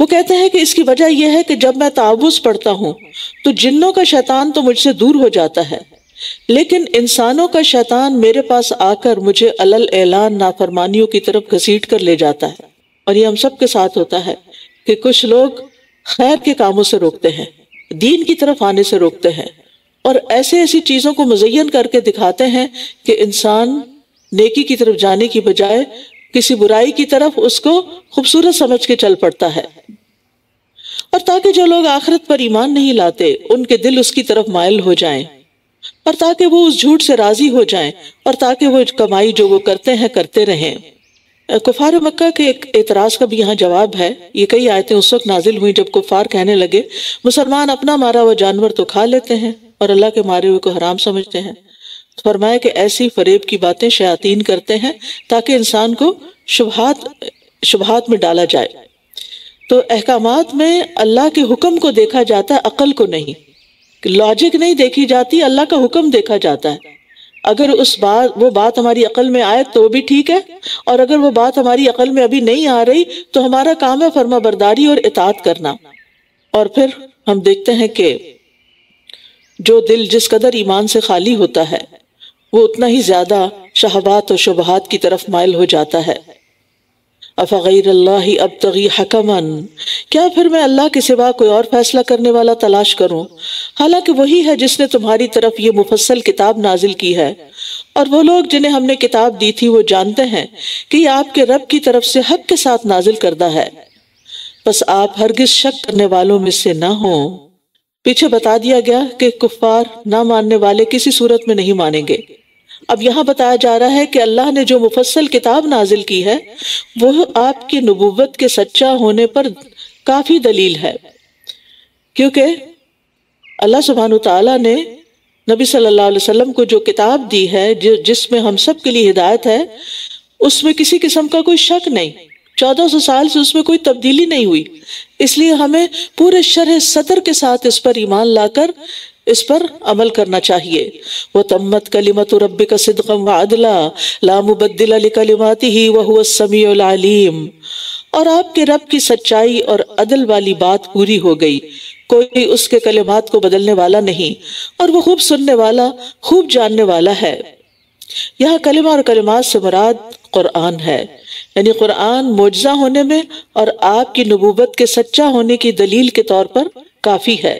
وہ کہتے ہیں کہ اس کی وجہ یہ ہے کہ جب میں تعوذ پڑھتا ہوں تو جنوں کا شیطان تو مجھ سے دور ہو جاتا ہے، لیکن انسانوں کا شیطان میرے پاس آ کر مجھے علل اعلان نافرمانیوں کی طرف گھسیٹ کر لے جاتا ہے۔ اور یہ ہم سب کے ساتھ ہوتا ہے کہ کچھ لوگ خیر کے کاموں سے روکتے ہیں، دین کی طرف آنے سے روکتے ہیں، اور ایسی چیزوں کو مزین کر کے دکھاتے ہیں کہ انسان نیکی کی طرف جانے کی بجائے کسی برائی کی طرف اس کو خوبصورت سمجھ کے چل پڑتا ہے۔ اور تاکہ جو لوگ آخرت پر ایمان نہیں لاتے ان کے دل اس کی طرف مائل ہو جائیں، اور تاکہ وہ اس جھوٹ سے راضی ہو جائیں، اور تاکہ وہ کمائی جو وہ کرتے ہیں کرتے رہیں۔ کفار مکہ کے ایک اعتراض کا بھی یہاں جواب ہے۔ یہ کئی آیتیں اس وقت نازل ہوئیں جب کفار کہنے لگے مسلمان اپنا مارا ہوا جانور تو کھا لیتے ہیں اور اللہ کے مارے ہوئے کو حرام سمجھتے ہیں۔ فرمایا کہ ایسی فریب کی باتیں شیاطین کرتے ہیں تاکہ انسان کو شبہات میں ڈالا جائے۔ تو احکامات میں اللہ کے حکم کو دیکھا جاتا ہے، عقل کو نہیں۔ لاجک نہیں دیکھی جاتی، اللہ کا حکم دیکھا جاتا ہے۔ اگر وہ بات ہماری عقل میں آئے تو وہ بھی ٹھیک ہے، اور اگر وہ بات ہماری عقل میں ابھی نہیں آ رہی تو ہمارا کام ہے فرما برداری اور اطاعت کرنا۔ اور پھر ہم دیکھتے ہیں کہ جو دل جس قدر ایمان سے خالی ہوتا ہے وہ اتنا ہی زیادہ شہوات اور شبہات کی طرف مائل ہو جاتا ہے۔ افغیر اللہ ابتغی حکما، کیا پھر میں اللہ کے سوا کوئی اور فیصلہ کرنے والا تلاش کروں، حالانکہ وہی ہے جس نے تمہاری طرف یہ مفصل کتاب نازل کی ہے، اور وہ لوگ جنہیں ہم نے کتاب دی تھی وہ جانتے ہیں کہ یہ آپ کے رب کی طرف سے حق کے ساتھ نازل کردہ ہے، بس آپ ہرگز شک کرنے والوں میں سے نہ ہوں۔ پیچھے بتا دیا گیا کہ کفار نہ ماننے والے کسی صورت میں نہیں مانیں گے۔ اب یہاں بتایا جا رہا ہے کہ اللہ نے جو مفصل کتاب نازل کی ہے وہ آپ کی نبوت کے سچا ہونے پر کافی دلیل ہے، کیونکہ اللہ سبحانہ وتعالیٰ نے نبی صلی اللہ علیہ وسلم کو جو کتاب دی ہے جس میں ہم سب کے لیے ہدایت ہے، اس میں کسی قسم کا کوئی شک نہیں، 1400 سال سے اس میں کوئی تبدیلی نہیں ہوئی۔ اس لیے ہمیں پورے شرح صدر کے ساتھ اس پر ایمان لا کر اس پر عمل کرنا چاہیے۔ وَتَمَّتْ كَلِمَةُ رَبِّكَ صِدْقًا وَعَدْلًا لَا مُبَدِّلَ لِكَلِمَاتِهِ وَهُوَ السَّمِيعُ الْعَلِيمُ، اور آپ کے رب کی سچائی اور عدل والی بات پوری ہو گئی، کوئی اس کے کلمات کو بدلنے والا نہیں، اور وہ خوب سننے والا، خوب جاننے والا ہے۔ یہاں کلمہ اور کلمات سے مراد قرآن ہے، یعنی قرآن معجزہ ہونے میں اور آپ کی نبوت کے سچا ہونے کی دلیل کے طور پر کافی ہے۔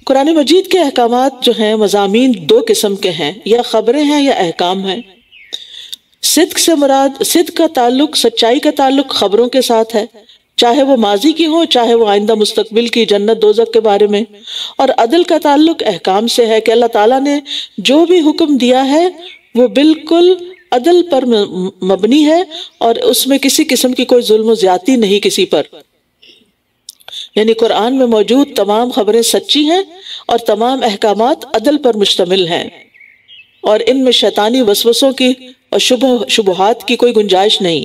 قرآن مجید کے احکامات جو ہیں مضامین دو قسم کے ہیں، یا خبریں ہیں یا احکام ہیں۔ صدق سے مراد، صدق کا تعلق، سچائی کا تعلق خبروں کے ساتھ ہے، چاہے وہ ماضی کی ہو چاہے وہ آئندہ مستقبل کی، جنت دوزخ کے بارے میں۔ اور عدل کا تعلق احکام سے ہے کہ اللہ تعالیٰ نے جو بھی حکم دیا ہے وہ بالکل عدل پر مبنی ہے، اور اس میں کسی قسم کی کوئی ظلم و زیادتی نہیں کسی پر۔ یعنی قرآن میں موجود تمام خبریں سچی ہیں اور تمام احکامات عدل پر مشتمل ہیں، اور ان میں شیطانی وسوسوں کی اور شبہات کی کوئی گنجائش نہیں۔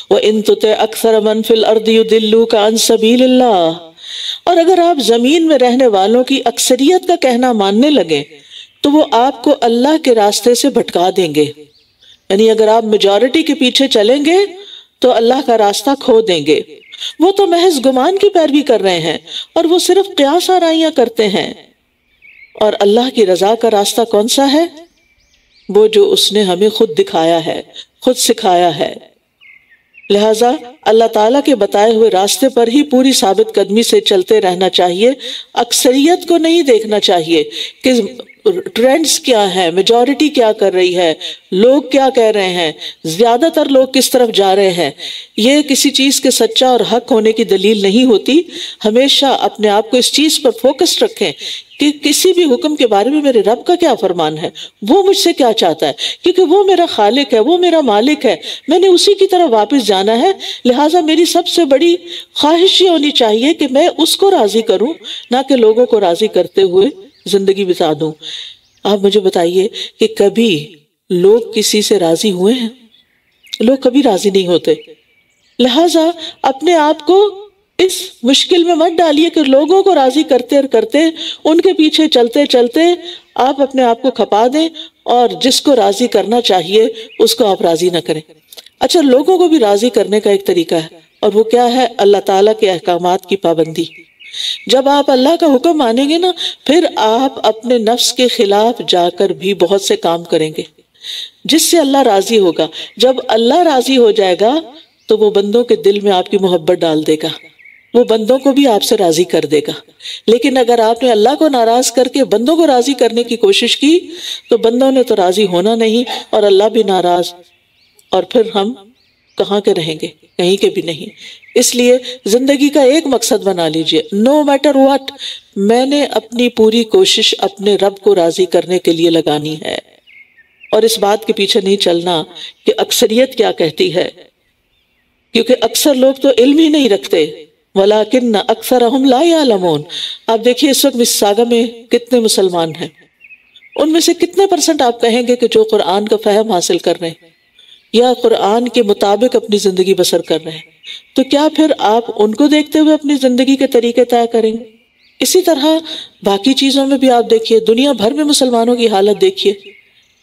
وَإِن تُطِعْ أَكْثَرَ مَن فِي الْأَرْضِ يُضِلُّوكَ عَن سَبِيلِ اللَّهِ، اور اگر آپ زمین میں رہنے والوں کی اکثریت کا کہنا ماننے لگیں تو وہ آپ کو اللہ کے راستے سے بھٹکا دیں گے۔ یعنی اگر آپ میجورٹی کے پیچھے چلیں گے تو اللہ کا راستہ کھو دیں گے۔ وہ تو محض گمان کی پیروی کر رہے ہیں اور وہ صرف قیاس آرائیاں کرتے ہیں۔ اور اللہ کی رضا کا راستہ کون سا ہے؟ وہ جو اس نے ہمیں خود دکھایا ہے، خود سکھایا ہے۔ لہٰذا اللہ تعالیٰ کے بتائے ہوئے راستے پر ہی پوری ثابت قدمی سے چلتے رہنا چاہیے۔ اکثریت کو نہیں دیکھنا چاہیے کہ ٹرینڈز کیا ہے، میجورٹی کیا کر رہی ہے، لوگ کیا کہہ رہے ہیں، زیادہ تر لوگ کس طرف جا رہے ہیں۔ یہ کسی چیز کے سچا اور حق ہونے کی دلیل نہیں ہوتی۔ ہمیشہ اپنے آپ کو اس چیز پر فوکس رکھیں کہ کسی بھی حکم کے بارے میں میرے رب کا کیا فرمان ہے، وہ مجھ سے کیا چاہتا ہے، کیونکہ وہ میرا خالق ہے، وہ میرا مالک ہے، میں نے اسی کی طرف واپس جانا ہے۔ لہٰذا میری سب سے بڑی خواہش یہ ہونی چاہیے کہ میں اس کو راضی کروں، نہ کہ لوگوں کو راضی کرتے ہوئے زندگی بتا دوں۔ آپ مجھے بتائیے کہ کبھی لوگ کسی سے راضی ہوئے ہیں؟ لوگ کبھی راضی نہیں ہوتے۔ لہٰذا اپنے آپ کو اس مشکل میں مت ڈالیے کہ لوگوں کو راضی کرتے کرتے ان کے پیچھے چلتے چلتے آپ اپنے آپ کو کھپا دیں، اور جس کو راضی کرنا چاہیے اس کو آپ راضی نہ کریں۔ اچھا، لوگوں کو بھی راضی کرنے کا ایک طریقہ ہے، اور وہ کیا ہے؟ اللہ تعالیٰ کے احکامات کی پابندی۔ جب آپ اللہ کا حکم مانیں گے نا، پھر آپ اپنے نفس کے خلاف جا کر بھی بہت سے کام کریں گے جس سے اللہ راضی ہوگا۔ جب اللہ راضی ہو جائے گا تو وہ بندوں کے دل میں آپ کی محبت ڈال دے گا، وہ بندوں کو بھی آپ سے راضی کر دے گا۔ لیکن اگر آپ نے اللہ کو ناراض کر کے بندوں کو راضی کرنے کی کوشش کی تو بندوں نے تو راضی ہونا نہیں اور اللہ بھی ناراض، اور پھر ہم کہاں کے رہیں گے؟ کہیں کے بھی نہیں۔ اس لیے زندگی کا ایک مقصد بنا لیجئے، نو میٹر واٹ، میں نے اپنی پوری کوشش اپنے رب کو راضی کرنے کے لیے لگانی ہے، اور اس بات کے پیچھے نہیں چلنا کہ اکثریت کیا کہتی ہے، کیونکہ اکثر لوگ تو علم ہی نہیں رکھتے۔ وَلَكِنَّ أَكْثَرَهُمْ لَا يَعْلَمُونَ۔ آپ دیکھیے اس وقت مساگا میں کتنے مسلمان ہیں، ان میں سے کتنے پرسنٹ آپ کہیں گے کہ جو قرآن کا فہم حاصل کر رہے ہیں یا قرآن کے مطابق اپنی زندگی بسر کر رہے ہیں؟ تو کیا پھر آپ ان کو دیکھتے ہوئے اپنی زندگی کے طریقے طے کریں گے؟ اسی طرح باقی چیزوں میں بھی آپ دیکھیے، دنیا بھر میں مسلمانوں کی حالت دیکھیے،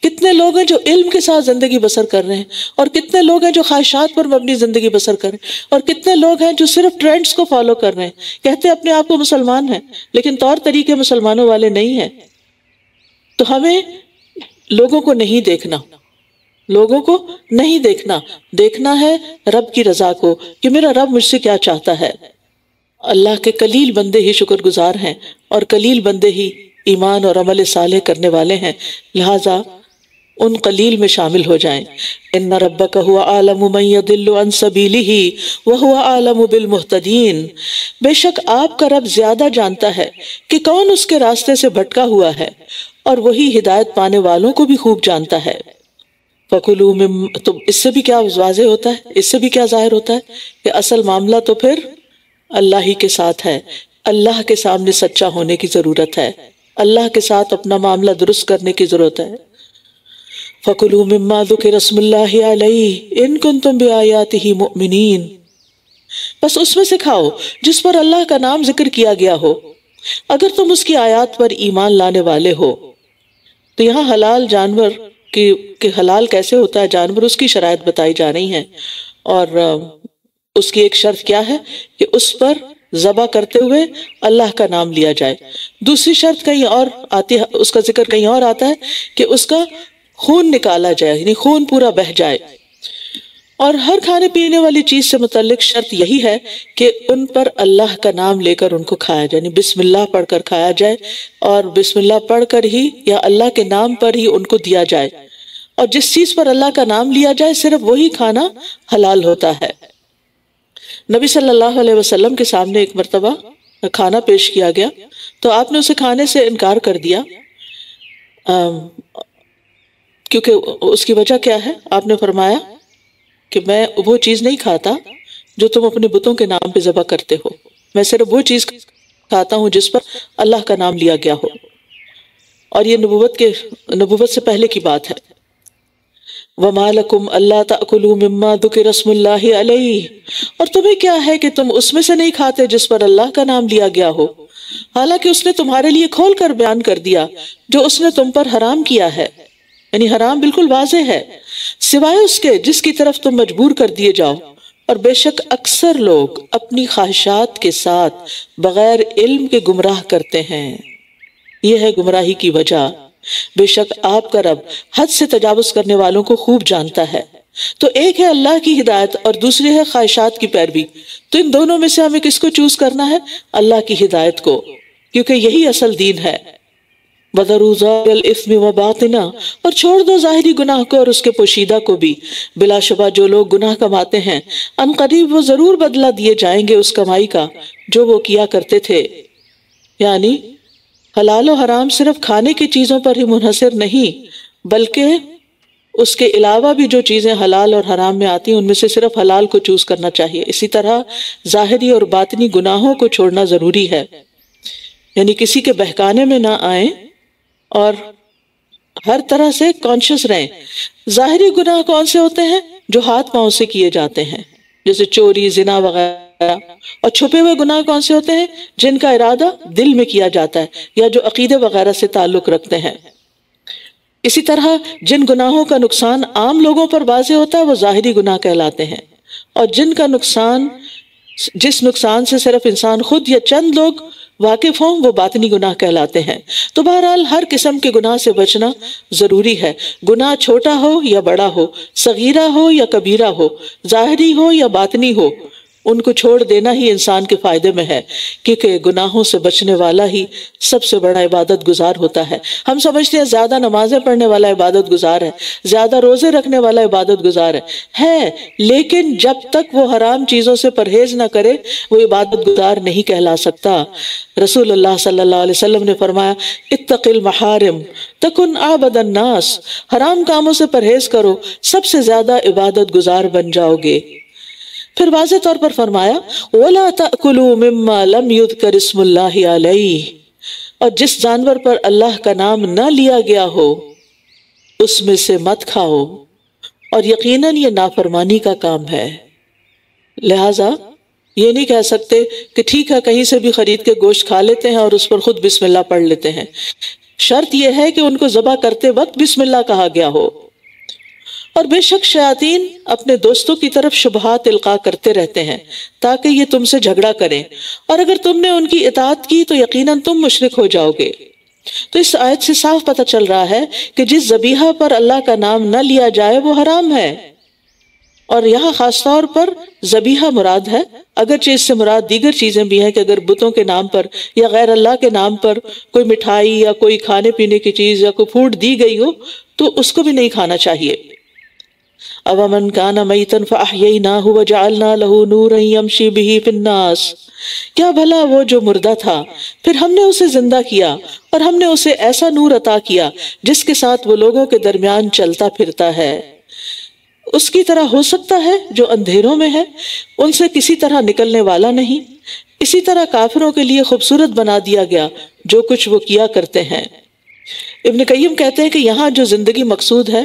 کتنے لوگ ہیں جو علم کے ساتھ زندگی بسر کر رہے ہیں، اور کتنے لوگ ہیں جو خواہشات پر مبنی زندگی بسر کر رہے ہیں، اور کتنے لوگ ہیں جو صرف ٹرینڈز کو فالو کر رہے ہیں، کہتے اپنے آپ کو مسلمان ہیں لیکن طور طریقے مسلمانوں والے نہیں ہیں۔ تو ہمیں لوگوں کو نہیں دیکھنا، لوگوں کو نہیں دیکھنا، دیکھنا ہے رب کی رضا کو کہ میرا رب مجھ سے کیا چاہتا ہے۔ اللہ کے قلیل بندے ہی شکر گزار ہیں، اور قلیل بندے ہی ایمان اور عمل صالح کرنے والے ہیں، لہٰذا ان قلیل میں شامل ہو جائیں۔ ان ربک هو اعلم من يضل عن سبیلہ وهو اعلم بالمہتدین۔ بے شک آپ کا رب زیادہ جانتا ہے کہ کون اس کے راستے سے بھٹکا ہوا ہے، اور وہی ہدایت پانے والوں کو بھی خوب جانتا ہے۔ فَكُلُوا مِمَّا، تو اس سے بھی کیا واضح ہوتا ہے، اس سے بھی کیا ظاہر ہوتا ہے کہ اصل معاملہ تو پھر اللہ ہی کے ساتھ ہے۔ اللہ کے سامنے سچا ہونے کی ضرورت ہے، اللہ کے ساتھ اپنا معاملہ درست کرنے کی ضرورت ہے۔ فَكُلُوا مِمَّا ذُكِرَ اسْمُ اللَّهِ عَلَيْهِ إِن كُنتُم بِآيَاتِهِ مُؤْمِنِينَ۔ بس اس میں سے کھاؤ جس پر اللہ کا نام ذکر کیا گیا ہو، اگر تم اس کی آیات پر ایمان لانے والے ہو۔ تو یہاں حلال جانور کہ حلال کیسے ہوتا ہے جانور، اس کی شرائط بتائی جا رہی ہیں، اور اس کی ایک شرط کیا ہے کہ اس پر ذبح کرتے ہوئے اللہ کا نام لیا جائے۔ دوسری شرط کہیں اور آتی ہے، اس کا ذکر کہیں اور آتا ہے کہ اس کا خون نکالا جائے، یعنی خون پورا بہہ جائے۔ اور ہر کھانے پینے والی چیز سے متعلق شرط یہی ہے کہ ان پر اللہ کا نام لے کر ان کو کھایا جائے، یعنی بسم اللہ پڑھ کر کھایا جائے، اور بسم اللہ پڑھ کر ہی یا اللہ کے نام پر ہی ان کو دیا جائے، اور جس چیز پر اللہ کا نام لیا جائے صرف وہی کھانا حلال ہوتا ہے۔ نبی صلی اللہ علیہ وسلم کے سامنے ایک مرتبہ کھانا پیش کیا گیا تو آپ نے اسے کھانے سے انکار کر دیا، کیونکہ اس کی وجہ کیا ہے؟ آپ نے فرمایا کہ میں وہ چیز نہیں کھاتا جو تم اپنے بتوں کے نام پہ ذبح کرتے ہو، میں صرف وہ چیز کھاتا ہوں جس پر اللہ کا نام لیا گیا ہو۔ اور یہ نبوت سے پہلے کی بات ہے۔ وَمَا لَكُمْ أَلَّا تَأْكُلُوا مِمَّا ذُكِرَ اسْمُ اللَّهِ عَلَيْهِ، اور تمہیں کیا ہے کہ تم اس میں سے نہیں کھاتے جس پر اللہ کا نام لیا گیا ہو، حالانکہ اس نے تمہارے لیے کھول کر بیان کر دیا جو اس نے تم پر حرام کیا ہے، یعنی حرام بالکل واضح ہے، سوائے اس کے جس کی طرف تم مجبور کر دیے جاؤ، اور بے شک اکثر لوگ اپنی خواہشات کے ساتھ بغیر علم کے گمراہ کرتے ہیں، یہ ہے گمراہی کی وجہ۔ بے شک آپ کا رب حد سے تجاوز کرنے والوں کو خوب جانتا ہے۔ تو ایک ہے اللہ کی ہدایت اور دوسری ہے خواہشات کی پیروی، تو ان دونوں میں سے ہمیں کس کو چوز کرنا ہے؟ اللہ کی ہدایت کو، کیونکہ یہی اصل دین ہے۔ وَذَرُوا ظَاهِرَ الْإِثْمِ وَبَاطِنَهُ، اور چھوڑ دو ظاہری گناہ کو اور اس کے پوشیدہ کو بھی، بلا شبہ جو لوگ گناہ کماتے ہیں ان قریب وہ ضرور بدلہ دیے جائیں گے اس کمائی کا جو وہ کیا کرتے تھے۔ یعنی حلال و حرام صرف کھانے کی چیزوں پر ہی منحصر نہیں، بلکہ اس کے علاوہ بھی جو چیزیں حلال اور حرام میں آتی ہیں ان میں سے صرف حلال کو چوز کرنا چاہیے۔ اسی طرح ظاہری اور باطنی گناہوں کو چھوڑنا ضروری ہے، یعنی کسی کے بہکانے میں نہ آئیں اور ہر طرح سے کانشیس رہیں۔ ظاہری گناہ کون سے ہوتے ہیں؟ جو ہاتھ پاؤں سے کیے جاتے ہیں، جیسے چوری، زنا وغیرہ۔ اور چھپے ہوئے گناہ کون سے ہوتے ہیں؟ جن کا ارادہ دل میں کیا جاتا ہے یا جو عقیدے وغیرہ سے تعلق رکھتے ہیں۔ اسی طرح جن گناہوں کا نقصان عام لوگوں پر واضح ہوتا ہے وہ ظاہری گناہ کہلاتے ہیں، اور جس نقصان سے صرف انسان خود یا چند لوگ واقف ہوں وہ باطنی گناہ کہلاتے ہیں۔ تو بہرحال ہر قسم کے گناہ سے بچنا ضروری ہے، گناہ چھوٹا ہو یا بڑا ہو، صغیرہ ہو یا کبیرہ ہو، ظاہری ہو یا باطنی ہو، ان کو چھوڑ دینا ہی انسان کے فائدے میں ہے، کیونکہ گناہوں سے بچنے والا ہی سب سے بڑا عبادت گزار ہوتا ہے۔ ہم سمجھتے ہیں زیادہ نمازیں پڑھنے والا عبادت گزار ہے، زیادہ روزے رکھنے والا عبادت گزار ہے، لیکن جب تک وہ حرام چیزوں سے پرہیز نہ کرے وہ عبادت گزار نہیں کہلا سکتا۔ رسول اللہ صلی اللہ علیہ وسلم نے فرمایا اتق المحارم تکن اعبد الناس، حرام کاموں سے پرہیز کرو، سب سے زیادہ عبادت گزار بن جاؤ گے۔ پھر واضح طور پر فرمایا وَلَا تَأْكُلُوا مِمَّا لَمْ يُذْكَرِ اسْمُ اللَّهِ عَلَيْهِ، اور جس جانور پر اللہ کا نام نہ لیا گیا ہو اس میں سے مت کھاؤ، اور یقیناً یہ نافرمانی کا کام ہے۔ لہٰذا یہ نہیں کہہ سکتے کہ ٹھیک ہے کہیں سے بھی خرید کے گوشت کھا لیتے ہیں اور اس پر خود بسم اللہ پڑھ لیتے ہیں، شرط یہ ہے کہ ان کو ذبح کرتے وقت بسم اللہ کہا گیا ہو۔ اور بے شک شیاطین اپنے دوستوں کی طرف شبہات القاء کرتے رہتے ہیں تاکہ یہ تم سے جھگڑا کریں، اور اگر تم نے ان کی اطاعت کی تو یقیناً تم مشرک ہو جاؤ گے۔ تو اس آیت سے صاف پتہ چل رہا ہے کہ جس ذبیحہ پر اللہ کا نام نہ لیا جائے وہ حرام ہے، اور یہاں خاص طور پر ذبیحہ مراد ہے، اگرچہ اس سے مراد دیگر چیزیں بھی ہیں کہ اگر بتوں کے نام پر یا غیر اللہ کے نام پر کوئی مٹھائی یا کوئی کھانے پینے کی چیز یا کوئی فوڈ دی گئی ہو تو اس کو بھی نہیں کھانا چاہیے۔ أَوَمَنْ كَانَ مَيْتًا فَأَحْيَيْنَاهُ وَجَعَلْنَا لَهُ نُورًا يَمْشِي بِهِ فِي النَّاسِ، کیا بھلا وہ جو مردہ تھا پھر ہم نے اسے زندہ کیا اور ہم نے اسے ایسا نور عطا کیا جس کے ساتھ وہ لوگوں کے درمیان چلتا پھرتا ہے۔ اس کی طرح ہو سکتا ہے جو اندھیروں میں ہے، ان سے کسی طرح نکلنے والا نہیں۔ اسی طرح کافروں کے لیے خوبصورت بنا دیا گیا جو کچھ وہ کیا کرتے ہیں۔ ابن قیم کہتے ہیں کہ یہاں جو زندگی مقصود ہے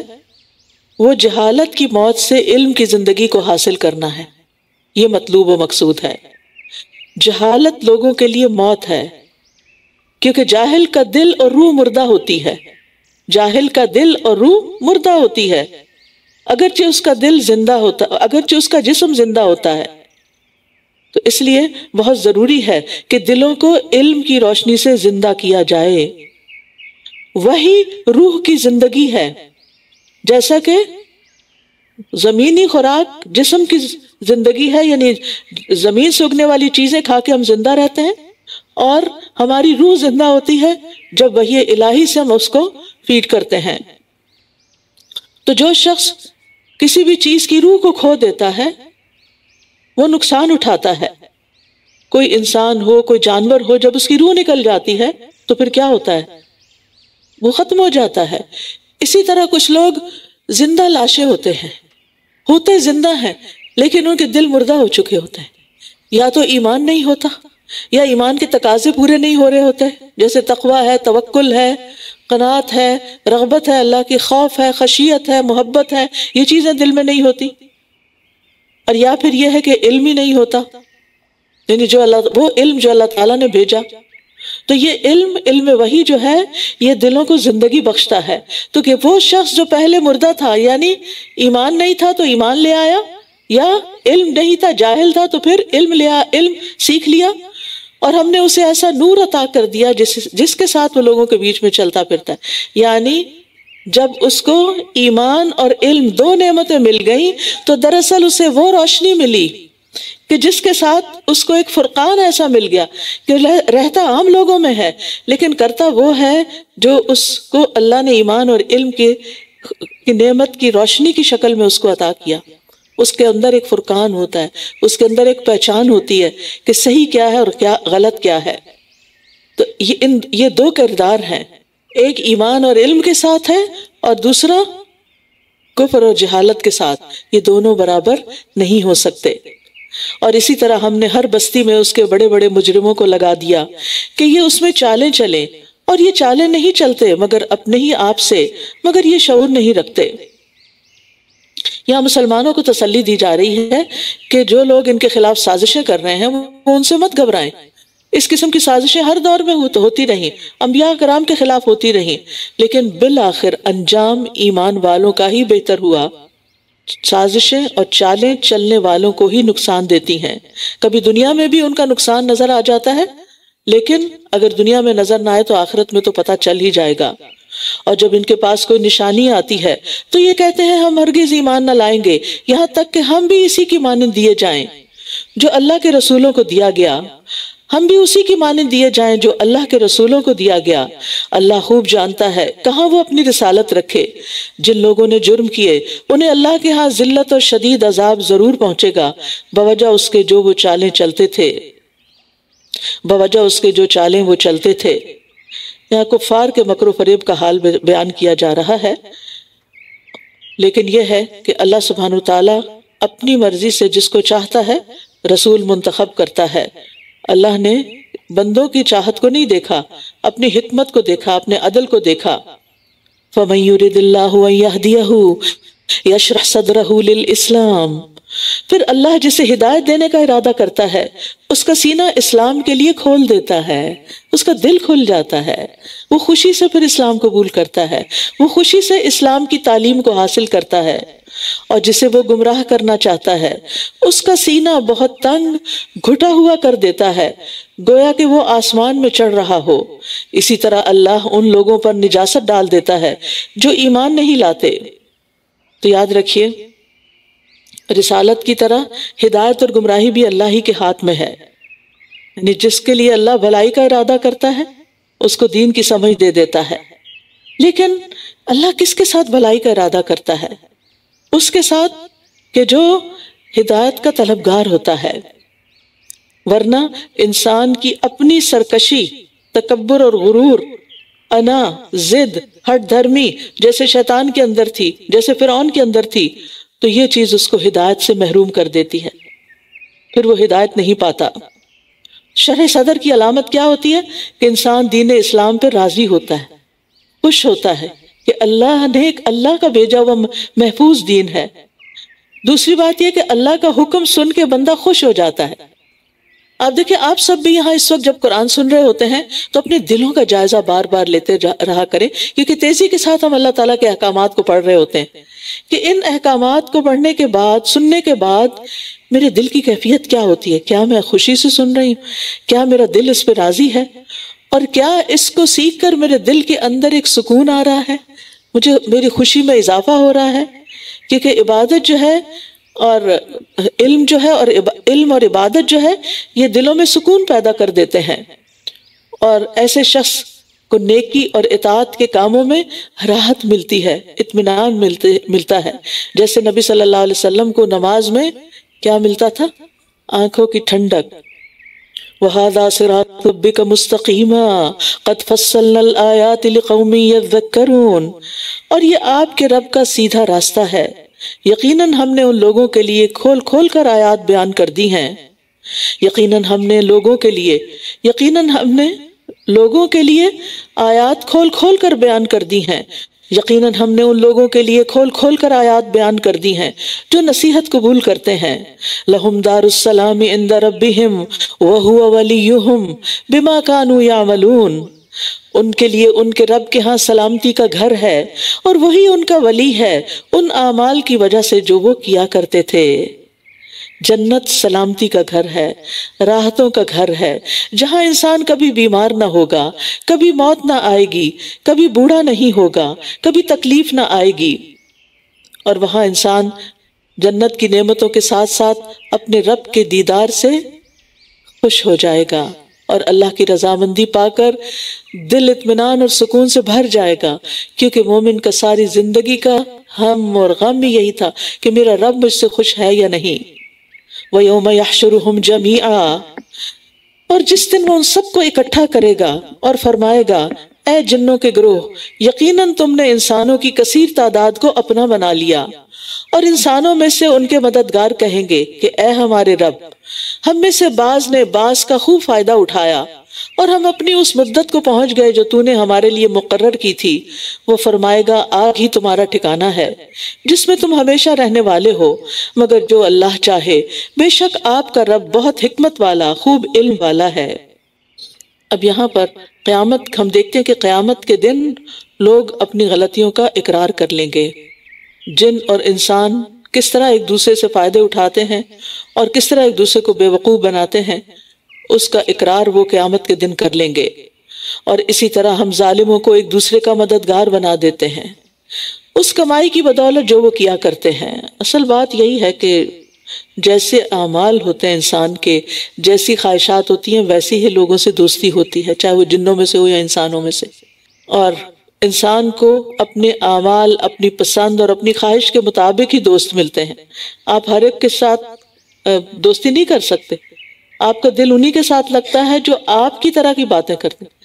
وہ جہالت کی موت سے علم کی زندگی کو حاصل کرنا ہے، یہ مطلوب و مقصود ہے۔ جہالت لوگوں کے لیے موت ہے، کیونکہ جاہل کا دل اور روح مردہ ہوتی ہے، جاہل کا دل اور روح مردہ ہوتی ہے، اگرچہ اس کا دل زندہ ہوتا، اگرچہ اس کا جسم زندہ ہوتا ہے۔ تو اس لیے بہت ضروری ہے کہ دلوں کو علم کی روشنی سے زندہ کیا جائے، وہی روح کی زندگی ہے۔ جیسا کہ زمینی خوراک جسم کی زندگی ہے، یعنی زمین سے اگنے والی چیزیں کھا کے ہم زندہ رہتے ہیں، اور ہماری روح زندہ ہوتی ہے جب وحی الہی سے ہم اس کو فیڈ کرتے ہیں۔ تو جو شخص کسی بھی چیز کی روح کو کھو دیتا ہے وہ نقصان اٹھاتا ہے۔ کوئی انسان ہو، کوئی جانور ہو، جب اس کی روح نکل جاتی ہے تو پھر کیا ہوتا ہے؟ وہ ختم ہو جاتا ہے۔ اسی طرح کچھ لوگ زندہ لاشیں ہوتے ہیں، ہوتے زندہ ہیں لیکن ان کے دل مردہ ہو چکے ہوتے ہیں، یا تو ایمان نہیں ہوتا یا ایمان کے تقاضے پورے نہیں ہو رہے ہوتے، جیسے تقویٰ ہے، توکل ہے، قناعت ہے، رغبت ہے، اللہ کی خوف ہے، خشیت ہے، محبت ہے، یہ چیزیں دل میں نہیں ہوتی۔ اور یا پھر یہ ہے کہ علم ہی نہیں ہوتا، یعنی وہ علم جو اللہ تعالیٰ نے بھیجا۔ تو یہ علم وحی جو ہے یہ دلوں کو زندگی بخشتا ہے۔ تو کہ وہ شخص جو پہلے مردہ تھا، یعنی ایمان نہیں تھا تو ایمان لے آیا، یا علم نہیں تھا، جاہل تھا تو پھر علم سیکھ لیا، اور ہم نے اسے ایسا نور عطا کر دیا جس کے ساتھ وہ لوگوں کے بیچ میں چلتا پھرتا ہے۔ یعنی جب اس کو ایمان اور علم دو نعمتیں مل گئیں تو دراصل اسے وہ روشنی ملی کہ جس کے ساتھ اس کو ایک فرقان ایسا مل گیا کہ رہتا عام لوگوں میں ہے لیکن کرتا وہ ہے جو اس کو اللہ نے ایمان اور علم کی نعمت کی روشنی کی شکل میں اس کو عطا کیا۔ اس کے اندر ایک فرقان ہوتا ہے، اس کے اندر ایک پہچان ہوتی ہے کہ صحیح کیا ہے اور کیا غلط کیا ہے۔ تو یہ دو کردار ہیں، ایک ایمان اور علم کے ساتھ ہے اور دوسرا کفر اور جہالت کے ساتھ۔ یہ دونوں برابر نہیں ہو سکتے۔ اور اسی طرح ہم نے ہر بستی میں اس کے بڑے بڑے مجرموں کو لگا دیا کہ یہ اس میں چالیں چلیں، اور یہ چالیں نہیں چلتے مگر اپنے ہی آپ سے، مگر یہ شعور نہیں رکھتے۔ یہاں مسلمانوں کو تسلی دی جا رہی ہے کہ جو لوگ ان کے خلاف سازشیں کر رہے ہیں وہ ان سے مت گھبرائیں۔ اس قسم کی سازشیں ہر دور میں ہوتی رہیں، انبیاء کرام کے خلاف ہوتی رہیں، لیکن بالآخر انجام ایمان والوں کا ہی بہتر ہوا۔ سازشیں اور چالیں چلنے والوں کو ہی نقصان دیتی ہیں. کبھی دنیا میں بھی ان کا نقصان نظر آ جاتا ہے، لیکن اگر دنیا میں نظر نہ آئے تو آخرت میں تو پتہ چل ہی جائے گا. اور جب ان کے پاس کوئی نشانی آتی ہے تو یہ کہتے ہیں ہم ہرگز ایمان نہ لائیں گے یہاں تک کہ ہم بھی اسی کی مانند دیے جائیں جو اللہ کے رسولوں کو دیا گیا. ہم بھی اسی کی مانند دیے جائیں جو اللہ کے رسولوں کو دیا گیا. اللہ خوب جانتا ہے کہاں وہ اپنی رسالت رکھے. جن لوگوں نے جرم کیے انہیں اللہ کے ہاں ذلت اور شدید عذاب ضرور پہنچے گا بوجہ اس کے جو وہ چالیں چلتے تھے. یہاں کفار کے مکر و فریب کا حال بیان کیا جا رہا ہے، لیکن یہ ہے کہ اللہ سبحانہ وتعالی اپنی مرضی سے جس کو چاہتا ہے رسول منتخب کرتا ہے. اللہ نے بندوں کی چاہت کو نہیں دیکھا، اپنی حکمت کو دیکھا، اپنے عدل کو دیکھا. فَمَن يُرِدِ اللَّهُ أَن يَهْدِيَهُ يَشْرَحْ صَدْرَهُ لِلْإِسْلَامِ. پھر اللہ جسے ہدایت دینے کا ارادہ کرتا ہے اس کا سینہ اسلام کے لیے کھول دیتا ہے، اس کا دل کھل جاتا ہے، وہ خوشی سے پھر اسلام قبول کرتا ہے، وہ خوشی سے اسلام کی تعلیم کو حاصل کرتا ہے. اور جسے وہ گمراہ کرنا چاہتا ہے اس کا سینہ بہت تنگ گھٹا ہوا کر دیتا ہے، گویا کہ وہ آسمان میں چڑھ رہا ہو. اسی طرح اللہ ان لوگوں پر نجاست ڈال دیتا ہے جو ایمان نہیں لاتے. تو یاد رکھیے رسالت کی طرح ہدایت اور گمراہی بھی اللہ ہی کے ہاتھ میں ہے. یعنی جس کے لیے اللہ بھلائی کا ارادہ کرتا ہے اس کو دین کی سمجھ دے دیتا ہے. لیکن اللہ کس کے ساتھ بھلائی کا ارادہ کرتا ہے؟ اس کے ساتھ کہ جو ہدایت کا طلبگار ہوتا ہے. ورنہ انسان کی اپنی سرکشی، تکبر اور غرور، انا، ضد، ہٹ دھرمی جیسے شیطان کے اندر تھی، جیسے فرعون کے اندر تھی، تو یہ چیز اس کو ہدایت سے محروم کر دیتی ہے، پھر وہ ہدایت نہیں پاتا. شرح صدر کی علامت کیا ہوتی ہے؟ کہ انسان دین اسلام پہ راضی ہوتا ہے، خوش ہوتا ہے کہ اللہ نے ایک اللہ کا بھیجا ہوا محفوظ دین ہے. دوسری بات یہ کہ اللہ کا حکم سن کے بندہ خوش ہو جاتا ہے. آپ دیکھیں آپ سب بھی یہاں اس وقت جب قرآن سن رہے ہوتے ہیں تو اپنے دلوں کا جائزہ بار بار لیتے رہا کریں، کیونکہ تیزی کے ساتھ ہم اللہ تعالیٰ کے احکامات کو پڑھ رہے ہوتے ہیں کہ ان احکامات کو پڑھنے کے بعد، سننے کے بعد میرے دل کی کیفیت کیا ہوتی ہے. کیا میں خوشی سے سن رہی ہوں؟ کیا میرا دل اس پہ راضی ہے؟ اور کیا اس کو سیکھ کر میرے دل کے اندر ایک سکون آ رہا ہے، مجھے میری خوشی میں اضافہ ہو رہا ہے؟ کیونکہ عبادت جو ہے اور علم جو ہے، اور علم اور عبادت جو ہے یہ دلوں میں سکون پیدا کر دیتے ہیں، اور ایسے شخص کو نیکی اور اطاعت کے کاموں میں راحت ملتی ہے، اطمینان ملتا ہے. جیسے نبی صلی اللہ علیہ وسلم کو نماز میں کیا ملتا تھا؟ آنکھوں کی ٹھنڈک. وَهَذَا صِرَاطُ رَبِّكَ مُسْتَقِيمًا قَدْ فَصَّلْنَا الْآيَاتِ لِقَوْمٍ يَذَّكَّرُونَ. اور یہ آپ کے رب کا سیدھا راستہ ہے، یقیناً ہم نے ان لوگوں کے لیے کھول کھول کر آیات بیان کر دی ہیں. یقیناً ہم نے لوگوں کے لیے آیات کھول کھول کر بیان کر دی ہیں. یقیناً ہم نے ان لوگوں کے لیے کھول کھول کر آیات بیان کر دی ہیں جو نصیحت قبول کرتے ہیں. لَهُمْ دَارُ السَّلَامِ عِنْدَ رَبِّهِمْ وَهُوَ وَلِيُّهُمْ بِمَا كَانُوا يَعْمَلُونَ. ان کے لیے ان کے رب کے ہاں سلامتی کا گھر ہے اور وہی ان کا ولی ہے ان اعمال کی وجہ سے جو وہ کیا کرتے تھے. جنت سلامتی کا گھر ہے، راحتوں کا گھر ہے، جہاں انسان کبھی بیمار نہ ہوگا، کبھی موت نہ آئے گی، کبھی بوڑھا نہیں ہوگا، کبھی تکلیف نہ آئے گی. اور وہاں انسان جنت کی نعمتوں کے ساتھ ساتھ اپنے رب کے دیدار سے خوش ہو جائے گا، اور اللہ کی رضامندی پا کر دل اطمینان اور سکون سے بھر جائے گا. کیونکہ مومن کا ساری زندگی کا ہم اور غم بھی یہی تھا کہ میرا رب مجھ سے خوش ہے یا نہیں. وَيَوْمَ يَحْشُرُهُمْ جَمِيعًا. اور جس دن وہ ان سب کو اکٹھا کرے گا اور فرمائے گا اے جنوں کے گروہ، یقیناً تم نے انسانوں کی کثیر تعداد کو اپنا بنا لیا، اور انسانوں میں سے ان کے مددگار کہیں گے کہ اے ہمارے رب، ہم میں سے بعض نے بعض کا خوب فائدہ اٹھایا اور ہم اپنی اس مدت کو پہنچ گئے جو تو نے ہمارے لیے مقرر کی تھی. وہ فرمائے گا آگ ہی تمہارا ٹھکانہ ہے جس میں تم ہمیشہ رہنے والے ہو، مگر جو اللہ چاہے، بے شک آپ کا رب بہت حکمت والا، خوب علم والا ہے. اب یہاں پر قیامت ہم دیکھتے ہیں کہ قیامت کے دن لوگ اپنی غلطیوں کا اقرار کر لیں گے. جن اور انسان کس طرح ایک دوسرے سے فائدے اٹھاتے ہیں اور کس طرح ایک دوسرے کو بے وقوف بناتے ہیں، اس کا اقرار وہ قیامت کے دن کر لیں گے۔ اور اسی طرح ہم ظالموں کو ایک دوسرے کا مددگار بنا دیتے ہیں اس کمائی کی بدولت جو وہ کیا کرتے ہیں۔ اصل بات یہی ہے کہ جیسے اعمال ہوتے ہیں انسان کے، جیسی خواہشات ہوتی ہیں، ویسی ہی لوگوں سے دوستی ہوتی ہے، چاہے وہ جنوں میں سے ہو یا انسانوں میں سے۔ اور انسان کو اپنے اعمال، اپنی پسند اور اپنی خواہش کے مطابق ہی دوست ملتے ہیں۔ آپ ہر ایک کے ساتھ دوستی نہیں کر سکتے، آپ کا دل انہی کے ساتھ لگتا ہے جو آپ کی طرح کی باتیں کرتے ہیں۔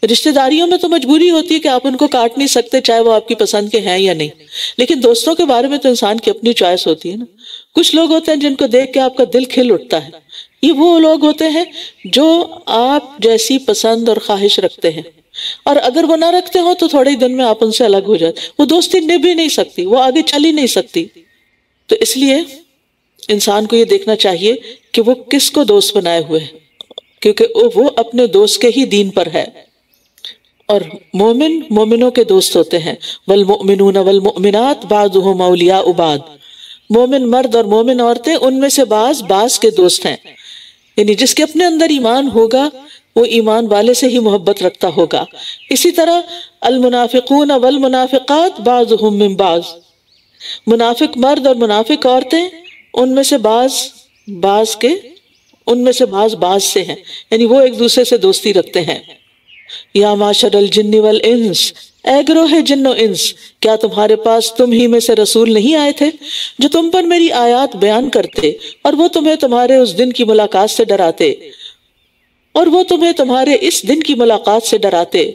رشتہ داریوں میں تو مجبوری ہوتی ہے کہ آپ ان کو کاٹ نہیں سکتے، چاہے وہ آپ کی پسند کے ہیں یا نہیں، لیکن دوستوں کے بارے میں تو انسان کی اپنی چوائس ہوتی ہے نا۔ کچھ لوگ ہوتے ہیں جن کو دیکھ کے آپ کا دل کھل اٹھتا ہے، یہ وہ لوگ ہوتے ہیں جو آپ جیسی پسند اور خواہش رکھتے ہیں، اور اگر وہ نہ رکھتے ہوں تو تھوڑے ہی دن میں آپ ان سے الگ ہو جاتے، وہ دوستی نبھ ہی نہیں سکتی، وہ آگے چل ہی نہیں سکتی۔ تو اس لیے انسان کو یہ دیکھنا چاہیے کہ وہ کس کو دوست بنائے ہوئے ہے، کیونکہ وہ اپنے دوست کے ہی دین پر ہے۔ اور مومن مومنوں کے دوست ہوتے ہیں، والمؤمنون والمؤمنات بعضهم اولیاء بعض، مومن مرد اور مومن عورتیں ان میں سے بعض بعض کے دوست ہیں، یعنی جس کے اپنے اندر ایمان ہوگا وہ ایمان والے سے ہی محبت رکھتا ہوگا۔ اسی طرح المنافقون والمنافقات بعضهم من بعض، منافق مرد اور منافق عورتیں ان میں سے بعض سے ہیں، یعنی وہ ایک دوسرے سے دوستی رکھتے ہیں۔ یا معاشر الجن والانس، اے گروہ جن و انس، کیا تمہارے پاس تم ہی میں سے رسول نہیں آئے تھے جو تم پر میری آیات بیان کرتے اور وہ تمہیں تمہارے اس دن کی ملاقات سے ڈراتے،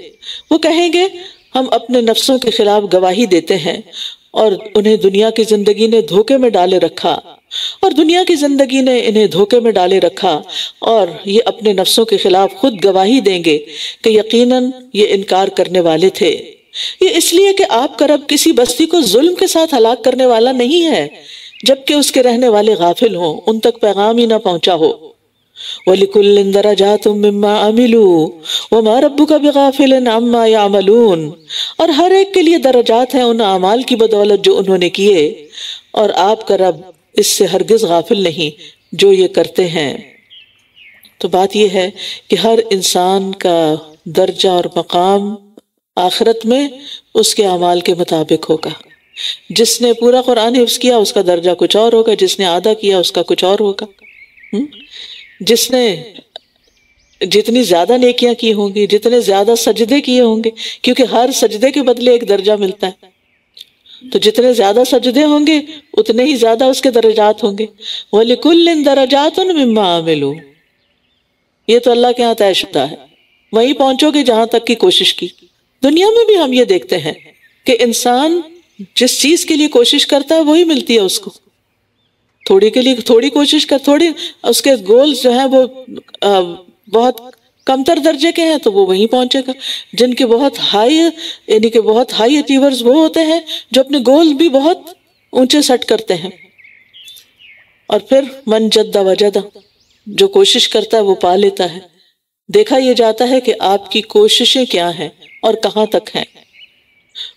وہ کہیں گے ہم اپنے نفسوں کے خلاف گواہی دیتے ہیں، اور انہیں دنیا کی زندگی نے دھوکے میں ڈالے رکھا، اور دنیا کی زندگی نے انہیں دھوکے میں ڈالے رکھا، اور یہ اپنے نفسوں کے خلاف خود گواہی دیں گے کہ یقیناً یہ انکار کرنے والے تھے۔ یہ اس لیے کہ آپ کا رب کسی بستی کو ظلم کے ساتھ ہلاک کرنے والا نہیں ہے جبکہ اس کے رہنے والے غافل ہوں، ان تک پیغام ہی نہ پہنچا ہو۔ وَلِكُلٍّ دَرَجَاتٌ مِّمَّا عَمِلُوا وَمَا رَبُّكَ بِغَافِلٍ عَمَّا يَعْمَلُونَ، اور ہر ایک کے لیے درجات ہیں ان اعمال کی بدولت جو انہوں نے کیے، اور آپ کا رب اس سے ہرگز غافل نہیں جو یہ کرتے ہیں۔ تو بات یہ ہے کہ ہر انسان کا درجہ اور مقام آخرت میں اس کے اعمال کے مطابق ہوگا۔ جس نے پورا قرآن حفظ کیا اس کا درجہ کچھ اور ہوگا، جس نے آدھا کیا اس کا کچھ اور ہوگا، جس نے جتنی زیادہ نیکیاں کی ہوں گی، جتنے زیادہ سجدے کیے ہوں گے، کیونکہ ہر سجدے کے بدلے ایک درجہ ملتا ہے، تو جتنے زیادہ سجدے ہوں گے اتنے ہی زیادہ اس کے درجات ہوں گے۔ وَلِكُلٍّ دَرَجَاتٌ مِّمَّا عَمِلُوا، یہ تو اللہ کے ہاں طے شدہ ہے، وہیں پہنچو گے جہاں تک کی کوشش کی۔ دنیا میں بھی ہم یہ دیکھتے ہیں کہ انسان جس چیز کے لیے کوشش کرتا ہے وہی ملتی ہے اس کو، تھوڑی کے لیے تھوڑی کوشش کر، تھوڑی اس کے گولز جو ہیں وہ بہت کمتر درجے کے ہیں تو وہ وہیں پہنچے گا۔ جن کے بہت ہائی، یعنی کہ بہت ہائی اچیورز وہ ہوتے ہیں جو اپنے گول بھی بہت اونچے سیٹ کرتے ہیں۔ اور پھر من جد وجد، جو کوشش کرتا ہے وہ پا لیتا ہے۔ دیکھا یہ جاتا ہے کہ آپ کی کوششیں کیا ہیں اور کہاں تک ہیں۔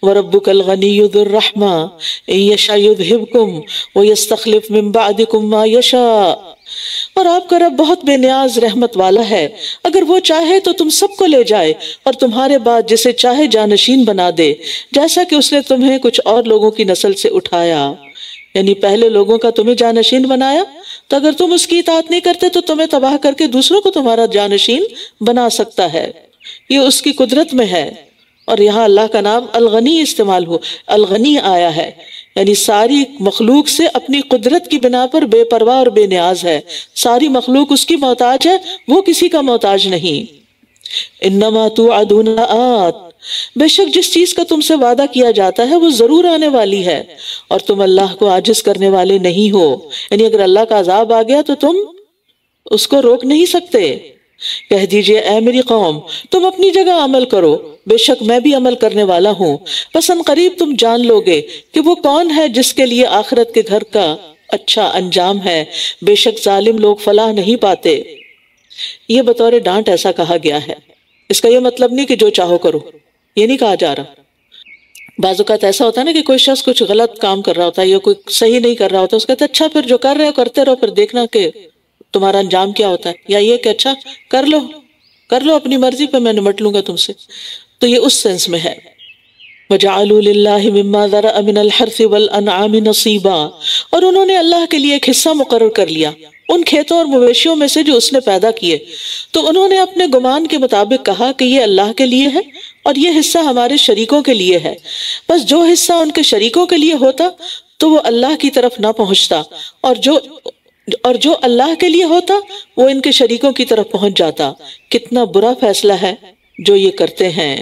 وَرَبُّكَ الْغَنِيُّ ذُو الرَّحْمَةِ إِن يَشَأْ يُذْهِبْكُمْ وَيَسْتَخْلِفْ مِن بَعْدِكُمْ مَا يَشَاءُ، اور آپ کا رب بہت بے نیاز رحمت والا ہے، اگر وہ چاہے تو تم سب کو لے جائے اور تمہارے بعد جسے چاہے جانشین بنا دے، جیسا کہ اس نے تمہیں کچھ اور لوگوں کی نسل سے اٹھایا، یعنی پہلے لوگوں کا تمہیں جانشین بنایا، تو اگر تم اس کی اطاعت نہیں کرتے تو تمہیں تباہ کر کے دوسروں کو تمہارا جانشین بنا سکتا ہے، یہ اس کی قدرت میں ہے۔ اور یہاں اللہ کا نام الغنی استعمال ہو، الغنی آیا ہے، یعنی ساری مخلوق سے اپنی قدرت کی بنا پر بے پرواہ اور بے نیاز ہے، ساری مخلوق اس کی محتاج ہے، وہ کسی کا محتاج نہیں۔ انما توعدون لآت، بے شک جس چیز کا تم سے وعدہ کیا جاتا ہے وہ ضرور آنے والی ہے، اور تم اللہ کو عاجز کرنے والے نہیں ہو، یعنی اگر اللہ کا عذاب آ گیا تو تم اس کو روک نہیں سکتے۔ کہہ دیجئے اے میری قوم، تم اپنی جگہ عمل کرو، بے شک میں بھی عمل کرنے والا ہوں، پس ان قریب تم جان لو گے کہ وہ کون ہے جس کے لیے آخرت کے گھر کا اچھا انجام ہے، بے شک ظالم لوگ فلاح نہیں پاتے۔ یہ بطور ڈانٹ ایسا کہا گیا ہے، اس کا یہ مطلب نہیں کہ جو چاہو کرو، یہ نہیں کہا جا رہا، بعض اوقات ایسا ہوتا ہے نا کہ کوئی شخص کچھ غلط کام کر رہا ہوتا ہے یا کوئی صحیح نہیں کر رہا ہوتا، اس کہتا ہے اچھا پھر جو کر رہے ہو کرتے رہو، پھر دیکھنا کہ تمہارا انجام کیا ہوتا ہے، یا یہ کہ اچھا کر لو اپنی مرضی پہ، میں نمٹ لوں گا تم سے. تو یہ اس سینس میں ہے. وَجَعَلُوا لِلَّهِ مِمَّا ذَرَأَ مِنَ الْحَرْثِ وَالْأَنْعَامِ نَصِيبًا، اور انہوں نے اللہ کے لیے ایک حصہ مقرر کر لیا ان کھیتوں اور مویشیوں میں سے جو اس نے پیدا کیے. تو انہوں نے اپنے گمان کے مطابق کہا کہ یہ اللہ کے لیے ہے اور یہ حصہ ہمارے شریکوں کے لیے ہے. بس جو حصہ ان کے شریکوں کے لیے ہوتا تو وہ اللہ کی طرف نہ پہنچتا، اور جو اللہ کے لیے ہوتا وہ ان کے شریکوں کی طرف پہنچ جاتا. کتنا برا فیصلہ ہے جو یہ کرتے ہیں.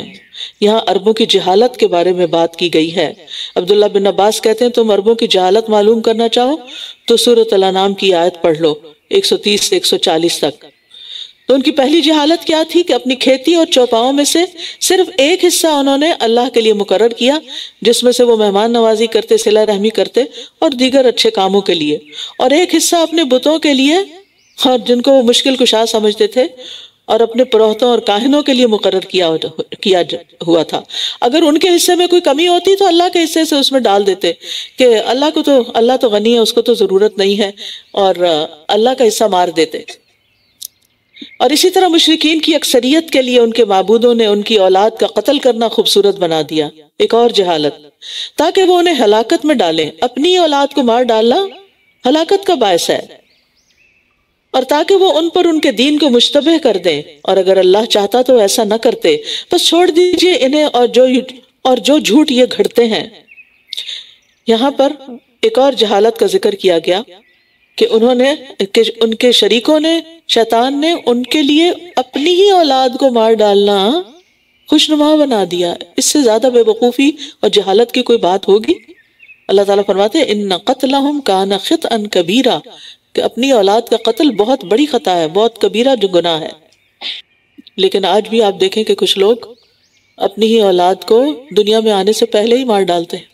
یہاں عربوں کی جہالت کے بارے میں بات کی گئی ہے. عبداللہ بن عباس کہتے ہیں تم عربوں کی جہالت معلوم کرنا چاہو تو سورۃ الانعام کی آیت پڑھ لو 130 سے 140 تک. تو ان کی پہلی جہالت کیا تھی کہ اپنی کھیتی اور چوپاؤں میں سے صرف ایک حصہ انہوں نے اللہ کے لیے مقرر کیا، جس میں سے وہ مہمان نوازی کرتے، صلہ رحمی کرتے اور دیگر اچھے کاموں کے لیے، اور ایک حصہ اپنے بتوں کے لیے، اور جن کو وہ مشکل کشا سمجھتے تھے، اور اپنے پروہتوں اور کاہنوں کے لیے مقرر کیا ہوا تھا. اگر ان کے حصے میں کوئی کمی ہوتی تو اللہ کے حصے سے اس میں ڈال دیتے کہ اللہ تو غنی ہے، اس کو تو ضرورت نہیں ہے، اور اللہ کا حصہ مار دیتے. اور اسی طرح مشرکین کی اکثریت کے لیے ان کے معبودوں نے ان کی اولاد کا قتل کرنا خوبصورت بنا دیا. ایک اور جہالت، تاکہ وہ انہیں ہلاکت میں ڈالیں. اپنی اولاد کو مار ڈالنا ہلاکت کا باعث ہے، اور تاکہ وہ ان پر ان کے دین کو مشتبہ کر دیں، اور اگر اللہ چاہتا تو ایسا نہ کرتے. بس چھوڑ دیجئے انہیں اور جو جھوٹ یہ گھڑتے ہیں. یہاں پر ایک اور جہالت کا ذکر کیا گیا کہ ان کے شریکوں نے، شیطان نے ان کے لیے اپنی ہی اولاد کو مار ڈالنا خوشنما بنا دیا. اس سے زیادہ بے وقوفی اور جہالت کی کوئی بات ہوگی؟ اللہ تعالیٰ فرماتے ہیں ان قتلہم کان خطئا کبیرا، کہ اپنی اولاد کا قتل بہت بڑی خطا ہے، بہت کبیرہ جو گناہ ہے. لیکن آج بھی آپ دیکھیں کہ کچھ لوگ اپنی ہی اولاد کو دنیا میں آنے سے پہلے ہی مار ڈالتے ہیں.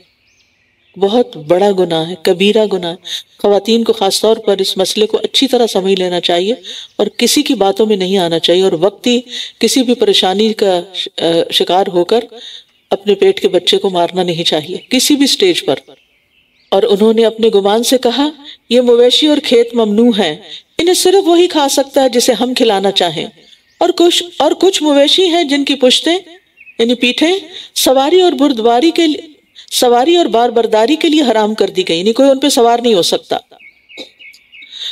بہت بڑا گناہ ہے، کبیرہ گناہ ہے. خواتین کو خاص طور پر اس مسئلے کو اچھی طرح سمجھ لینا چاہیے اور کسی کی باتوں میں نہیں آنا چاہیے، اور وقتی کسی بھی پریشانی کا شکار ہو کر اپنے پیٹ کے بچے کو مارنا نہیں چاہیے کسی بھی سٹیج پر. اور انہوں نے اپنے گمان سے کہا یہ مویشی اور کھیت ممنوع ہیں، انہیں صرف وہی کھا سکتا ہے جسے ہم کھلانا چاہیں، اور کچھ مویشی ہیں جن کی پشتیں یعنی پیٹھیں سواری اور بار برداری کے لیے حرام کر دی گئی، یعنی کوئی ان پہ سوار نہیں ہو سکتا.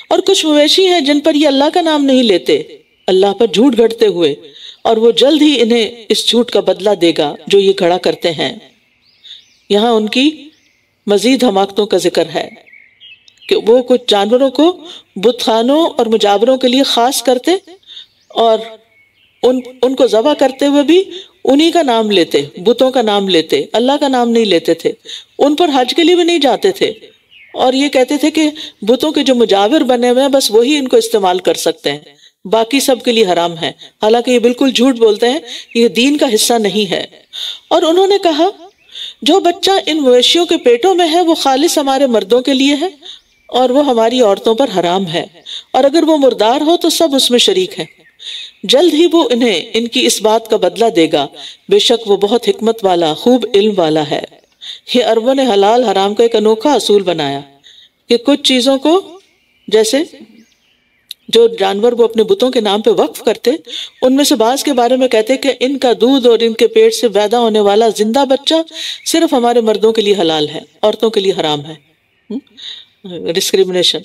اور کچھ مویشی ہیں جن پر یہ اللہ کا نام نہیں لیتے، اللہ پر جھوٹ گھڑتے ہوئے، اور وہ جلد ہی انہیں اس جھوٹ کا بدلہ دے گا جو یہ گھڑا کرتے ہیں. یہاں ان کی مزید حماقتوں کا ذکر ہے کہ وہ کچھ جانوروں کو بت خانوں اور مجاوروں کے لیے خاص کرتے، اور ان کو ذبح کرتے ہوئے بھی انہی کا نام لیتے، بتوں کا نام لیتے، اللہ کا نام نہیں لیتے تھے. ان پر حج کے لیے بھی نہیں جاتے تھے، اور یہ کہتے تھے کہ بتوں کے جو مجاور بنے ہوئے ہیں بس وہی ان کو استعمال کر سکتے ہیں، باقی سب کے لیے حرام ہے. حالانکہ یہ بالکل جھوٹ بولتے ہیں، یہ دین کا حصہ نہیں ہے. اور انہوں نے کہا جو بچہ ان مویشیوں کے پیٹوں میں ہے وہ خالص ہمارے مردوں کے لیے ہے اور وہ ہماری عورتوں پر حرام ہے، اور اگر وہ مردار ہو تو سب اس میں شریک ہیں. جلد ہی وہ انہیں ان کی اس بات کا بدلہ دے گا، بے شک وہ بہت حکمت والا، خوب علم والا ہے. یہ عربوں نے حلال حرام کا ایک انوکھا اصول بنایا کہ کچھ چیزوں کو، جیسے جو جانور وہ اپنے بتوں کے نام پہ وقف کرتے، ان میں سے بعض کے بارے میں کہتے کہ ان کا دودھ اور ان کے پیٹ سے پیدا ہونے والا زندہ بچہ صرف ہمارے مردوں کے لیے حلال ہے، عورتوں کے لیے حرام ہے. ڈسکریمنیشن.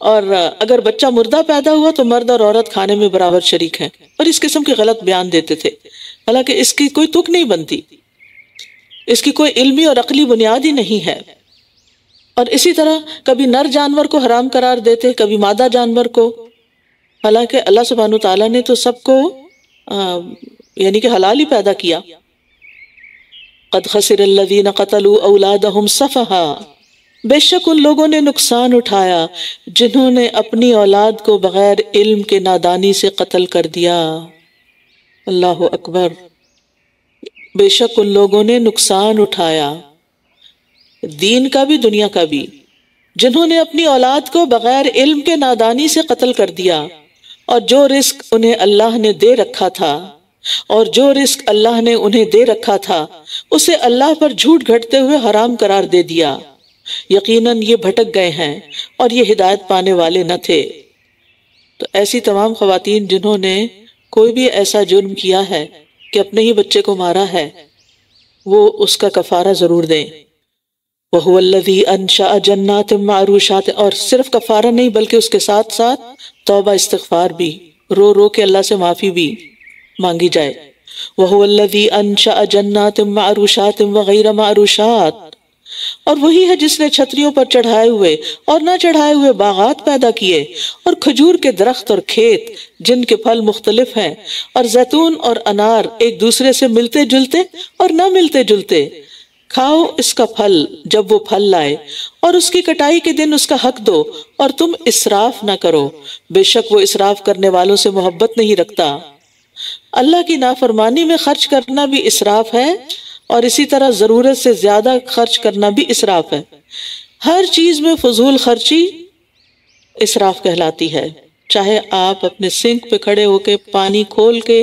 اور اگر بچہ مردہ پیدا ہوا تو مرد اور عورت کھانے میں برابر شریک ہیں، اور اس قسم کے غلط بیان دیتے تھے، حالانکہ اس کی کوئی تک نہیں بنتی، اس کی کوئی علمی اور عقلی بنیاد ہی نہیں ہے. اور اسی طرح کبھی نر جانور کو حرام قرار دیتے، کبھی مادہ جانور کو، حالانکہ اللہ سبحانہ وتعالیٰ نے تو سب کو یعنی کہ حلال ہی پیدا کیا. قد خسر الذین قتلوا اولادہم سفہا، بے شک ان لوگوں نے نقصان اٹھایا جنہوں نے اپنی اولاد کو بغیر علم کے نادانی سے قتل کر دیا. اللہ اکبر. بے شک ان لوگوں نے نقصان اٹھایا، دین کا بھی دنیا کا بھی، جنہوں نے اپنی اولاد کو بغیر علم کے نادانی سے قتل کر دیا، اور جو رزق انہیں اللہ نے دے رکھا تھا اور جو رزق اللہ نے انہیں دے رکھا تھا اسے اللہ پر جھوٹ گھڑتے ہوئے حرام قرار دے دیا، یقیناً یہ بھٹک گئے ہیں اور یہ ہدایت پانے والے نہ تھے۔ تو ایسی تمام خواتین جنہوں نے کوئی بھی ایسا جرم کیا ہے کہ اپنے ہی بچے کو مارا ہے، وہ اس کا کفارہ ضرور دیں۔ وَهُوَ الَّذِي أَنشَأَ جَنَّاتٍ مَعْرُوشَاتٍ، اور صرف کفارہ نہیں بلکہ اس کے ساتھ ساتھ توبہ استغفار بھی، رو رو کے اللہ سے معافی بھی مانگی جائے۔ وَهُوَ الَّذِي أَنشَأَ جَنَّاتٍ مَعْرُوشَاتٍ وَغَيْرَ مَعْرُوشَاتٍ، اور وہی ہے جس نے چھتریوں پر چڑھائے ہوئے اور نہ چڑھائے ہوئے باغات پیدا کیے، اور کھجور کے درخت اور کھیت جن کے پھل مختلف ہیں، اور زیتون اور انار ایک دوسرے سے ملتے جلتے اور نہ ملتے جلتے۔ کھاؤ اس کا پھل جب وہ پھل لائے، اور اس کی کٹائی کے دن اس کا حق دو، اور تم اسراف نہ کرو، بے شک وہ اسراف کرنے والوں سے محبت نہیں رکھتا۔ اللہ کی نافرمانی میں خرچ کرنا بھی اسراف ہے، اور اسی طرح ضرورت سے زیادہ خرچ کرنا بھی اسراف ہے۔ ہر چیز میں فضول خرچی اسراف کہلاتی ہے، چاہے آپ اپنے سنک پہ کھڑے ہو کے پانی کھول کے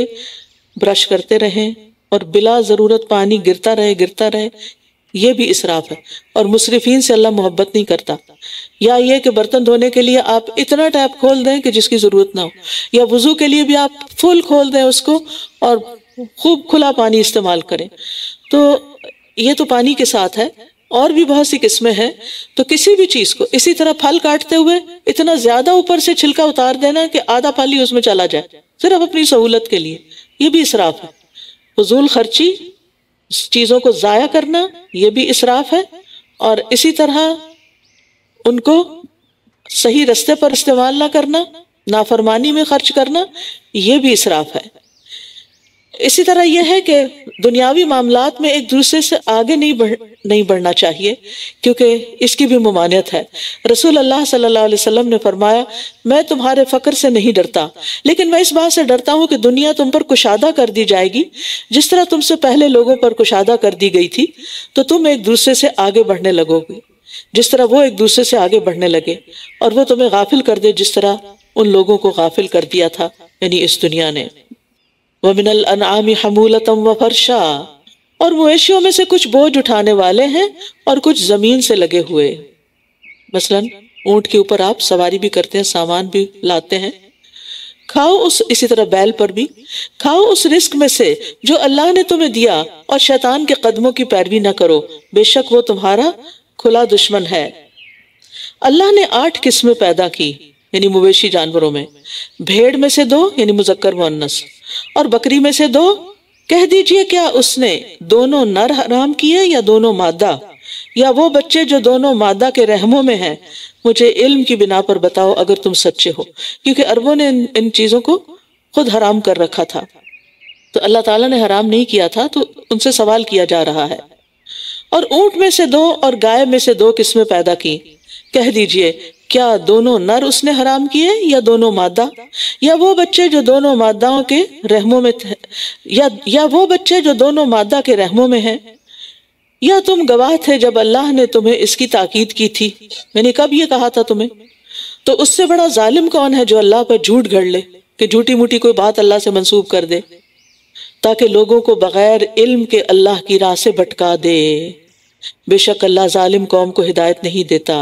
برش کرتے رہیں اور بلا ضرورت پانی گرتا رہے، یہ بھی اسراف ہے، اور مسرفین سے اللہ محبت نہیں کرتا۔ یا یہ کہ برتن دھونے کے لیے آپ اتنا ٹیپ کھول دیں کہ جس کی ضرورت نہ ہو، یا وضو کے لیے بھی آپ فل کھول دیں اس کو اور خوب کھلا پانی استعمال کریں، تو یہ تو پانی کے ساتھ ہے۔ اور بھی بہت سی قسمیں ہیں، تو کسی بھی چیز کو اسی طرح پھل کاٹتے ہوئے اتنا زیادہ اوپر سے چھلکا اتار دینا کہ آدھا پھل ہی اس میں چلا جائے صرف اپنی سہولت کے لیے، یہ بھی اسراف ہے۔ فضول خرچی، چیزوں کو ضائع کرنا، یہ بھی اسراف ہے، اور اسی طرح ان کو صحیح رستے پر استعمال نہ کرنا، نافرمانی میں خرچ کرنا، یہ بھی اسراف ہے۔ اسی طرح یہ ہے کہ دنیاوی معاملات میں ایک دوسرے سے آگے نہیں بڑھنا چاہیے، کیونکہ اس کی بھی ممانعت ہے۔ رسول اللہ صلی اللہ علیہ وسلم نے فرمایا، میں تمہارے فقر سے نہیں ڈرتا، لیکن میں اس بات سے ڈرتا ہوں کہ دنیا تم پر کشادہ کر دی جائے گی جس طرح تم سے پہلے لوگوں پر کشادہ کر دی گئی تھی، تو تم ایک دوسرے سے آگے بڑھنے لگو گے جس طرح وہ ایک دوسرے سے آگے بڑھنے لگے، اور وہ تمہیں غافل کر دے جس طرح ان لوگوں کو غافل کر دیا تھا، یعنی اس دنیا نے۔ وَمِنَ الْأَنْعَامِ حَمُولَةً وَفَرْشًا، اور مویشیوں میں سے کچھ بوجھ اٹھانے والے ہیں اور کچھ زمین سے لگے ہوئے، مثلا اونٹ کے اوپر آپ سواری بھی کرتے ہیں، سامان بھی لاتے ہیں۔ کھاؤ اسی طرح بیل پر بھی کھاؤ اس رزق میں سے جو اللہ نے تمہیں دیا، اور شیطان کے قدموں کی پیروی نہ کرو، بے شک وہ تمہارا کھلا دشمن ہے۔ اللہ نے 8 قسمیں پیدا کی، یعنی مویشی جانوروں میں، بھیڑ میں سے 2 یعنی مذکر مؤنث، اور بکری میں سے 2۔ کہہ دیجئے کیا اس نے دونوں نر حرام کیے یا دونوں مادہ، یا وہ بچے جو دونوں مادہ کے رحموں میں ہیں؟ مجھے علم کی بنا پر بتاؤ اگر تم سچے ہو، کیونکہ عربوں نے ان چیزوں کو خود حرام کر رکھا تھا، تو اللہ تعالیٰ نے حرام نہیں کیا تھا، تو ان سے سوال کیا جا رہا ہے۔ اور اونٹ میں سے 2 اور گائے میں سے 2 قسمیں پیدا کی، کہہ دیجئے کیا دونوں نر اس نے حرام کیے یا دونوں مادہ، یا وہ بچے جو دونوں ماداؤں کے رحموں میں یا وہ بچے جو دونوں مادہ کے رحموں میں ہیں؟ یا تم گواہ تھے جب اللہ نے تمہیں اس کی تاکید کی تھی، یعنی کب یہ کہا تھا تمہیں؟ تو اس سے بڑا ظالم کون ہے جو اللہ پر جھوٹ گھڑ لے، کہ جھوٹی موٹی کوئی بات اللہ سے منسوب کر دے تاکہ لوگوں کو بغیر علم کے اللہ کی راہ سے بھٹکا دے۔ بے شک اللہ ظالم قوم کو ہدایت نہیں دیتا۔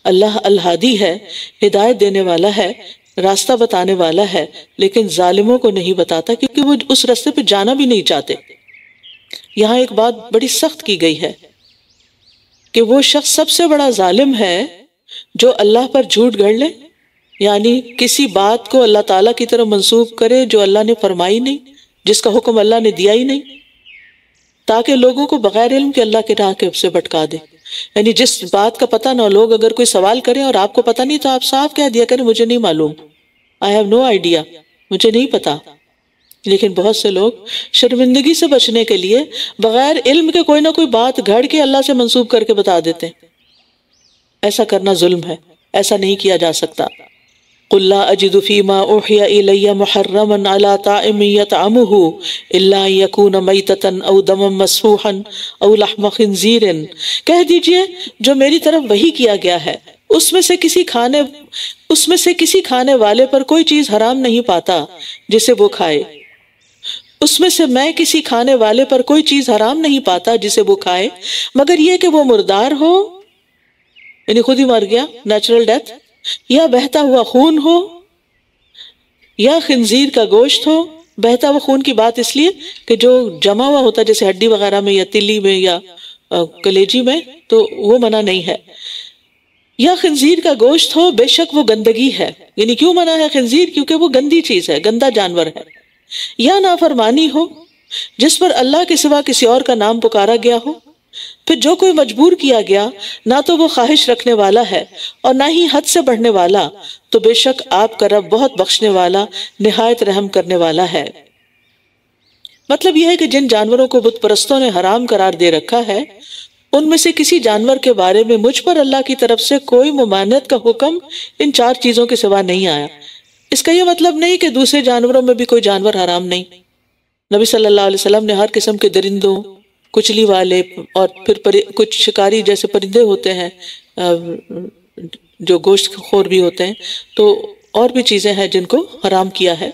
اللہ الہادی ہے، ہدایت دینے والا ہے، راستہ بتانے والا ہے، لیکن ظالموں کو نہیں بتاتا کیونکہ وہ اس راستے پہ جانا بھی نہیں چاہتے۔ یہاں ایک بات بڑی سخت کی گئی ہے کہ وہ شخص سب سے بڑا ظالم ہے جو اللہ پر جھوٹ گھڑ لے، یعنی کسی بات کو اللہ تعالیٰ کی طرف منسوب کرے جو اللہ نے فرمائی نہیں، جس کا حکم اللہ نے دیا ہی نہیں، تاکہ لوگوں کو بغیر علم کے اللہ کے راہ کے سے بھٹکا دے۔ یعنی جس بات کا پتہ نہ، لوگ اگر کوئی سوال کریں اور آپ کو پتہ نہیں تو آپ صاف کہہ دیا کریں مجھے نہیں معلوم، I have no idea، مجھے نہیں پتا۔ لیکن بہت سے لوگ شرمندگی سے بچنے کے لیے بغیر علم کے کوئی نہ کوئی بات گھڑ کے اللہ سے منسوب کر کے بتا دیتے ہیں۔ ایسا کرنا ظلم ہے، ایسا نہیں کیا جا سکتا۔ قُلْ لَا أَجِدُ فِي مَا أُوحِيَ إِلَيَّ مُحَرَّمًا عَلَىٰ طَاعِمٍ يَطْعَمُهُ إِلَّا أَن يَكُونَ مَيْتَةً أَوْ دَمًا مَّسْفُوحًا أَوْ لَحْمَ خِنزِيرٍ، کہہ دیجئے جو میری طرف وحی کیا گیا ہے اس میں سے کسی کھانے والے پر کوئی چیز حرام نہیں پاتا جسے وہ کھائے، اس میں سے میں کسی کھانے والے پر کوئی چیز حرام نہیں پاتا جسے وہ کھائے مگر یہ کہ وہ مردار ہو، یعنی خود ہی مر گیا، نیچرل ڈیتھ، یا بہتا ہوا خون ہو، یا خنزیر کا گوشت ہو۔ بہتا ہوا خون کی بات اس لیے کہ جو جمع ہوا ہوتا ہے جیسے ہڈی وغیرہ میں یا تلی میں یا کلیجی میں، تو وہ منع نہیں ہے۔ یا خنزیر کا گوشت ہو، بے شک وہ گندگی ہے، یعنی کیوں منع ہے خنزیر؟ کیونکہ وہ گندی چیز ہے، گندا جانور ہے۔ یا نافرمانی ہو جس پر اللہ کے سوا کسی اور کا نام پکارا گیا ہو، پھر جو کوئی مجبور کیا گیا نہ تو وہ خواہش رکھنے والا ہے اور نہ ہی حد سے بڑھنے والا، تو بے شک آپ کا رب بہت بخشنے والا، نہایت رحم کرنے والا ہے۔ مطلب یہ ہے کہ جن جانوروں کو بت پرستوں نے حرام قرار دے رکھا ہے، ان میں سے کسی جانور کے بارے میں مجھ پر اللہ کی طرف سے کوئی ممانعت کا حکم ان 4 چیزوں کے سوا نہیں آیا۔ اس کا یہ مطلب نہیں کہ دوسرے جانوروں میں بھی کوئی جانور حرام نہیں۔ نبی صلی اللہ علیہ وسلم نے ہر قسم کے درندوں، کچلی والے اور پھر کچھ شکاری جیسے پرندے ہوتے ہیں جو گوشت خور بھی ہوتے ہیں، تو اور بھی چیزیں ہیں جن کو حرام کیا ہے۔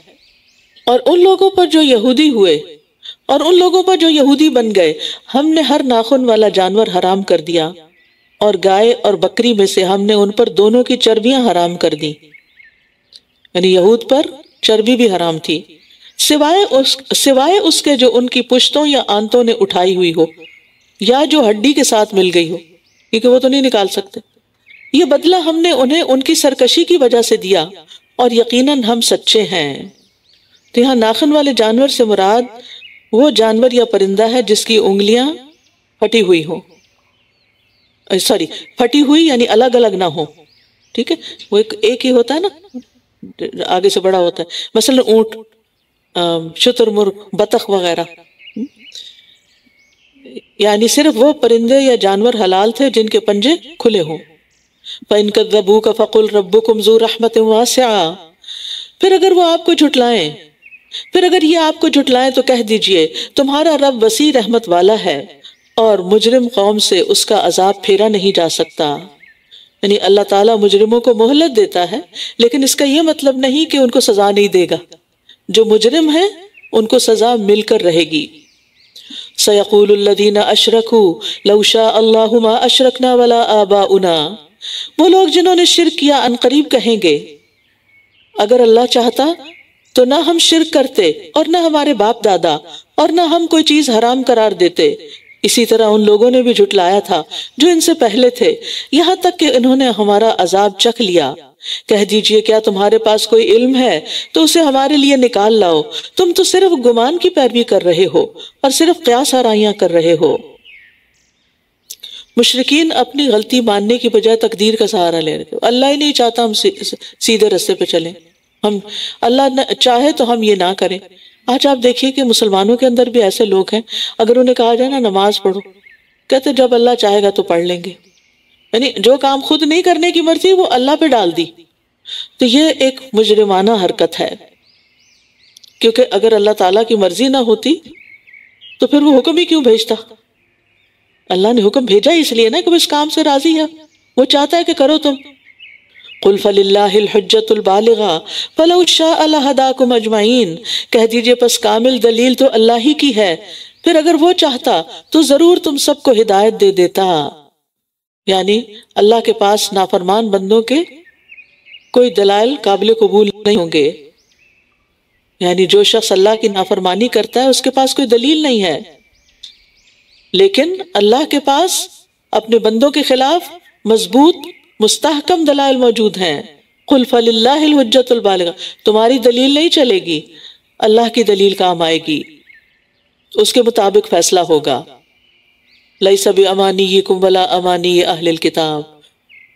اور ان لوگوں پر جو یہودی ہوئے اور ان لوگوں پر جو یہودی بن گئے، ہم نے ہر ناخن والا جانور حرام کر دیا، اور گائے اور بکری میں سے ہم نے ان پر دونوں کی چربیاں حرام کر دی، یعنی یہود پر چربی بھی حرام تھی، سوائے اس کے جو ان کی پشتوں یا آنتوں نے اٹھائی ہوئی ہو یا جو ہڈی کے ساتھ مل گئی ہو، کیونکہ وہ تو نہیں نکال سکتے۔ یہ بدلہ ہم نے انہیں ان کی سرکشی کی وجہ سے دیا، اور یقیناً ہم سچے ہیں۔ تو یہاں ناخن والے جانور سے مراد وہ جانور یا پرندہ ہے جس کی انگلیاں پھٹی ہوئی ہوں، پھٹی ہوئی یعنی الگ الگ نہ ہو، ٹھیک ہے؟ وہ ایک ہی ہوتا ہے نا، آگے سے بڑا ہوتا ہے، مثلا اونٹ، شتر مرغ، بطخ وغیرہ، یعنی صرف وہ پرندے یا جانور حلال تھے جن کے پنجے کھلے ہوں۔ فَإِن كَذَّبُوكَ فَقُلْ رَبُّكُمْ ذُو رَحْمَةٍ وَاسِعَةٍ، پھر اگر وہ آپ کو جھٹلائیں، پھر اگر یہ آپ کو جھٹلائیں تو کہہ دیجئے تمہارا رب وسیع رحمت والا ہے، اور مجرم قوم سے اس کا عذاب پھیرا نہیں جا سکتا۔ یعنی اللہ تعالیٰ مجرموں کو مہلت دیتا ہے، لیکن اس کا یہ مطلب نہیں کہ ان کو سزا نہیں دے گا۔ جو مجرم ہیں ان کو سزا مل کر رہے گی۔ سَيَقُولُ الَّذِينَ أَشْرَكُوا لَوْ شَاءَ اللَّهُ مَا أَشْرَكْنَا وَلَا آبَاؤُنَا، وہ لوگ جنہوں نے شرک کیا عنقریب کہیں گے اگر اللہ چاہتا تو نہ ہم شرک کرتے اور نہ ہمارے باپ دادا، اور نہ ہم کوئی چیز حرام قرار دیتے۔ اسی طرح ان لوگوں نے بھی جھٹلایا تھا جو ان سے پہلے تھے، یہاں تک کہ انہوں نے ہمارا عذاب چکھ لیا۔ کہہ دیجئے کیا تمہارے پاس کوئی علم ہے تو اسے ہمارے لیے نکال لاؤ، تم تو صرف گمان کی پیروی کر رہے ہو اور صرف قیاس آرائیاں کر رہے ہو۔ مشرکین اپنی غلطی ماننے کی بجائے تقدیر کا سہارا لے رہے تھے۔ اللہ ہی نہیں چاہتا ہم سیدھے رستے پہ چلیں، اللہ چاہے تو ہم یہ نہ کریں۔ آج آپ دیکھیے کہ مسلمانوں کے اندر بھی ایسے لوگ ہیں، اگر انہیں کہا جائے نا نماز پڑھو، کہتے جب اللہ چاہے گا تو پڑھ لیں گے، یعنی جو کام خود نہیں کرنے کی مرضی وہ اللہ پہ ڈال دی۔ تو یہ ایک مجرمانہ حرکت ہے، کیونکہ اگر اللہ تعالیٰ کی مرضی نہ ہوتی تو پھر وہ حکم ہی کیوں بھیجتا؟ اللہ نے حکم بھیجا اس لیے نا کہ وہ اس کام سے راضی ہے، وہ چاہتا ہے کہ کرو تم۔ قُلْ فَلِلَّهِ الْحُجَّةُ الْبَالِغَةُ فَلَوْ شَاءَ لَهَدَاكُمْ أَجْمَعِينَ، کہہ دیجئے پس کامل دلیل تو اللہ ہی کی ہے، پھر اگر وہ چاہتا تو ضرور تم سب کو ہدایت دے دیتا۔ یعنی اللہ کے پاس نافرمان بندوں کے کوئی دلائل قابل قبول نہیں ہوں گے، یعنی جو شخص اللہ کی نافرمانی کرتا ہے اس کے پاس کوئی دلیل نہیں ہے، لیکن اللہ کے پاس اپنے بندوں کے خلاف مضبوط مستحکم دلائل موجود ہیں۔ قُلْ فَلِلَّهِ الْحُجَّةُ الْبَالِغَةُ، تمہاری دلیل نہیں چلے گی، اللہ کی دلیل کام آئے گی، اس کے مطابق فیصلہ ہوگا۔ لَيْسَ بِأَمَانِيِّكُمْ وَلَا أَمَانِيِّ أَهْلِ الْكِتَابِ،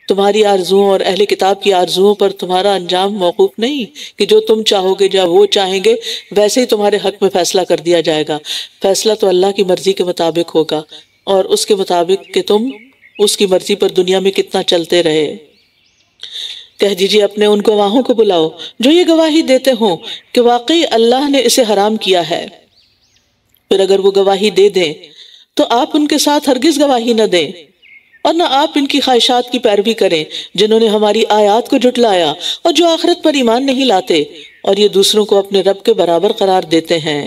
تمہاری آرزوؤں اور اہل کتاب کی آرزوؤں پر تمہارا انجام موقوف نہیں کہ جو تم چاہو گے جب وہ چاہیں گے ویسے ہی تمہارے حق میں فیصلہ کر دیا جائے گا۔ فیصلہ تو اللہ کی مرضی کے مطابق ہوگا، اور اس کے مطابق کہ تم اس کی مرضی پر دنیا میں کتنا چلتے رہے۔ کہہ دیجئے اپنے ان گواہوں کو بلاؤ جو یہ گواہی دیتے ہوں کہ واقعی اللہ نے اسے حرام کیا ہے، پھر اگر وہ گواہی دے دیں تو آپ ان کے ساتھ ہرگز گواہی نہ دیں، اور نہ آپ ان کی خواہشات کی پیروی کریں جنہوں نے ہماری آیات کو جھٹلایا اور جو آخرت پر ایمان نہیں لاتے، اور یہ دوسروں کو اپنے رب کے برابر قرار دیتے ہیں۔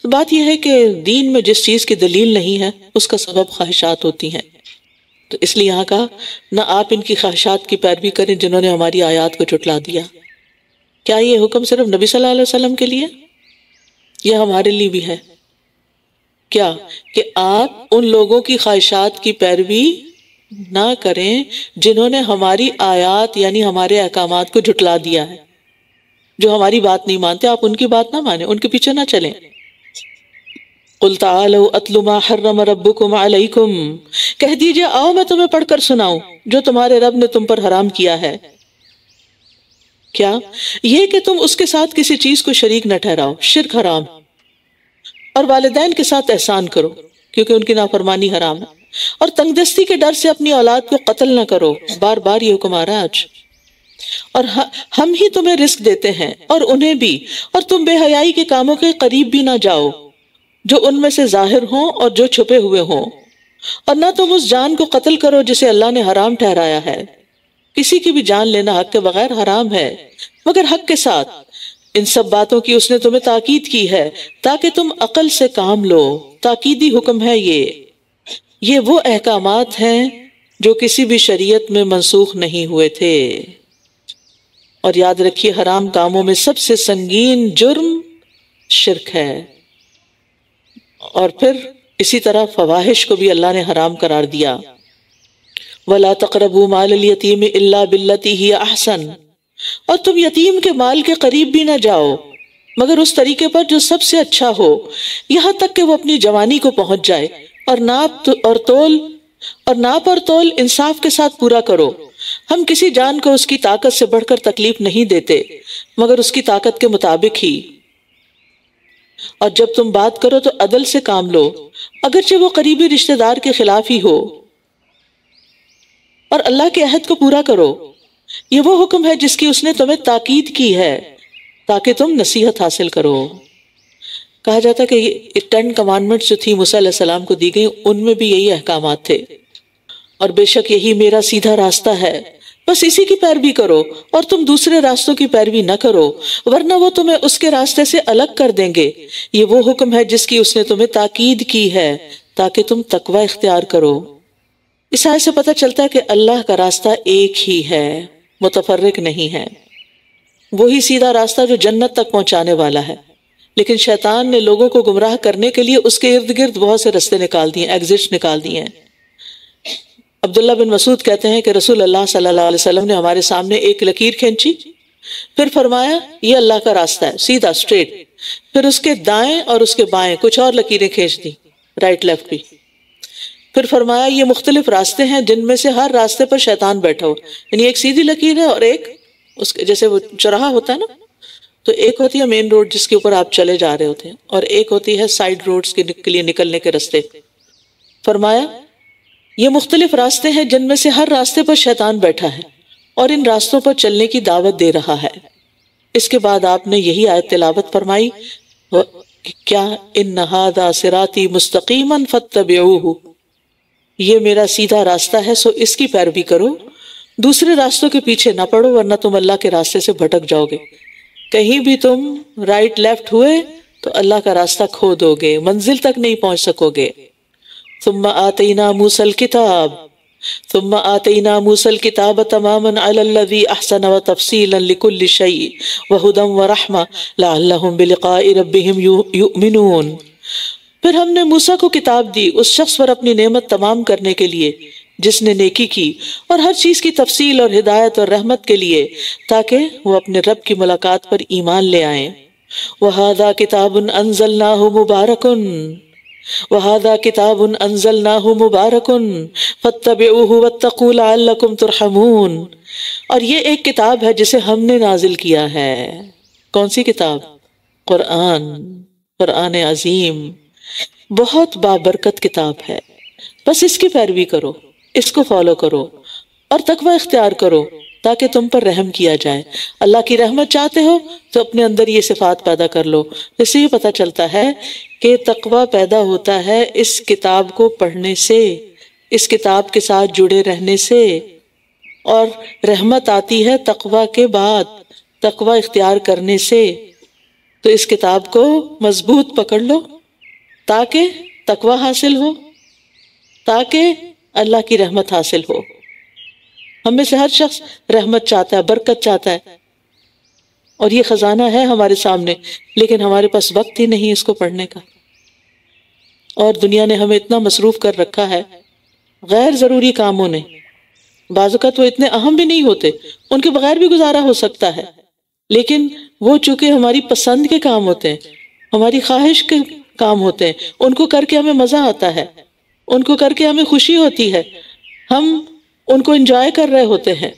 تو بات یہ ہے کہ دین میں جس چیز کی دلیل نہیں ہے اس کا سبب خواہشات ہوتی ہیں، تو اس لیے یہاں کہا نہ آپ ان کی خواہشات کی پیروی کریں جنہوں نے ہماری آیات کو جھٹلا دیا۔ کیا یہ حکم صرف نبی صلی اللہ علیہ وسلم کے لیے یہ ہمارے لیے بھی ہے؟ کیا کہ آپ ان لوگوں کی خواہشات کی پیروی نہ کریں جنہوں نے ہماری آیات یعنی ہمارے احکامات کو جھٹلا دیا ہے، جو ہماری بات نہیں مانتے، آپ ان کی بات نہ مانیں، ان کے پیچھے نہ چلیں۔ قُلْ تَعَالَوْا أَتْلُ مَا حَرَّمَ رَبُّكُمْ عَلَيْكُمْ، کہہ دیجئے آؤ میں تمہیں پڑھ کر سناؤں جو تمہارے رب نے تم پر حرام کیا ہے۔ کیا یہ کہ تم اس کے ساتھ کسی چیز کو شریک نہ ٹھہراؤ، شرک حرام، اور والدین کے ساتھ احسان کرو کیونکہ ان کی نافرمانی حرام ہے، اور تنگ دستی کے ڈر سے اپنی اولاد کو قتل نہ کرو، بار بار یہ حکم آ رہا ہے آج، اور ہم ہی تمہیں رزق دیتے ہیں اور انہیں بھی، اور تم بے حیائی کے کاموں کے قریب بھی نہ جاؤ جو ان میں سے ظاہر ہوں اور جو چھپے ہوئے ہوں، اور نہ تم اس جان کو قتل کرو جسے اللہ نے حرام ٹھہرایا ہے، کسی کی بھی جان لینا حق کے بغیر حرام ہے مگر حق کے ساتھ، ان سب باتوں کی اس نے تمہیں تاکید کی ہے تاکہ تم عقل سے کام لو، تاکیدی حکم ہے یہ وہ احکامات ہیں جو کسی بھی شریعت میں منسوخ نہیں ہوئے تھے، اور یاد رکھیے حرام کاموں میں سب سے سنگین جرم شرک ہے، اور پھر اسی طرح فواحش کو بھی اللہ نے حرام قرار دیا، وَلَا تَقْرَبُوا مَالَ الْيَتِيمِ إِلَّا بِالَّتِي هِيَ أَحْسَنُ، اور تم یتیم کے مال کے قریب بھی نہ جاؤ مگر اس طریقے پر جو سب سے اچھا ہو، یہاں تک کہ وہ اپنی جوانی کو پہنچ جائے، اور ناپ اور تول انصاف کے ساتھ پورا کرو، ہم کسی جان کو اس کی طاقت سے بڑھ کر تکلیف نہیں دیتے مگر اس کی طاقت کے مطابق ہی، اور جب تم بات کرو تو عدل سے کام لو اگرچہ وہ قریبی رشتہ دار کے خلاف ہی ہو، اور اللہ کے عہد کو پورا کرو، یہ وہ حکم ہے جس کی اس نے تمہیں تاکید کی ہے تاکہ تم نصیحت حاصل کرو۔ کہا جاتا کہ یہ 10 کمانڈمنٹس جو تھی موسیٰ علیہ السلام کو دی گئی ان میں بھی یہی احکامات تھے، اور بے شک یہی میرا سیدھا راستہ ہے، بس اسی کی پیروی کرو اور تم دوسرے راستوں کی پیروی نہ کرو ورنہ وہ تمہیں اس کے راستے سے الگ کر دیں گے، یہ وہ حکم ہے جس کی اس نے تمہیں تاکید کی ہے تاکہ تم تقوی اختیار کرو۔ اس آیت سے پتہ چلتا ہے کہ اللہ کا راستہ ایک ہی ہے، متفرق نہیں ہے، وہی سیدھا راستہ جو جنت تک پہنچانے والا ہے، لیکن شیطان نے لوگوں کو گمراہ کرنے کے لیے اس کے ارد گرد بہت سے رستے نکال دیے، ایگزٹس نکال دیے ہیں۔ عبداللہ بن مسعود کہتے ہیں کہ رسول اللہ صلی اللہ علیہ وسلم نے ہمارے سامنے ایک لکیر کھینچی، پھر فرمایا یہ اللہ کا راستہ ہے سیدھا اسٹریٹ، پھر اس کے دائیں اور اس کے بائیں کچھ اور لکیریں کھینچ دی، رائٹ لیفٹ بھی، پھر فرمایا یہ مختلف راستے ہیں جن میں سے ہر راستے پر شیطان بیٹھا ہو، یعنی ایک سیدھی لکیر ہے اور ایک اس کے جیسے وہ چوراہا ہوتا ہے نا، تو ایک ہوتی ہے مین روڈ جس کے اوپر آپ چلے جا رہے ہوتے ہیں، اور ایک ہوتی ہے سائیڈ روڈز کے لیے نکلنے کے راستے۔ فرمایا یہ مختلف راستے ہیں جن میں سے ہر راستے پر شیطان بیٹھا ہے اور ان راستوں پر چلنے کی دعوت دے رہا ہے۔ اس کے بعد آپ نے یہی آیت تلاوت فرمائی، کیا ان ھذا صراطی مستقیما فاتبعوہ، یہ میرا سیدھا راستہ ہے سو اس کی پیروی کرو، دوسرے راستوں کے پیچھے نہ پڑو ورنہ تم اللہ کے راستے سے بھٹک جاؤ گے، کہیں بھی تم رائٹ لیفٹ ہوئے تو اللہ کا راستہ کھو دو گے، منزل تک نہیں پہنچ سکو گے۔ ثم آتینا موسیٰ الکتاب تماما علی الذی احسن وتفصیلا لکل شیء وہدی ورحمۃ لعلہم بلقاء ربہم یؤمنون، پھر ہم نے موسیٰ کو کتاب دی اس شخص پر اپنی نعمت تمام کرنے کے لیے جس نے نیکی کی، اور ہر چیز کی تفصیل اور ہدایت اور رحمت کے لیے تاکہ وہ اپنے رب کی ملاقات پر ایمان لے آئیں۔ وَهَذَا كِتَابٌ أَنزَلْنَاهُ مُبَارَكٌ وَهَذَا كِتَابٌ أَنزَلْنَاهُ مُبَارَكٌ فَاتَّبِعُوهُ وَاتَّقُوا لَعَلَّكُمْ تُرْحَمُونَ، اور یہ ایک کتاب ہے جسے ہم نے نازل کیا ہے۔ کون سی کتاب؟ قرآن عظیم، بہت بابرکت کتاب ہے، بس اس کی پیروی کرو، اس کو فالو کرو اور تقوی اختیار کرو تاکہ تم پر رحم کیا جائے۔ اللہ کی رحمت چاہتے ہو تو اپنے اندر یہ صفات پیدا کر لو۔ اس سے یہ پتہ چلتا ہے کہ تقوی پیدا ہوتا ہے اس کتاب کو پڑھنے سے، اس کتاب کے ساتھ جڑے رہنے سے، اور رحمت آتی ہے تقوی کے بعد، تقوی اختیار کرنے سے۔ تو اس کتاب کو مضبوط پکڑ لو تاکہ تقوی حاصل ہو، تاکہ اللہ کی رحمت حاصل ہو۔ ہم میں سے ہر شخص رحمت چاہتا ہے، برکت چاہتا ہے، اور یہ خزانہ ہے ہمارے سامنے، لیکن ہمارے پاس وقت ہی نہیں اس کو پڑھنے کا۔ اور دنیا نے ہمیں اتنا مصروف کر رکھا ہے غیر ضروری کاموں نے، بعض اوقات وہ اتنے اہم بھی نہیں ہوتے، ان کے بغیر بھی گزارا ہو سکتا ہے، لیکن وہ چونکہ ہماری پسند کے کام ہوتے ہیں، ہماری خواہش کے کام ہوتے ہیں، ان کو کر کے ہمیں مزہ آتا ہے، ان کو کر کے ہمیں خوشی ہوتی ہے، ہم ان کو انجوائے کر رہے ہوتے ہیں،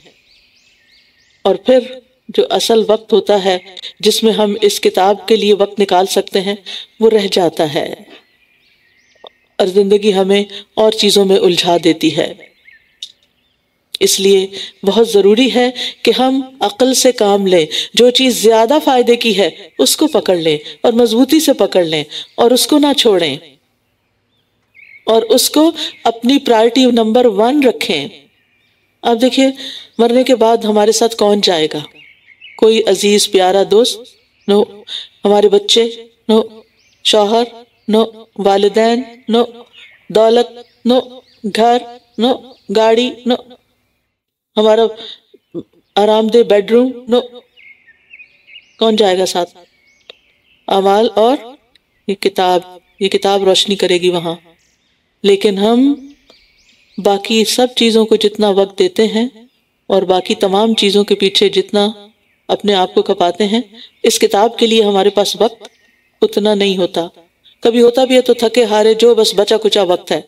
اور پھر جو اصل وقت ہوتا ہے جس میں ہم اس کتاب کے لیے وقت نکال سکتے ہیں وہ رہ جاتا ہے، اور زندگی ہمیں اور چیزوں میں الجھا دیتی ہے۔ اس لیے بہت ضروری ہے کہ ہم عقل سے کام لیں، جو چیز زیادہ فائدے کی ہے اس کو پکڑ لیں اور مضبوطی سے پکڑ لیں اور اس کو نہ چھوڑیں، اور اس کو اپنی پرائرٹی نمبر 1 رکھیں۔ اب دیکھیں مرنے کے بعد ہمارے ساتھ کون جائے گا؟ کوئی عزیز پیارا دوست؟ نو۔ ہمارے بچے؟ نو۔ شوہر؟ نو۔ والدین؟ نو۔ دولت؟ نو۔ گھر؟ نو۔ گاڑی؟ نو۔ ہمارا آرام دہ بیڈ روم؟ نو۔ کون جائے گا ساتھ؟ اعمال اور یہ کتاب روشنی کرے گی وہاں۔ لیکن ہم باقی سب چیزوں کو جتنا وقت دیتے ہیں اور باقی تمام چیزوں کے پیچھے جتنا اپنے آپ کو کھپاتے ہیں، اس کتاب کے لیے ہمارے پاس وقت اتنا نہیں ہوتا۔ کبھی ہوتا بھی ہے تو تھکے ہارے جو بس بچا کچا وقت ہے،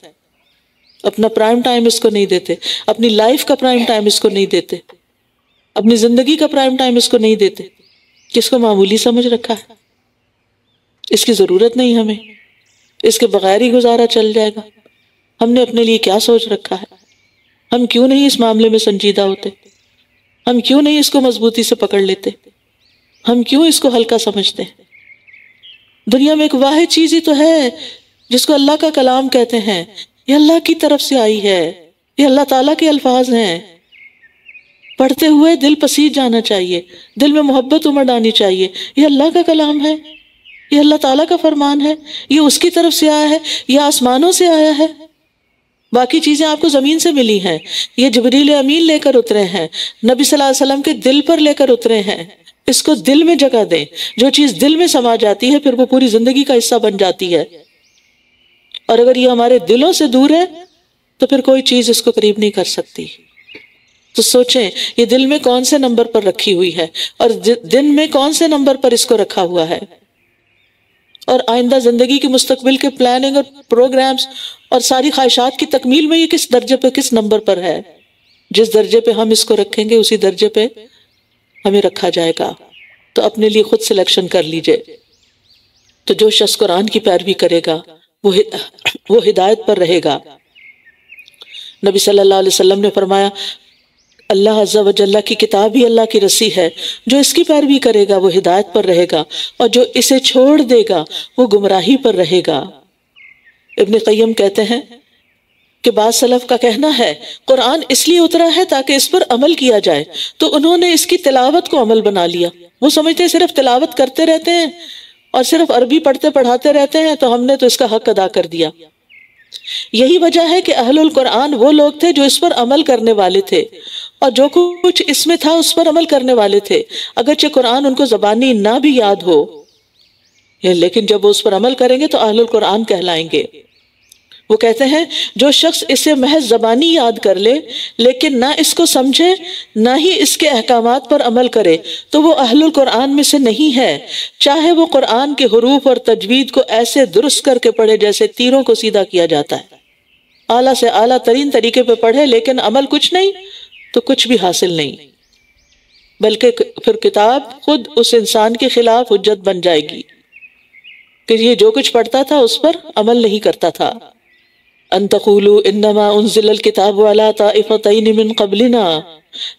اپنا پرائم ٹائم اس کو نہیں دیتے، اپنی لائف کا پرائم ٹائم اس کو نہیں دیتے، اپنی زندگی کا پرائم ٹائم اس کو نہیں دیتے، کس کو معمولی سمجھ رکھا ہے، اس کی ضرورت نہیں ہمیں، اس کے بغیر ہی گزارا چل جائے گا۔ ہم نے اپنے لیے کیا سوچ رکھا ہے؟ ہم کیوں نہیں اس معاملے میں سنجیدہ ہوتے؟ ہم کیوں نہیں اس کو مضبوطی سے پکڑ لیتے؟ ہم کیوں اس کو ہلکا سمجھتے ہیں؟ دنیا میں ایک واحد چیز ہی تو ہے جس کو اللہ کا کلام کہتے ہیں، یہ اللہ کی طرف سے آئی ہے، یہ اللہ تعالیٰ کے الفاظ ہیں، پڑھتے ہوئے دل پسیج جانا چاہیے، دل میں محبت امڑ آنی چاہیے۔ یہ اللہ کا کلام ہے، یہ اللہ تعالیٰ کا فرمان ہے، یہ اس کی طرف سے آیا ہے، یہ آسمانوں سے آیا ہے۔ باقی چیزیں آپ کو زمین سے ملی ہیں، یہ جبریل امین لے کر اترے ہیں، نبی صلی اللہ علیہ وسلم کے دل پر لے کر اترے ہیں۔ اس کو دل میں جگہ دیں، جو چیز دل میں سما جاتی ہے پھر وہ پوری زندگی کا حصہ بن جاتی ہے، اور اگر یہ ہمارے دلوں سے دور ہے تو پھر کوئی چیز اس کو قریب نہیں کر سکتی۔ تو سوچیں یہ دل میں کون سے نمبر پر رکھی ہوئی ہے اور دن میں کون سے نمبر پر اس کو رکھا ہوا ہے، اور آئندہ زندگی کی مستقبل کے پلاننگ اور پروگرامز اور ساری خواہشات کی تکمیل میں یہ کس درجے پہ کس نمبر پر ہے۔ جس درجے پہ ہم اس کو رکھیں گے اسی درجے پہ ہمیں رکھا جائے گا۔ تو اپنے لیے خود سلیکشن کر لیجئے۔ تو جو شخص قرآن کی پیروی کرے گا وہ ہدایت پر رہے گا۔ نبی صلی اللہ علیہ وسلم نے فرمایا اللہ عز و جل کی کتاب ہی اللہ کی رسی ہے، جو اس کی پیروی کرے گا وہ ہدایت پر رہے گا، اور جو اسے چھوڑ دے گا وہ گمراہی پر رہے گا۔ ابن قیم کہتے ہیں کہ بعض سلف کا کہنا ہے قرآن اس لیے اترا ہے تاکہ اس پر عمل کیا جائے، تو انہوں نے اس کی تلاوت کو عمل بنا لیا۔ وہ سمجھتے ہیں صرف تلاوت کرتے رہتے ہیں اور صرف عربی پڑھتے پڑھاتے رہتے ہیں تو ہم نے تو اس کا حق ادا کر دیا۔ یہی وجہ ہے کہ اہل القرآن وہ لوگ تھے جو اس پر عمل کرنے والے تھے، اور جو کچھ اس میں تھا اس پر عمل کرنے والے تھے، اگرچہ قرآن ان کو زبانی نہ بھی یاد ہو، لیکن جب وہ اس پر عمل کریں گے تو اہل القرآن کہلائیں گے۔ وہ کہتے ہیں جو شخص اسے محض زبانی یاد کر لے لیکن نہ اس کو سمجھے نہ ہی اس کے احکامات پر عمل کرے تو وہ اہل القرآن میں سے نہیں ہے، چاہے وہ قرآن کے حروف اور تجوید کو ایسے درست کر کے پڑھے جیسے تیروں کو سیدھا کیا جاتا ہے، اعلیٰ سے اعلیٰ ترین طریقے پہ پڑھے، لیکن عمل کچھ نہیں تو کچھ بھی حاصل نہیں، بلکہ پھر کتاب خود اس انسان کے خلاف حجت بن جائے گی کہ یہ جو کچھ پڑھتا تھا اس پر عمل نہیں کرتا تھا۔ ان تقولوا انما انزل الکتاب علی طائفتین من قبلنا،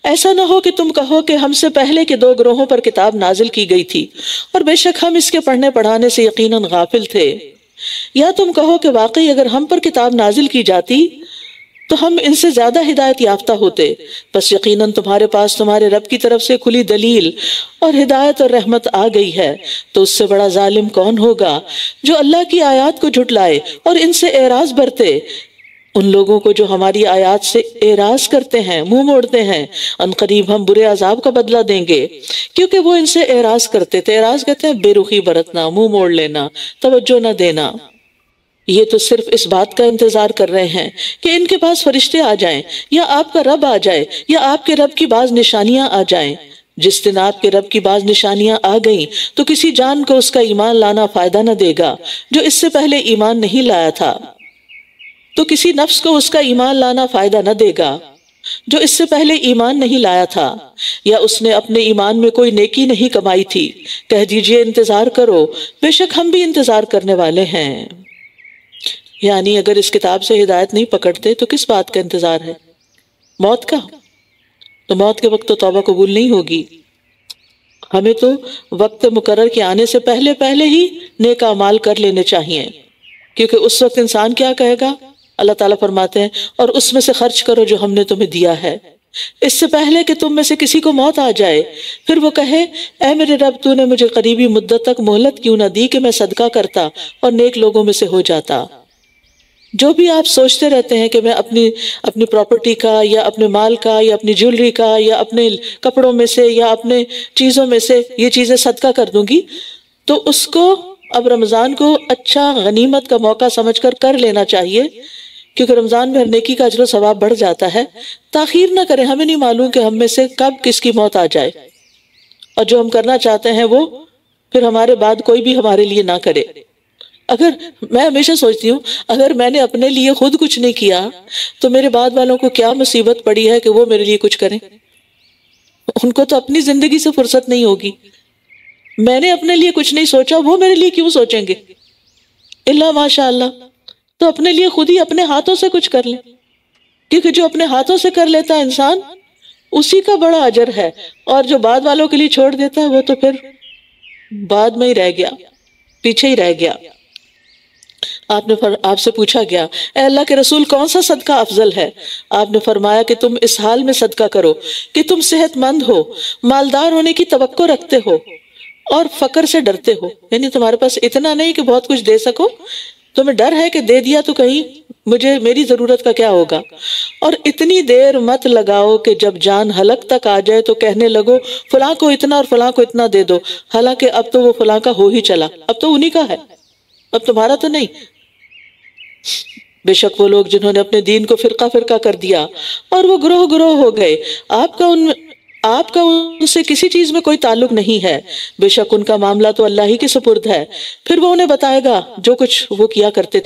ایسا نہ ہو کہ تم کہو کہ ہم سے پہلے کے 2 گروہوں پر کتاب نازل کی گئی تھی اور بے شک ہم اس کے پڑھنے پڑھانے سے یقیناً غافل تھے، یا تم کہو کہ واقعی اگر ہم پر کتاب نازل کی جاتی تو ہم ان سے زیادہ ہدایت یافتہ ہوتے. بس یقیناً تمہارے پاس تمہارے رب کی طرف سے کھلی دلیل اور ہدایت اور رحمت آ گئی ہے. تو اس سے بڑا ظالم کون ہوگا جو اللہ کی آیات کو جھٹلائے اور ان سے اعراض برتے. ان لوگوں کو جو ہماری آیات سے اعراض کرتے ہیں، منہ موڑتے ہیں، ان قریب ہم برے عذاب کا بدلہ دیں گے کیونکہ وہ ان سے اعراض کرتے تھے. اعراض کہتے ہیں بے رخی برتنا، منہ موڑ لینا، توجہ نہ دینا. یہ تو صرف اس بات کا انتظار کر رہے ہیں کہ ان کے پاس فرشتے آ جائیں یا آپ کا رب آ جائے یا آپ کے رب کی بعض نشانیاں آ جائیں. جس دن آپ کے رب کی بعض نشانیاں آ گئیں تو کسی جان کو اس کا ایمان لانا فائدہ نہ دے گا جو اس سے پہلے ایمان نہیں لایا تھا. تو کسی نفس کو اس کا ایمان لانا فائدہ نہ دے گا جو اس سے پہلے ایمان نہیں لایا تھا یا اس نے اپنے ایمان میں کوئی نیکی نہیں کمائی تھی. کہہ دیجئے انتظار کرو، بے شک ہم بھی انتظار کرنے والے ہیں. یعنی اگر اس کتاب سے ہدایت نہیں پکڑتے تو کس بات کا انتظار ہے؟ موت کا. تو موت کے وقت تو توبہ قبول نہیں ہوگی. ہمیں تو وقت مقرر کے آنے سے پہلے ہی نیک اعمال کر لینے چاہیے، کیونکہ اس وقت انسان کیا کہے گا؟ اللہ تعالیٰ فرماتے ہیں اور اس میں سے خرچ کرو جو ہم نے تمہیں دیا ہے. اس سے پہلے کہ تم میں سے کسی کو موت آ جائے پھر وہ کہے اے میرے رب تو نے مجھے قریبی مدت تک مہلت کیوں نہ دی کہ میں صدقہ کرتا اور نیک لوگوں میں سے ہو جاتا. جو بھی آپ سوچتے رہتے ہیں کہ میں اپنی پراپرٹی کا یا اپنے مال کا یا اپنی جیولری کا یا اپنے کپڑوں میں سے یا اپنے چیزوں میں سے یہ چیزیں صدقہ کر دوں گی، تو اس کو اب رمضان کو اچھا غنیمت کا موقع سمجھ کر لینا چاہیے، کیونکہ رمضان میں ہر نیکی کا اجر و ثواب بڑھ جاتا ہے. تاخیر نہ کریں، ہمیں نہیں معلوم کہ ہم میں سے کب کس کی موت آ جائے، اور جو ہم کرنا چاہتے ہیں وہ پھر ہمارے بعد کوئی بھی ہمارے لیے نہ کرے. اگر میں ہمیشہ سوچتی ہوں اگر میں نے اپنے لیے خود کچھ نہیں کیا تو میرے بعد والوں کو کیا مصیبت پڑی ہے کہ وہ میرے لیے کچھ کریں. ان کو تو اپنی زندگی سے فرصت نہیں ہوگی. میں نے اپنے لیے کچھ نہیں سوچا، وہ میرے لیے کیوں سوچیں گے؟ اللہ ماشاء اللہ. تو اپنے لیے خود ہی اپنے ہاتھوں سے کچھ کر لیں، کیونکہ جو اپنے ہاتھوں سے کر لیتا ہے انسان اسی کا بڑا اجر ہے، اور جو بعد والوں کے لیے چھوڑ دیتا ہے وہ تو پھر بعد میں ہی رہ گیا، پیچھے ہی رہ گیا. آپ سے پوچھا گیا اے اللہ کے رسول کون سا صدقہ افضل ہے؟ آپ نے فرمایا کہ تم اس حال میں صدقہ کرو کہ تم صحت مند ہو، مالدار ہونے کی توقع رکھتے ہو اور فقر سے ڈرتے ہو. یعنی تمہارے پاس اتنا نہیں کہ بہت کچھ دے سکو، تمہیں ڈر ہے کہ دے دیا تو کہیں میری ضرورت کا کیا ہوگا. اور اتنی دیر مت لگاؤ کہ جب جان حلق تک آ جائے تو کہنے لگو فلاں کو اتنا اور فلاں کو اتنا دے دو، حالانکہ اب تو وہ فلاں کا ہو ہی چلا، اب تو انہی کا ہے، اب تمہارا تو نہیں. بے شک وہ لوگ جنہوں نے اپنے دین کو فرقہ فرقہ کر دیا اور وہ گروہ گروہ ہو گئے، آپ کا ان سے کسی چیز میں کوئی تعلق نہیں ہے. بے شک ان کا معاملہ تو اللہ ہی کے سپرد ہے، پھر وہ انہیں بتائے گا جو کچھ وہ کیا کرتے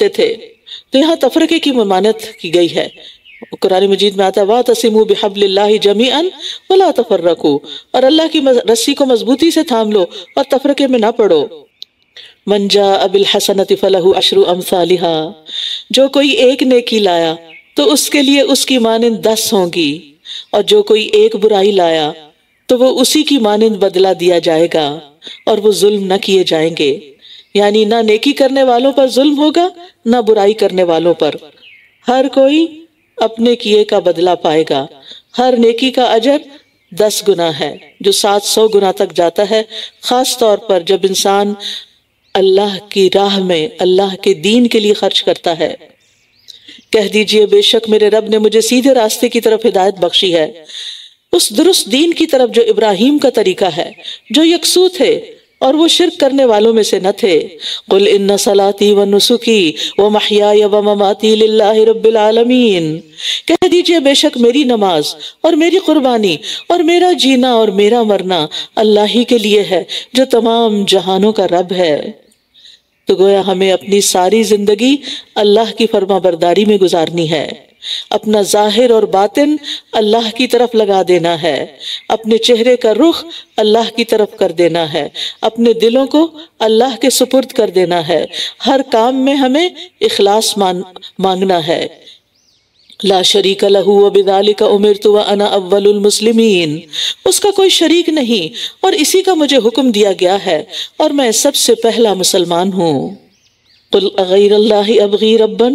تھے. تو یہاں تفرقے کی ممانعت کی گئی ہے. قرآن مجید میں آتا ہے وَاعْتَصِمُوا بِحَبْلِ اللَّهِ جَمِيعًا وَلَا تَفَرَّقُوا، اور اللہ کی رسی کو مضبوطی سے تھام لو اور تفرقے میں نہ پڑو. مَنْ جَاءَ بِالْحَسَنَةِ فَلَهُ عَشْرُ أَمْثَالِهَا، جو کوئی ایک نیکی لایا تو اس کے لیے اس کی مانند 10 ہوں گی، اور جو کوئی ایک برائی لایا تو وہ اسی کی مانند بدلہ دیا جائے گا، اور وہ ظلم نہ کیے جائیں گے. یعنی نہ نیکی کرنے والوں پر ظلم ہوگا نہ برائی کرنے والوں پر، ہر کوئی اپنے کیے کا بدلہ پائے گا. ہر نیکی کا اجر 10 گنا ہے جو 700 گنا تک جاتا ہے، خاص طور پر جب انسان اللہ کی راہ میں اللہ کے دین کے لیے خرچ کرتا ہے. کہہ دیجئے بے شک میرے رب نے مجھے سیدھے راستے کی طرف ہدایت بخشی ہے، اس درست دین کی طرف جو ابراہیم کا طریقہ ہے، جو یکسو تھے اور وہ شرک کرنے والوں میں سے نہ تھے. قل ان صلاتی ونسکی ومحیای ومماتی للہ رب العالمین، کہہ دیجئے بے شک میری نماز اور میری قربانی اور میرا جینا اور میرا مرنا اللہ ہی کے لیے ہے جو تمام جہانوں کا رب ہے. تو گویا ہمیں اپنی ساری زندگی اللہ کی فرما برداری میں گزارنی ہے، اپنا ظاہر اور باطن اللہ کی طرف لگا دینا ہے، اپنے چہرے کا رخ اللہ کی طرف کر دینا ہے، اپنے دلوں کو اللہ کے سپرد کر دینا ہے. ہر کام میں ہمیں اخلاص مانگنا ہے. لا شریک لہ وبذالک امرت وانا اول المسلمین، اس کا کوئی شریک نہیں اور اسی کا مجھے حکم دیا گیا ہے اور میں سب سے پہلا مسلمان ہوں. قل اغیر اللہ ابغی ربا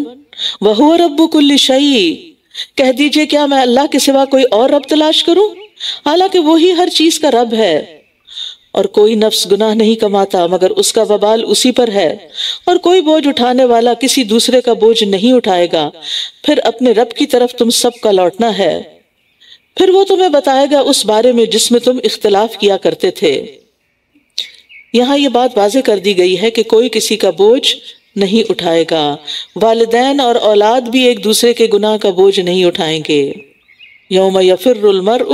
وہو رب کل شیء، کہہ دیجئے کیا میں اللہ کے سوا کوئی اور رب تلاش کروں حالانکہ وہی ہر چیز کا رب ہے۔ اور کوئی نفس گناہ نہیں کماتا مگر اس کا وبال اسی پر ہے، اور کوئی بوجھ اٹھانے والا کسی دوسرے کا بوجھ نہیں اٹھائے گا، پھر اپنے رب کی طرف تم سب کا لوٹنا ہے، پھر وہ تمہیں بتائے گا اس بارے میں جس میں تم اختلاف کیا کرتے تھے۔ یہاں یہ بات واضح کر دی گئی ہے کہ کوئی کسی کا بوجھ نہیں اٹھائے گا، والدین اور اولاد بھی ایک دوسرے کے گناہ کا بوجھ نہیں اٹھائیں گے۔ یوم یفر المرء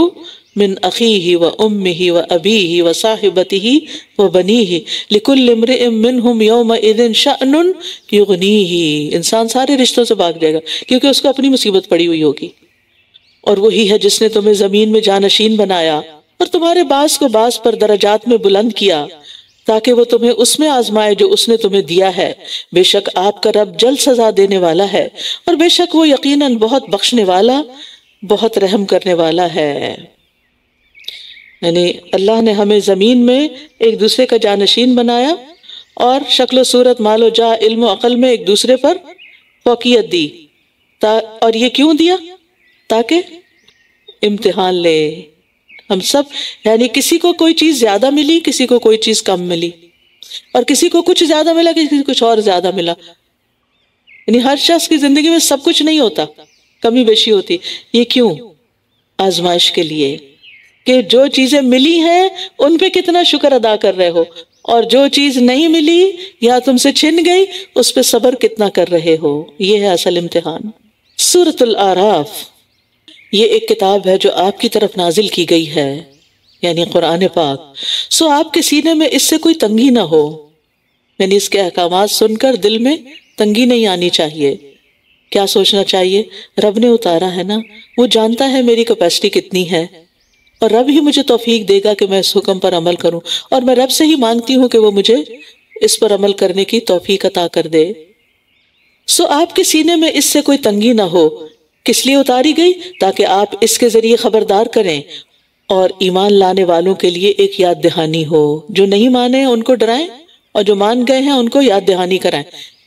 من اخیہ و امہ و ابیہ و صاحبتہ و بنیہ لکل امرئ منہم یومئذ شأن یغنیہ، انسان سارے رشتوں سے بھاگ جائے گا کیونکہ اس کو اپنی مصیبت پڑی ہوئی ہوگی۔ اور وہی ہے جس نے تمہیں زمین میں جانشین بنایا اور تمہارے بعض کو بعض پر درجات میں بلند کیا تاکہ وہ تمہیں اس میں آزمائے جو اس نے تمہیں دیا ہے، بے شک آپ کا رب جلد سزا دینے والا ہے اور بے شک وہ یقیناً بہت بخشنے والا بہت رحم کرنے والا ہے۔ یعنی اللہ نے ہمیں زمین میں ایک دوسرے کا جانشین بنایا اور شکل و صورت مال و جاہ علم و عقل میں ایک دوسرے پر فوقیت دی، اور یہ کیوں دیا؟ تاکہ امتحان لے ہم سب، یعنی کسی کو کوئی چیز زیادہ ملی، کسی کو کوئی چیز کم ملی، اور کسی کو کچھ زیادہ ملا، کسی کو کچھ اور زیادہ ملا۔ یعنی ہر شخص کی زندگی میں سب کچھ نہیں ہوتا، کمی بیشی ہوتی۔ یہ کیوں؟ آزمائش کے لیے کہ جو چیزیں ملی ہیں ان پہ کتنا شکر ادا کر رہے ہو، اور جو چیز نہیں ملی یا تم سے چھن گئی اس پہ صبر کتنا کر رہے ہو۔ یہ ہے اصل امتحان۔ سورۃ الاعراف یہ ایک کتاب ہے جو آپ کی طرف نازل کی گئی ہے، یعنی قرآن پاک، سو آپ کے سینے میں اس سے کوئی تنگی نہ ہو، یعنی اس کے احکامات سن کر دل میں تنگی نہیں آنی چاہیے۔ کیا سوچنا چاہیے؟ رب نے اتارا ہے نا، وہ جانتا ہے میری کیپیسٹی کتنی ہے، اور رب ہی مجھے توفیق دے گا کہ میں اس حکم پر عمل کروں، اور میں رب سے ہی مانگتی ہوں کہ وہ مجھے اس پر عمل کرنے کی توفیق عطا کر دے۔ سو آپ کے سینے میں اس سے کوئی تنگی نہ ہو۔ کس لیے اتاری گئی؟ تاکہ آپ اس کے ذریعے خبردار کریں اور ایمان لانے والوں کے لیے ایک یاد دہانی ہو۔ جو نہیں مانے ہیں ان کو ڈرائیں، اور جو مان گئے ہیں ان کو یاد دہانی کرائیں۔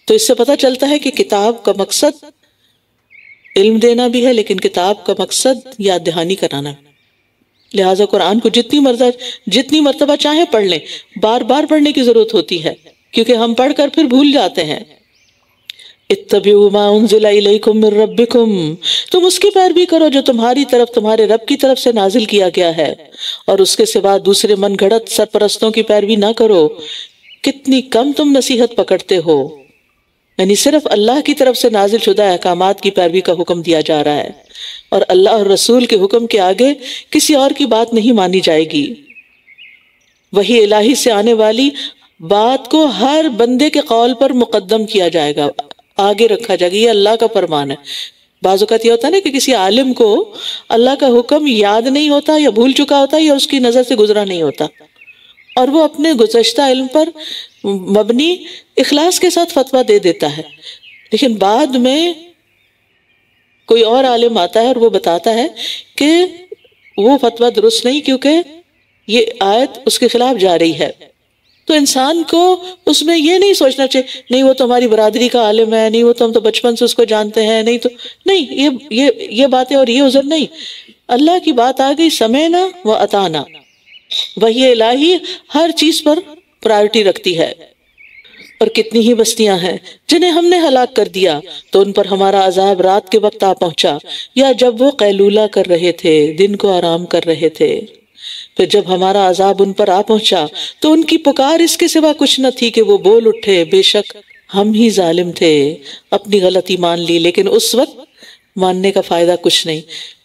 تو اس سے پتہ چلتا ہے کہ کتاب کا مقصد علم دینا بھی ہے، لیکن کتاب کا مقصد یاد دہانی کرانا ہے۔ لہٰذا قرآن کو جتنی مرتبہ چاہیں پڑھ لیں، بار بار پڑھنے کی ضرورت ہوتی ہے، کیونکہ ہم پڑھ کر پھر بھول جاتے ہیں۔ اتبعوا ما انزل الیکم من ربکم، تم اس کی پیروی کرو جو تمہاری طرف تمہارے رب کی طرف سے نازل کیا گیا ہے، اور اس کے سوا دوسرے من گھڑت سرپرستوں کی پیروی نہ کرو۔ کتنی کم تم نصیحت پکڑتے ہو۔ یعنی صرف اللہ کی طرف سے نازل شدہ احکامات کی پیروی کا حکم دیا جا رہا ہے، اور اللہ اور رسول کے حکم کے آگے کسی اور کی بات نہیں مانی جائے گی۔ وحی الہی سے آنے والی بات کو ہر بندے کے قول پر مقدم کیا جائے گا، آگے رکھا جائے گا۔ یہ اللہ کا فرمان ہے۔ بعض اوقات یہ ہوتا ہے نا کہ کسی عالم کو اللہ کا حکم یاد نہیں ہوتا، یا بھول چکا ہوتا، یا اس کی نظر سے گزرا نہیں ہوتا، اور وہ اپنے گزشتہ علم پر مبنی اخلاص کے ساتھ فتویٰ دے دیتا ہے، لیکن بعد میں کوئی اور عالم آتا ہے اور وہ بتاتا ہے کہ وہ فتویٰ درست نہیں، کیونکہ یہ آیت اس کے خلاف جا رہی ہے۔ تو انسان کو اس میں یہ نہیں سوچنا چاہیے نہیں وہ تو ہماری برادری کا عالم ہے، نہیں وہ تو ہم تو بچپن سے اس کو جانتے ہیں، نہیں یہ باتیں اور یہ عذر نہیں۔ اللہ کی بات آ گئی، سمعنا و اطعنا۔ وحی الہی ہر چیز پر پرائرٹی رکھتی ہے۔ اور کتنی ہی بستیاں ہیں جنہیں ہم نے ہلاک کر دیا تو ان پر ہمارا عذاب رات کے وقت آ پہنچا، یا جب وہ قیلولہ کر رہے تھے، دن کو آرام کر رہے تھے۔ پھر جب ہمارا عذاب ان پر آ پہنچا تو ان کی پکار اس کے سوا کچھ نہ تھی کہ وہ بول اٹھے، بے شک ہم ہی ظالم تھے، اپنی غلطی مان لی، لیکن اس وقت ماننے کا فائدہ کچھ نہیں۔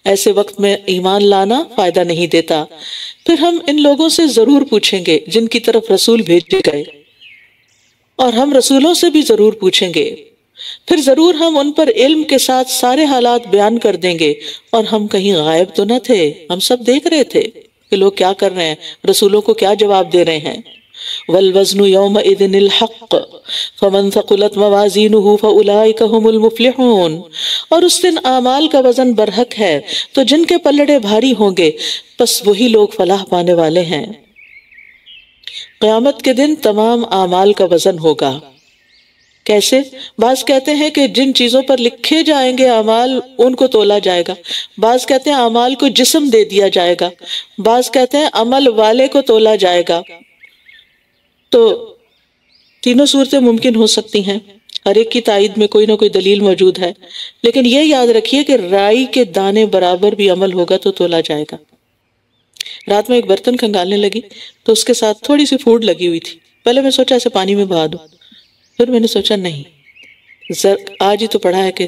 ایسے وقت میں ایمان لانا فائدہ نہیں دیتا۔ پھر ہم ان لوگوں سے ضرور پوچھیں گے جن کی طرف رسول بھیجے گئے، اور ہم رسولوں سے بھی ضرور پوچھیں گے، پھر ضرور ہم ان پر علم کے ساتھ سارے حالات بیان کر دیں گے، اور ہم کہیں غائب تو نہ تھے، ہم سب دیکھ رہے تھے کہ لوگ کیا کر رہے ہیں، رسولوں کو کیا جواب دے رہے ہیں۔ وَالْوَزْنُ يَوْمَئِذٍ الْحَقُّ فَمَنْ ثَقُلَتْ مَوَازِينُهُ فَأُولَئِكَ هُمُ الْمُفْلِحُونَ، اور اس دن اعمال کا وزن برحق ہے تو جن کے پلڑے بھاری ہوں گے بس وہی لوگ فلاح پانے والے ہیں۔ قیامت کے دن تمام اعمال کا وزن ہوگا، کیسے؟ بعض کہتے ہیں کہ جن چیزوں پر لکھے جائیں گے اعمال ان کو تولا جائے گا، بعض کہتے ہیں اعمال کو جسم دے دیا جائے گا، بعض کہتے ہیں عمل والے کو تولا جائے گا۔ تو تینوں صورتیں ممکن ہو سکتی ہیں، ہر ایک کی تائید میں کوئی نہ کوئی دلیل موجود ہے، لیکن یہ یاد رکھیے کہ رائی کے دانے برابر بھی عمل ہوگا تو تولا جائے گا۔ رات میں ایک برتن کھنگالنے لگی تو اس کے ساتھ تھوڑی سی پھوڑ لگی ہوئی تھی، پہلے میں سوچا اسے پانی میں بہا دوں، پھر میں نے سوچا نہیں، آج ہی تو پڑھا ہے کہ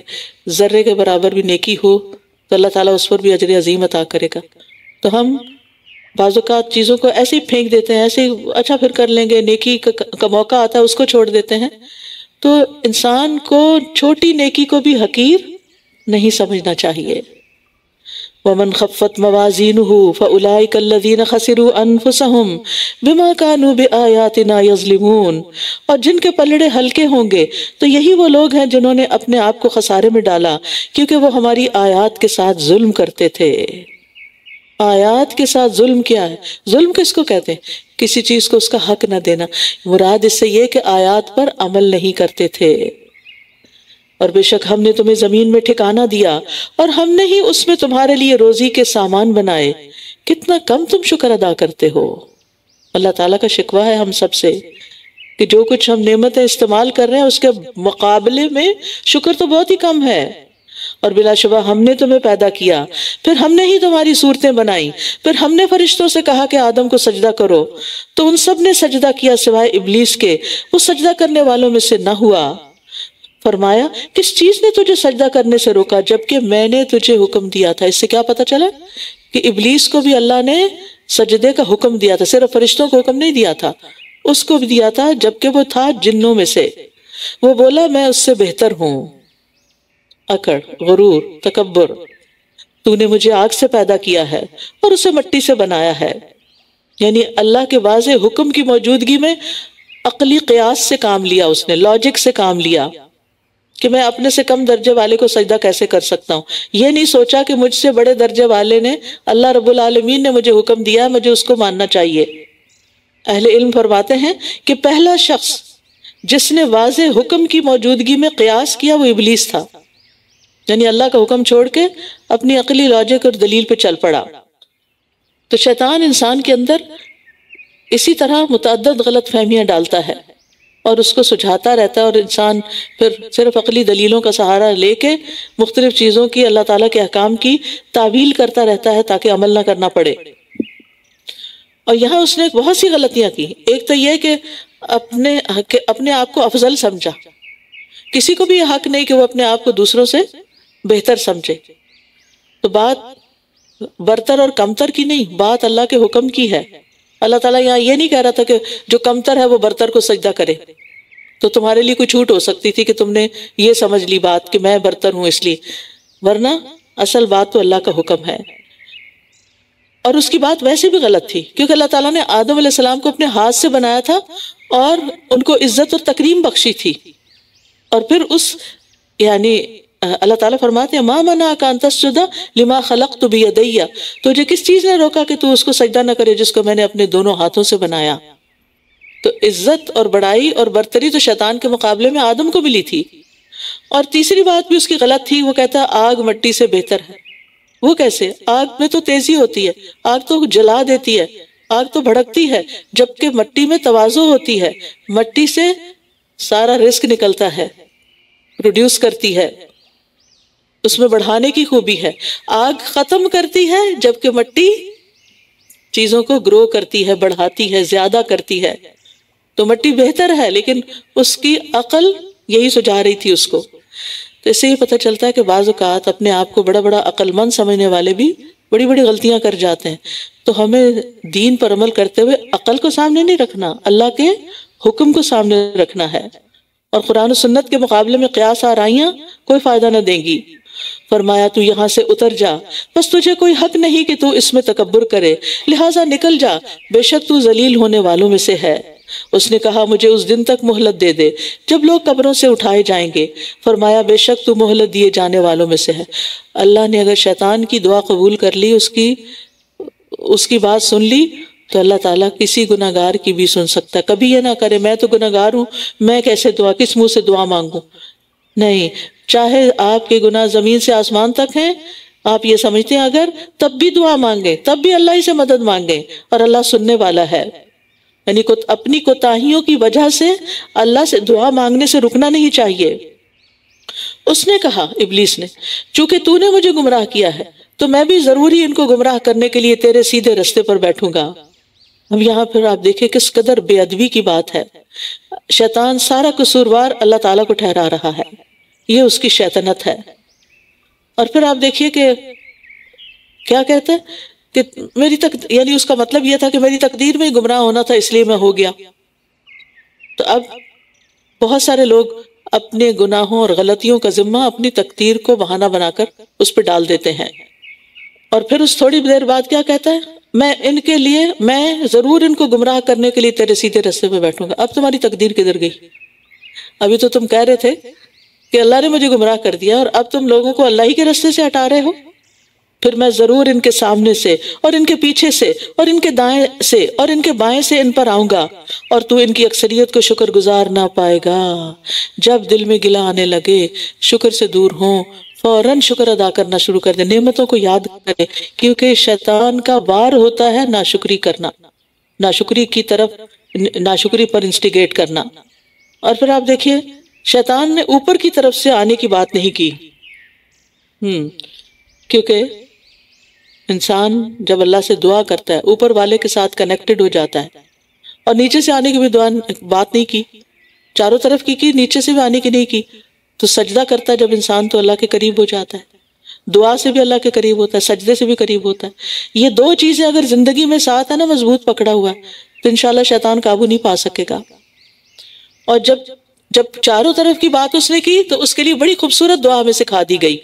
ذرے کے برابر بھی نیکی ہو تو اللہ تعالیٰ اس پر بھی اجر عظیم عطا کرے گا۔ تو ہم بعض اوقات چیزوں کو ایسے ہی پھینک دیتے ہیں، ایسے ہی اچھا پھر کر لیں گے، نیکی کا موقع آتا ہے اس کو چھوڑ دیتے ہیں۔ تو انسان کو چھوٹی نیکی کو بھی حقیر نہیں سمجھنا چاہیے۔ وَمَنْ خَفَّتْ مَوَازِينُهُ فَأُولَئِكَ الَّذِينَ خَسِرُوا أَنفُسَهُمْ بِمَا كَانُوا بِآيَاتِنَا يَظْلِمُونَ، اور جن کے پلڑے ہلکے ہوں گے تو یہی وہ لوگ ہیں جنہوں نے اپنے آپ کو خسارے میں ڈالا کیونکہ وہ ہماری آیات کے ساتھ ظلم کرتے تھے۔ آیات کے ساتھ ظلم کیا ہے؟ ظلم کس کو کہتے ہیں؟ کسی چیز کو اس کا حق نہ دینا۔ مراد اس سے یہ کہ آیات پر عمل نہیں کرتے تھے۔ اور بے شک ہم نے تمہیں زمین میں ٹھکانہ دیا اور ہم نے ہی اس میں تمہارے لیے روزی کے سامان بنائے، کتنا کم تم شکر ادا کرتے ہو۔ اللہ تعالیٰ کا شکوہ ہے ہم سب سے کہ جو کچھ ہم نعمتیں استعمال کر رہے ہیں اس کے مقابلے میں شکر تو بہت ہی کم ہے۔ اور بلا شبہ ہم نے تمہیں پیدا کیا، پھر ہم نے ہی تمہاری صورتیں بنائی، پھر ہم نے فرشتوں سے کہا کہ آدم کو سجدہ کرو تو ان سب نے سجدہ کیا سوائے ابلیس کے، وہ سجدہ کرنے والوں میں سے نہ ہوا۔ فرمایا کس چیز نے تجھے سجدہ کرنے سے روکا جبکہ میں نے تجھے حکم دیا تھا؟ اس سے کیا پتہ چلا کہ ابلیس کو بھی اللہ نے سجدے کا حکم دیا تھا، صرف فرشتوں کو حکم نہیں دیا تھا، اس کو بھی دیا تھا جبکہ وہ تھا جنوں میں سے۔ وہ بولا میں اس سے بہتر ہوں۔ اکڑ، غرور، تکبر، تو نے مجھے آگ سے پیدا کیا ہے اور اسے مٹی سے بنایا ہے۔ یعنی اللہ کے واضح حکم کی موجودگی میں عقلی قیاس سے کام لیا، اس نے لاجک سے کام لیا کہ میں اپنے سے کم درجے والے کو سجدہ کیسے کر سکتا ہوں۔ یہ نہیں سوچا کہ مجھ سے بڑے درجے والے نے، اللہ رب العالمین نے مجھے حکم دیا ہے، مجھے اس کو ماننا چاہیے۔ اہل علم فرماتے ہیں کہ پہلا شخص جس نے واضح حکم کی موجودگی میں قیاس کیا وہ ابلیس تھا، یعنی اللہ کا حکم چھوڑ کے اپنی عقلی لاجک اور دلیل پہ چل پڑا۔ تو شیطان انسان کے اندر اسی طرح متعدد غلط فہمیاں ڈالتا ہے اور اس کو سجھاتا رہتا ہے، اور انسان پھر صرف عقلی دلیلوں کا سہارا لے کے مختلف چیزوں کی، اللہ تعالیٰ کے احکام کی تعویل کرتا رہتا ہے تاکہ عمل نہ کرنا پڑے۔ اور یہاں اس نے بہت سی غلطیاں کی۔ ایک تو یہ کہ اپنے آپ کو افضل سمجھا، کسی کو بھی یہ حق نہیں کہ وہ اپنے آپ کو دوسروں سے بہتر سمجھے۔ تو بات برتر اور کمتر کی نہیں، بات اللہ کے حکم کی ہے۔ اللہ تعالیٰ یہاں یہ نہیں کہہ رہا تھا کہ جو کمتر ہے وہ برتر کو سجدہ کرے، تو تمہارے لیے کوئی چھوٹ ہو سکتی تھی کہ تم نے یہ سمجھ لی بات کہ میں برتر ہوں اس لیے، ورنہ اصل بات تو اللہ کا حکم ہے۔ اور اس کی بات ویسے بھی غلط تھی کیونکہ اللہ تعالیٰ نے آدم علیہ السلام کو اپنے ہاتھ سے بنایا تھا اور ان کو عزت اور تکریم بخشی تھی، اور پھر یعنی اللہ تعالیٰ فرماتے ہیں ما منعک ان تسجد لما خلقت بیدی، تجھے کس چیز نے روکا کہ تو اس کو سجدہ نہ کرے جس کو میں نے اپنے دونوں ہاتھوں سے بنایا۔ تو عزت اور بڑائی اور برتری تو شیطان کے مقابلے میں آدم کو ملی تھی۔ اور تیسری بات بھی اس کی غلط تھی، وہ کہتا ہے آگ مٹی سے بہتر ہے۔ وہ کیسے؟ آگ میں تو تیزی ہوتی ہے، آگ تو جلا دیتی ہے، آگ تو بھڑکتی ہے، جبکہ مٹی میں تواضع ہوتی ہے، مٹی سے سارا رزق نکلتا ہے، پروڈیوس کرتی ہے، اس میں بڑھانے کی خوبی ہے۔ آگ ختم کرتی ہے جبکہ مٹی چیزوں کو گرو کرتی ہے، بڑھاتی ہے، زیادہ کرتی ہے۔ تو مٹی بہتر ہے، لیکن اس کی عقل یہی سجھا رہی تھی اس کو۔ تو اس سے یہ پتہ چلتا ہے کہ بعض اوقات اپنے آپ کو بڑا بڑا عقل مند سمجھنے والے بھی بڑی بڑی غلطیاں کر جاتے ہیں۔ تو ہمیں دین پر عمل کرتے ہوئے عقل کو سامنے نہیں رکھنا، اللہ کے حکم کو سامنے رکھنا ہے، اور قرآن و سنت کے مقابلے میں قیاس آرائیاں کوئی فائدہ نہ دیں گی۔ فرمایا تو یہاں سے اتر جا، بس تجھے کوئی حق نہیں کہ تو اس میں تکبر کرے، لہٰذا نکل جا، بے شک تو ذلیل ہونے والوں میں سے ہے۔ اس نے کہا مجھے اس دن تک مہلت دے دے جب لوگ قبروں سے اٹھائے جائیں گے۔ فرمایا بے شک تو مہلت دیے جانے والوں میں سے ہے۔ اللہ نے اگر شیطان کی دعا قبول کر لی، اس کی بات سن لی، تو اللہ تعالیٰ کسی گناہگار کی بھی سن سکتا ہے. کبھی یہ نہ کرے میں تو گناہگار ہوں، میں کیسے کس منہ سے دعا مانگوں. نہیں، چاہے آپ کے گناہ زمین سے آسمان تک ہیں، آپ یہ سمجھتے ہیں اگر، تب بھی دعا مانگیں، تب بھی اللہ ہی سے مدد مانگیں، اور اللہ سننے والا ہے. یعنی اپنی کوتاہیوں کی وجہ سے اللہ سے دعا مانگنے سے رکنا نہیں چاہیے. اس نے کہا، ابلیس نے، چونکہ تو نے مجھے گمراہ کیا ہے تو میں بھی ضروری ان کو گمراہ کرنے کے لیے تیرے سیدھے رستے پر بیٹھوں گا. اب یہاں پھر آپ دیکھیں کس قدر بے ادبی کی بات ہے. شیطان سارا قصوروار اللہ تعالیٰ کو ٹھہرا رہا ہے، یہ اس کی شیطنت ہے. اور پھر آپ دیکھیے کہ کیا کہتے ہیں کہ یعنی اس کا مطلب یہ تھا کہ میری تقدیر میں گمراہ ہونا تھا اس لیے میں ہو گیا. تو اب بہت سارے لوگ اپنے گناہوں اور غلطیوں کا ذمہ اپنی تقدیر کو بہانہ بنا کر اس پہ ڈال دیتے ہیں. اور پھر اس تھوڑی دیر بعد کیا کہتا ہے، میں ضرور ان کو گمراہ کرنے کے لیے تیرے سیدھے راستے پہ بیٹھوں گا. اب تمہاری تقدیر کدھر گئی؟ ابھی تو تم کہہ رہے تھے کہ اللہ نے مجھے گمراہ کر دیا، اور اب تم لوگوں کو اللہ ہی کے راستے سے ہٹا رہے ہو. پھر میں ضرور ان کے سامنے سے اور ان کے پیچھے سے اور ان کے دائیں سے اور ان کے بائیں سے ان پر آؤں گا، اور تو ان کی اکثریت کو شکر گزار نہ پائے گا. جب دل میں گلہ آنے لگے، شکر سے دور ہوں، فوراً شکر ادا کرنا شروع کر دیں، نعمتوں کو یاد کریں، کیونکہ شیطان کا وار ہوتا ہے ناشکری کرنا، ناشکری پر انسٹیگیٹ کرنا. اور پھر آپ دیکھیے شیطان نے اوپر کی طرف سے آنے کی بات نہیں کی، کیونکہ انسان جب اللہ سے دعا کرتا ہے اوپر والے کے ساتھ کنیکٹڈ ہو جاتا ہے. اور نیچے سے آنے کی بھی بات نہیں کی، چاروں طرف کی نیچے سے بھی آنے کی نہیں کی. تو سجدہ کرتا ہے جب انسان تو اللہ کے قریب ہو جاتا ہے، دعا سے بھی اللہ کے قریب ہوتا ہے، سجدے سے بھی قریب ہوتا ہے. یہ دو چیزیں اگر زندگی میں ساتھ ہے نا، مضبوط پکڑا ہوا ہے، تو انشاءاللہ شیطان قابو نہیں پا سکے گا. اور جب چاروں طرف کی بات اس نے کی تو اس کے لیے بڑی خوبصورت دعا ہمیں سکھا دی گئی.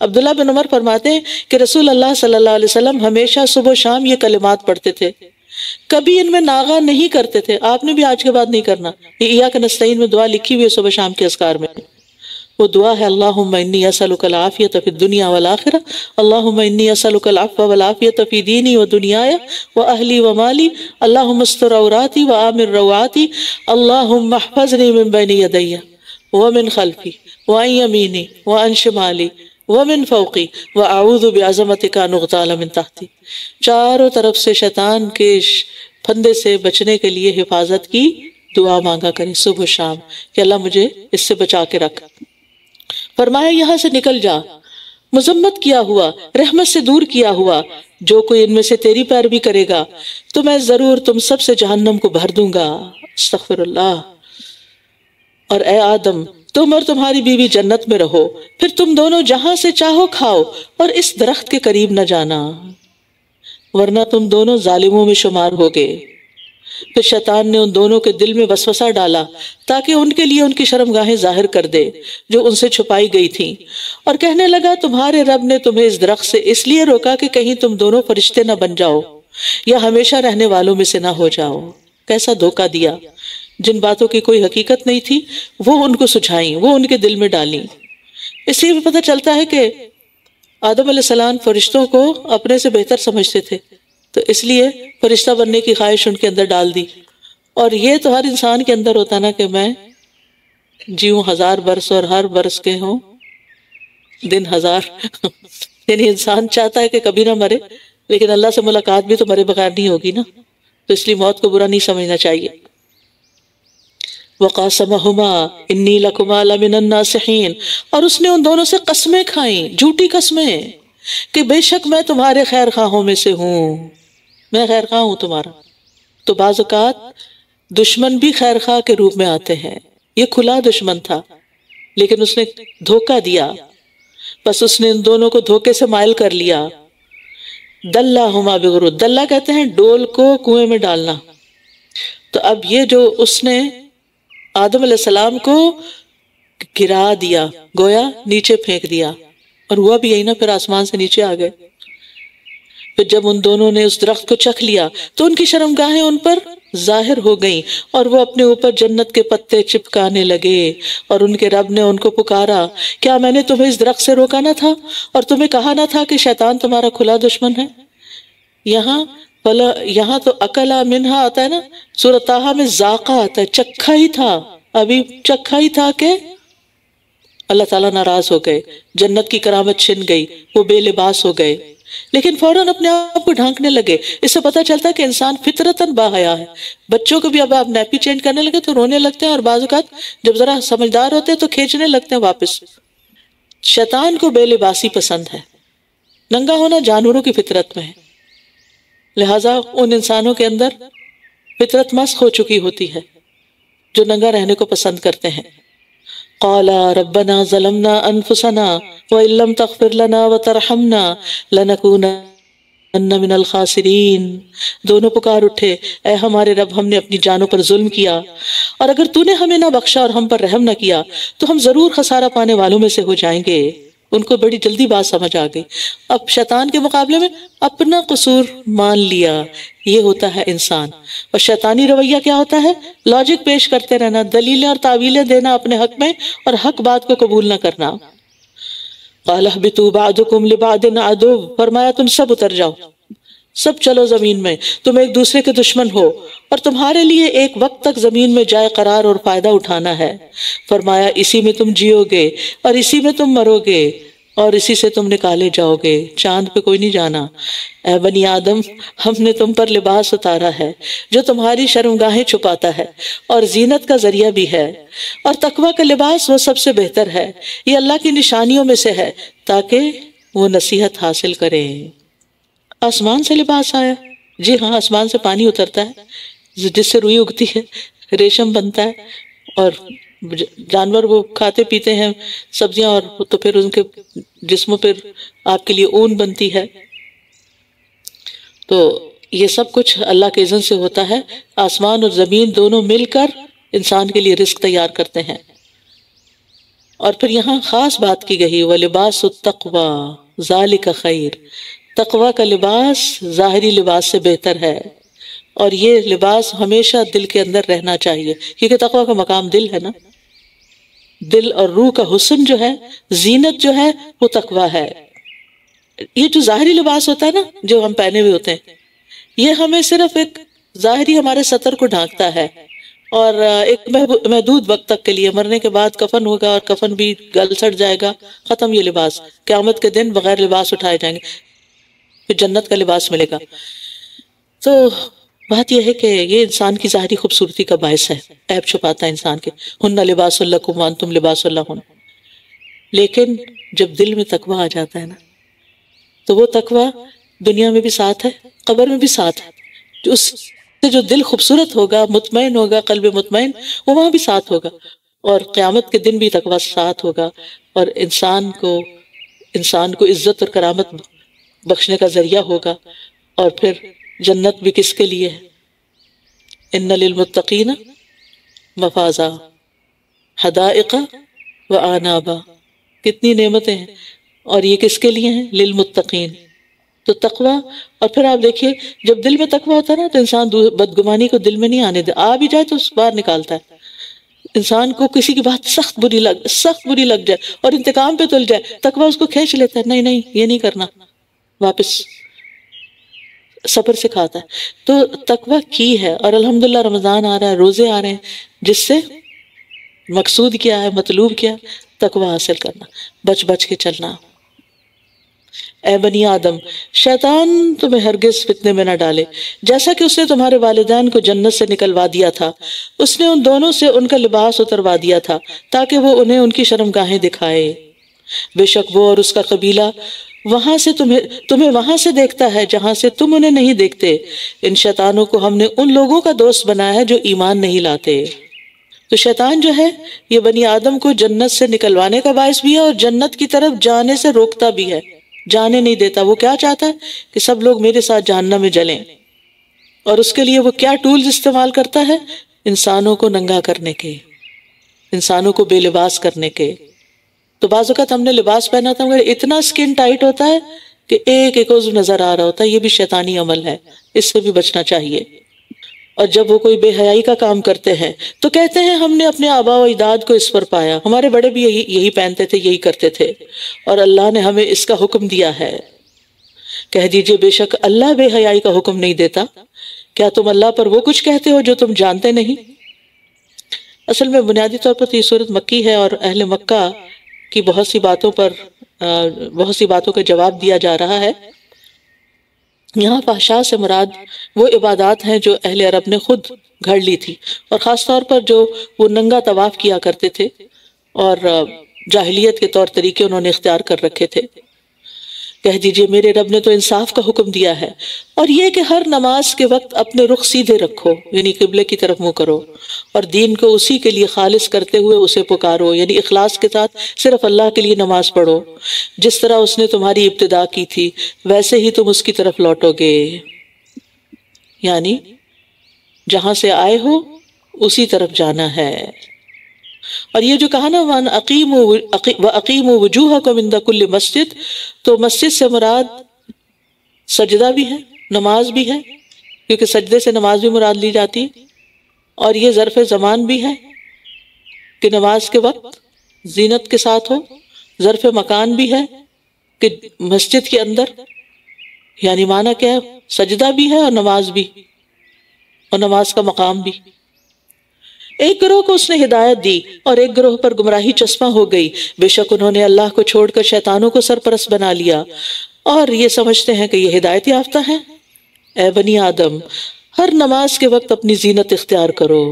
عبداللہ بن عمر فرماتے ہیں کہ رسول اللہ صلی اللہ علیہ وسلم ہمیشہ صبح و شام یہ کلمات پڑھتے تھے، کبھی ان میں ناغہ نہیں کرتے تھے. آپ نے بھی آج کے بعد نہیں کرنا. یہ ایاک نستعین میں دعا لکھی ہوئی ہے صبح شام کے اذکار میں. وہ دعا ہے، اللہم انی اسألک العافیۃ فی الدنیا والآخرہ، اللہم انی اسألک العفو والعافیۃ فی دینی و دنیای و اہلی و مالی، اللہم استر عوراتی و آمن روعاتی، اللہم احفظنی من بین یدی ومن خلفی وعن یمینی وعن شمالی ومن فوقی واعوذ بعظمتک ان اغتال من تحتی. چاروں طرف سے شیطان کے پھندے سے بچنے کے لیے حفاظت کی دعا مانگا کریں صبح و شام کہ اللہ مجھے اس سے بچا کے رکھ. فرمایا یہاں سے نکل جا، مذمت کیا ہوا، رحمت سے دور کیا ہوا، جو کوئی ان میں سے تیری پیروی کرے گا تو میں ضرور تم سب سے جہنم کو بھر دوں گا. استغفر اللہ. اور اے آدم، تم اور تمہاری بیوی جنت میں رہو، پھر تم دونوں جہاں سے چاہو کھاؤ، اور اس درخت کے قریب نہ جانا ورنہ تم دونوں ظالموں میں شمار ہوگے. پھر شیطان نے ان دونوں کے دل میں وسوسہ ڈالا تاکہ ان کے لیے ان کی شرمگاہیں ظاہر کر دے جو ان سے چھپائی گئی تھیں، اور کہنے لگا تمہارے رب نے تمہیں اس درخت سے اس لیے روکا کہ کہیں تم دونوں فرشتے نہ بن جاؤ یا ہمیشہ رہنے والوں میں سے نہ ہو جاؤ. کیسا دھوکہ دیا. جن باتوں کی کوئی حقیقت نہیں تھی وہ ان کو سجھائیں، وہ ان کے دل میں ڈالیں. اس لیے بھی پتہ چلتا ہے کہ آدم علیہ السلام فرشتوں کو اپنے سے بہتر سمجھتے تھے، تو اس لیے فرشتہ بننے کی خواہش ان کے اندر ڈال دی. اور یہ تو ہر انسان کے اندر ہوتا نا کہ میں جیوں 1000 برس اور ہر برس کے ہوں دن 1000. یعنی انسان چاہتا ہے کہ کبھی نہ مرے، لیکن اللہ سے ملاقات بھی تو مرے بغیر نہیں ہوگی نا، تو اس لیے موت کو برا نہیں سمجھنا چاہیے. وَقَاسَمَهُمَا إِنِّي لَكُمَا لَمِنَ النَّاصِحِينَ، اور اس نے ان دونوں سے قسمیں کھائیں، جھوٹی قسمیں، کہ بے شک میں تمہارے خیر خواہوں میں سے ہوں، میں خیر خواہ ہوں تمہارا. تو بعض اوقات دشمن بھی خیر خواہ کے روپ میں آتے ہیں. یہ کھلا دشمن تھا لیکن اس نے دھوکہ دیا، بس اس نے ان دونوں کو دھوکے سے مائل کر لیا. دلّاہما بغرور، دلّا کہتے ہیں ڈول کو کنویں میں ڈالنا. تو اب یہ جو اس نے آدم علیہ السلام کو گرا دیا، گویا نیچے پھینک دیا، اور ہوا بھی یہی نا، پھر آسمان سے نیچے آ گئے. پھر جب ان دونوں نے اس درخت کو چکھ لیا تو ان کی شرمگاہیں ان پر ظاہر ہو گئیں، اور وہ اپنے اوپر جنت کے پتے چپکانے لگے. اور ان کے رب نے ان کو پکارا، کیا میں نے تمہیں اس درخت سے روکا نہ تھا اور تمہیں کہا نہ تھا کہ شیطان تمہارا کھلا دشمن ہے؟ یہاں فلا یہاں تو اکلا منہا آتا ہے نا، سورۃ طٰہٰ میں ذاقہ آتا ہے، چکھا ہی تھا، ابھی چکھا ہی تھا کہ اللہ تعالیٰ ناراض ہو گئے، جنت کی کرامت چھن گئی، وہ بے لباس ہو گئے، لیکن فوراً اپنے آپ کو ڈھانکنے لگے۔ اس سے پتہ چلتا ہے کہ انسان فطرتاً باحیا ہے۔ بچوں کو بھی اب آپ نیپی چینج کرنے لگے تو رونے لگتے ہیں، اور بعض اوقات جب ذرا سمجھدار ہوتے ہیں تو کھینچنے لگتے ہیں واپس۔ شیطان کو بے لباسی پسند ہے، ننگا ہونا جانوروں کی فطرت میں ہے، لہٰذا ان انسانوں کے اندر فطرت مسخ ہو چکی ہوتی ہے جو ننگا رہنے کو پسند کرتے ہیں۔ قالا ربنا ظلمنا انفسنا وان لم تغفر لنا وترحمنا لنکونن من الخاسرین، دونوں پکار اٹھے، اے ہمارے رب ہم نے اپنی جانوں پر ظلم کیا، اور اگر تو نے ہمیں نہ بخشا اور ہم پر رحم نہ کیا تو ہم ضرور خسارہ پانے والوں میں سے ہو جائیں گے۔ ان کو بڑی جلدی بات سمجھ آ گئی، اب شیطان کے مقابلے میں اپنا قصور مان لیا۔ یہ ہوتا ہے انسان، اور شیطانی رویہ کیا ہوتا ہے؟ لاجک پیش کرتے رہنا، دلیلیں اور تعویلیں دینا اپنے حق میں، اور حق بات کو قبول نہ کرنا۔ قال اهبطوا بعضكم لبعض عدو، فرمایا تم سب اتر جاؤ، سب چلو زمین میں، تم ایک دوسرے کے دشمن ہو، اور تمہارے لیے ایک وقت تک زمین میں جائے قرار اور فائدہ اٹھانا ہے۔ فرمایا اسی میں تم جیو گے اور اسی میں تم مرو گے اور اسی سے تم نکالے جاؤ گے، چاند پہ کوئی نہیں جانا۔ اے بنی آدم، ہم نے تم پر لباس اتارا ہے جو تمہاری شرمگاہیں چھپاتا ہے اور زینت کا ذریعہ بھی ہے، اور تقوی کا لباس وہ سب سے بہتر ہے، یہ اللہ کی نشانیوں میں سے ہے تاکہ وہ نصیحت حاصل کریں۔ آسمان سے لباس آیا، جی ہاں، آسمان سے پانی اترتا ہے جس سے روئی اگتی ہے، ریشم بنتا ہے، اور جانور وہ کھاتے پیتے ہیں سبزیاں، اور تو پھر ان کے جسموں پر آپ کے لیے اون بنتی ہے۔ تو یہ سب کچھ اللہ کے اذن سے ہوتا ہے، آسمان اور زمین دونوں مل کر انسان کے لیے رزق تیار کرتے ہیں۔ اور پھر یہاں خاص بات کی گئی، وَلِبَاسُ التَّقْوَى ذَلِكَ خَيْرٌ، تقوی کا لباس ظاہری لباس سے بہتر ہے، اور یہ لباس ہمیشہ دل کے اندر رہنا چاہیے، کیونکہ تقوی کا مقام دل ہے نا، دل اور روح کا حسن جو ہے، زینت جو ہے، وہ تقوی ہے۔ یہ جو ظاہری لباس ہوتا ہے نا، جو ہم پہنے ہوئے ہوتے ہیں، یہ ہمیں صرف ایک ظاہری ہمارے سطر کو ڈھانکتا ہے، اور ایک محدود وقت تک کے لیے، مرنے کے بعد کفن ہوگا اور کفن بھی گل سڑ جائے گا، ختم یہ لباس، قیامت کے دن بغیر لباس اٹھائے جائیں گے، پھر جنت کا لباس ملے گا۔ تو بات یہ ہے کہ یہ انسان کی ظاہری خوبصورتی کا باعث ہے، عیب چھپاتا ہے انسان کے، ہن لباس لکم وانتم لباس لہن۔ لیکن جب دل میں تقویٰ آ جاتا ہے نا، تو وہ تقویٰ دنیا میں بھی ساتھ ہے، قبر میں بھی ساتھ ہے، اس سے جو دل خوبصورت ہوگا، مطمئن ہوگا، قلب مطمئن، وہ وہاں بھی ساتھ ہوگا، اور قیامت کے دن بھی تقویٰ ساتھ ہوگا، اور انسان کو عزت اور کرامت بخشنے کا ذریعہ ہوگا۔ اور پھر جنت بھی کس کے لیے ہے؟ ان للمتقین مفازا حدائق وعنابا، کتنی نعمتیں ہیں، اور یہ کس کے لیے ہیں؟ للمتقین۔ تو تقوی، اور پھر آپ دیکھیے جب دل میں تقوی ہوتا ہے نا تو انسان بدگمانی کو دل میں نہیں آنے دے، آ بھی جائے تو اس باہر نکالتا ہے۔ انسان کو کسی کی بات سخت بری لگ جائے اور انتقام پہ تل جائے، تقوی اس کو کھینچ لیتا ہے، نہیں یہ نہیں کرنا، واپس صبر سکھاتا ہے۔ تو تقوی کی ہے، اور الحمدللہ رمضان آ رہا ہے، روزے آ رہے ہیں، جس سے مقصود کیا ہے، مطلوب کیا ہے؟ تقوی حاصل کرنا، بچ کے چلنا۔ اے بنی آدم، شیطان تمہیں ہرگز فتنے میں نہ ڈالے، جیسا کہ اس نے تمہارے والدین کو جنت سے نکلوا دیا تھا، اس نے ان دونوں سے ان کا لباس اتروا دیا تھا تاکہ وہ انہیں ان کی شرمگاہیں دکھائے۔ بے شک وہ اور اس کا قبیلہ وہاں سے تمہیں وہاں سے دیکھتا ہے جہاں سے تم انہیں نہیں دیکھتے۔ ان شیطانوں کو ہم نے ان لوگوں کا دوست بنایا ہے جو ایمان نہیں لاتے۔ تو شیطان جو ہے یہ بنی آدم کو جنت سے نکلوانے کا باعث بھی ہے، اور جنت کی طرف جانے سے روکتا بھی ہے، جانے نہیں دیتا۔ وہ کیا چاہتا ہے کہ سب لوگ میرے ساتھ جہنم میں جلیں، اور اس کے لیے وہ کیا ٹولز استعمال کرتا ہے؟ انسانوں کو ننگا کرنے کے، انسانوں کو بے لباس کرنے کے۔ تو بعض اوقات ہم نے لباس پہنا تھا مگر اتنا سکن ٹائٹ ہوتا ہے کہ ایک عضو نظر آ رہا ہوتا ہے، یہ بھی شیطانی عمل ہے، اس سے بھی بچنا چاہیے۔ اور جب وہ کوئی بے حیائی کا کام کرتے ہیں تو کہتے ہیں ہم نے اپنے آباء و اجداد کو اس پر پایا، ہمارے بڑے بھی یہی پہنتے تھے، یہی کرتے تھے، اور اللہ نے ہمیں اس کا حکم دیا ہے۔ کہہ دیجئے بے شک اللہ بے حیائی کا حکم نہیں دیتا، کیا تم اللہ پر وہ کچھ کہتے ہو جو تم جانتے نہیں؟ اصل میں بنیادی طور پر یہ صورت مکی ہے اور اہل مکہ کی بہت سی باتوں کا جواب دیا جا رہا ہے۔ یہاں فحشاء سے مراد وہ عبادات ہیں جو اہل عرب نے خود گھڑ لی تھی، اور خاص طور پر جو وہ ننگا طواف کیا کرتے تھے اور جاہلیت کے طور طریقے انہوں نے اختیار کر رکھے تھے۔ کہہ دیجئے میرے رب نے تو انصاف کا حکم دیا ہے، اور یہ کہ ہر نماز کے وقت اپنے رخ سیدھے رکھو، یعنی قبلے کی طرف منہ کرو، اور دین کو اسی کے لیے خالص کرتے ہوئے اسے پکارو، یعنی اخلاص کے ساتھ صرف اللہ کے لیے نماز پڑھو، جس طرح اس نے تمہاری ابتدا کی تھی ویسے ہی تم اس کی طرف لوٹو گے، یعنی جہاں سے آئے ہو اسی طرف جانا ہے۔ اور یہ جو کہا نا وَأَقِيمُوا وُجُوهَكُمْ عِنْدَ كُلِّ مسجد، تو مسجد سے مراد سجدہ بھی ہے، نماز بھی ہے، کیونکہ سجدے سے نماز بھی مراد لی جاتی ہے، اور یہ ظرف زمان بھی ہے کہ نماز کے وقت زینت کے ساتھ ہو، ظرف مکان بھی ہے کہ مسجد کے اندر، یعنی معنی کیا ہے، سجدہ بھی ہے اور نماز بھی، اور نماز کا مقام بھی۔ ایک گروہ کو اس نے ہدایت دی اور ایک گروہ پر گمراہی چسپاں ہو گئی، بے شک انہوں نے اللہ کو چھوڑ کر شیطانوں کو سرپرست بنا لیا اور یہ سمجھتے ہیں کہ یہ ہدایت یافتہ ہیں۔ اے بنی آدم، ہر نماز کے وقت اپنی زینت اختیار کرو،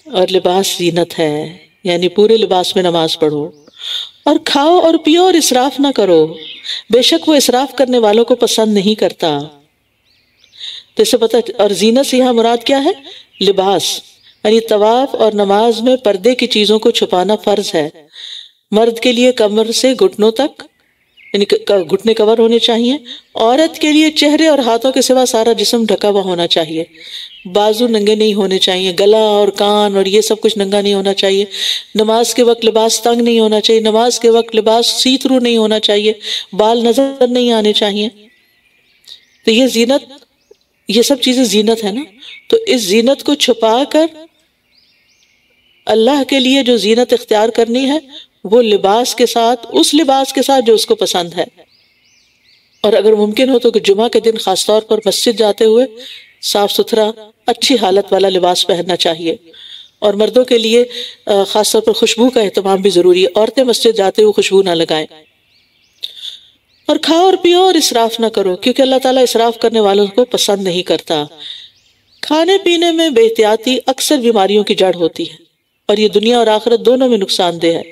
اور لباس زینت ہے، یعنی پورے لباس میں نماز پڑھو، اور کھاؤ اور پیو اور اسراف نہ کرو، بے شک وہ اسراف کرنے والوں کو پسند نہیں کرتا۔ تو اس سے پتہ، اور زینت سے یہاں مراد کیا ہے؟ لباس، یعنی طواف اور نماز میں پردے کی چیزوں کو چھپانا فرض ہے۔ مرد کے لیے کمر سے گھٹنوں تک، یعنی گھٹنے کور ہونے چاہیے، عورت کے لیے چہرے اور ہاتھوں کے سوا سارا جسم ڈھکا ہوا ہونا چاہیے، بازو ننگے نہیں ہونے چاہیے، گلا اور کان اور یہ سب کچھ ننگا نہیں ہونا چاہیے، نماز کے وقت لباس تنگ نہیں ہونا چاہیے، نماز کے وقت لباس سی تھرو نہیں ہونا چاہیے، بال نظر نہیں آنے چاہیے۔ تو یہ زینت، یہ سب چیزیں زینت ہے نا، تو اس زینت کو چھپا کر اللہ کے لیے جو زینت اختیار کرنی ہے وہ لباس کے ساتھ، اس لباس کے ساتھ جو اس کو پسند ہے، اور اگر ممکن ہو تو کہ جمعہ کے دن خاص طور پر مسجد جاتے ہوئے صاف ستھرا اچھی حالت والا لباس پہننا چاہیے۔ اور مردوں کے لیے خاص طور پر خوشبو کا اہتمام بھی ضروری ہے، عورتیں مسجد جاتے ہوئے خوشبو نہ لگائیں۔ اور کھاؤ اور پیو اور اسراف نہ کرو، کیونکہ اللہ تعالیٰ اسراف کرنے والوں کو پسند نہیں کرتا۔ کھانے پینے میں بے احتیاطی اکثر بیماریوں کی جڑ ہوتی ہے، اور یہ دنیا اور آخرت دونوں میں نقصان دہ ہے۔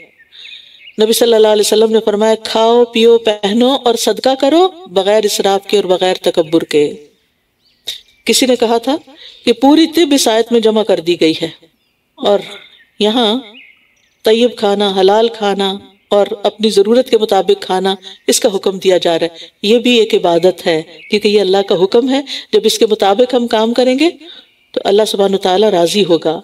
نبی صلی اللہ علیہ وسلم نے فرمایا، کھاؤ پیو پہنو اور صدقہ کرو بغیر اسراف کے اور بغیر تکبر کے۔ کسی نے کہا تھا کہ پوری طب اس آیت میں جمع کر دی گئی ہے، اور یہاں طیب کھانا، حلال کھانا اور اپنی ضرورت کے مطابق کھانا، اس کا حکم دیا جا رہا ہے۔ یہ بھی ایک عبادت ہے، کیونکہ یہ اللہ کا حکم ہے، جب اس کے مطابق ہم کام کریں گے تو اللہ سبحانہ وتعالی راضی ہوگا۔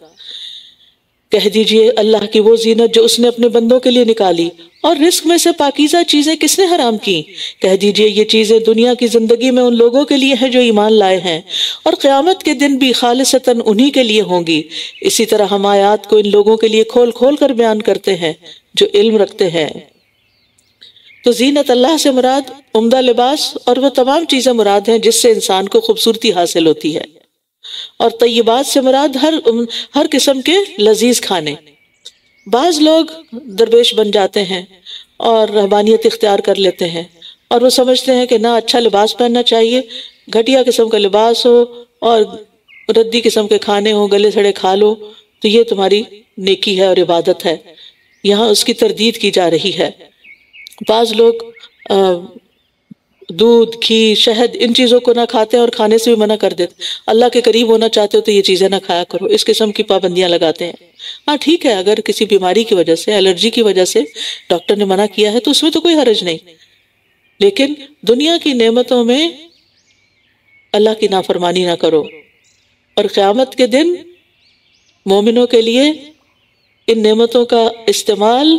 کہہ دیجئے اللہ کی وہ زینت جو اس نے اپنے بندوں کے لیے نکالی، اور رزق میں سے پاکیزہ چیزیں کس نے حرام کی؟ کہہ دیجئے یہ چیزیں دنیا کی زندگی میں ان لوگوں کے لیے ہیں جو ایمان لائے ہیں، اور قیامت کے دن بھی خالصتاً انہی کے لیے ہوں گی۔ اسی طرح ہم آیات کو ان لوگوں کے لیے کھول کھول کر بیان کرتے ہیں جو علم رکھتے ہیں۔ تو زینت اللہ سے مراد عمدہ لباس اور وہ تمام چیزیں مراد ہیں جس سے انسان کو خوبصورتی حاصل ہوتی ہے، اور طیبات سے مراد ہر قسم کے لذیذ کھانے۔ بعض لوگ درویش بن جاتے ہیں اور رہبانیت اختیار کر لیتے ہیں، اور وہ سمجھتے ہیں کہ نہ اچھا لباس پہننا چاہیے، گھٹیا قسم کا لباس ہو اور ردی قسم کے کھانے ہو، گلے سڑے کھا لو تو یہ تمہاری نیکی ہے اور عبادت ہے۔ یہاں اس کی تردید کی جا رہی ہے۔ بعض لوگ دودھ، گھی، شہد ان چیزوں کو نہ کھاتے ہیں اور کھانے سے بھی منع کر دیتے، اللہ کے قریب ہونا چاہتے ہو تو یہ چیزیں نہ کھایا کرو، اس قسم کی پابندیاں لگاتے ہیں۔ ہاں ٹھیک ہے، اگر کسی بیماری کی وجہ سے، الرجی کی وجہ سے ڈاکٹر نے منع کیا ہے تو اس میں تو کوئی حرج نہیں، لیکن دنیا کی نعمتوں میں اللہ کی نافرمانی نہ کرو، اور قیامت کے دن مومنوں کے لیے ان نعمتوں کا استعمال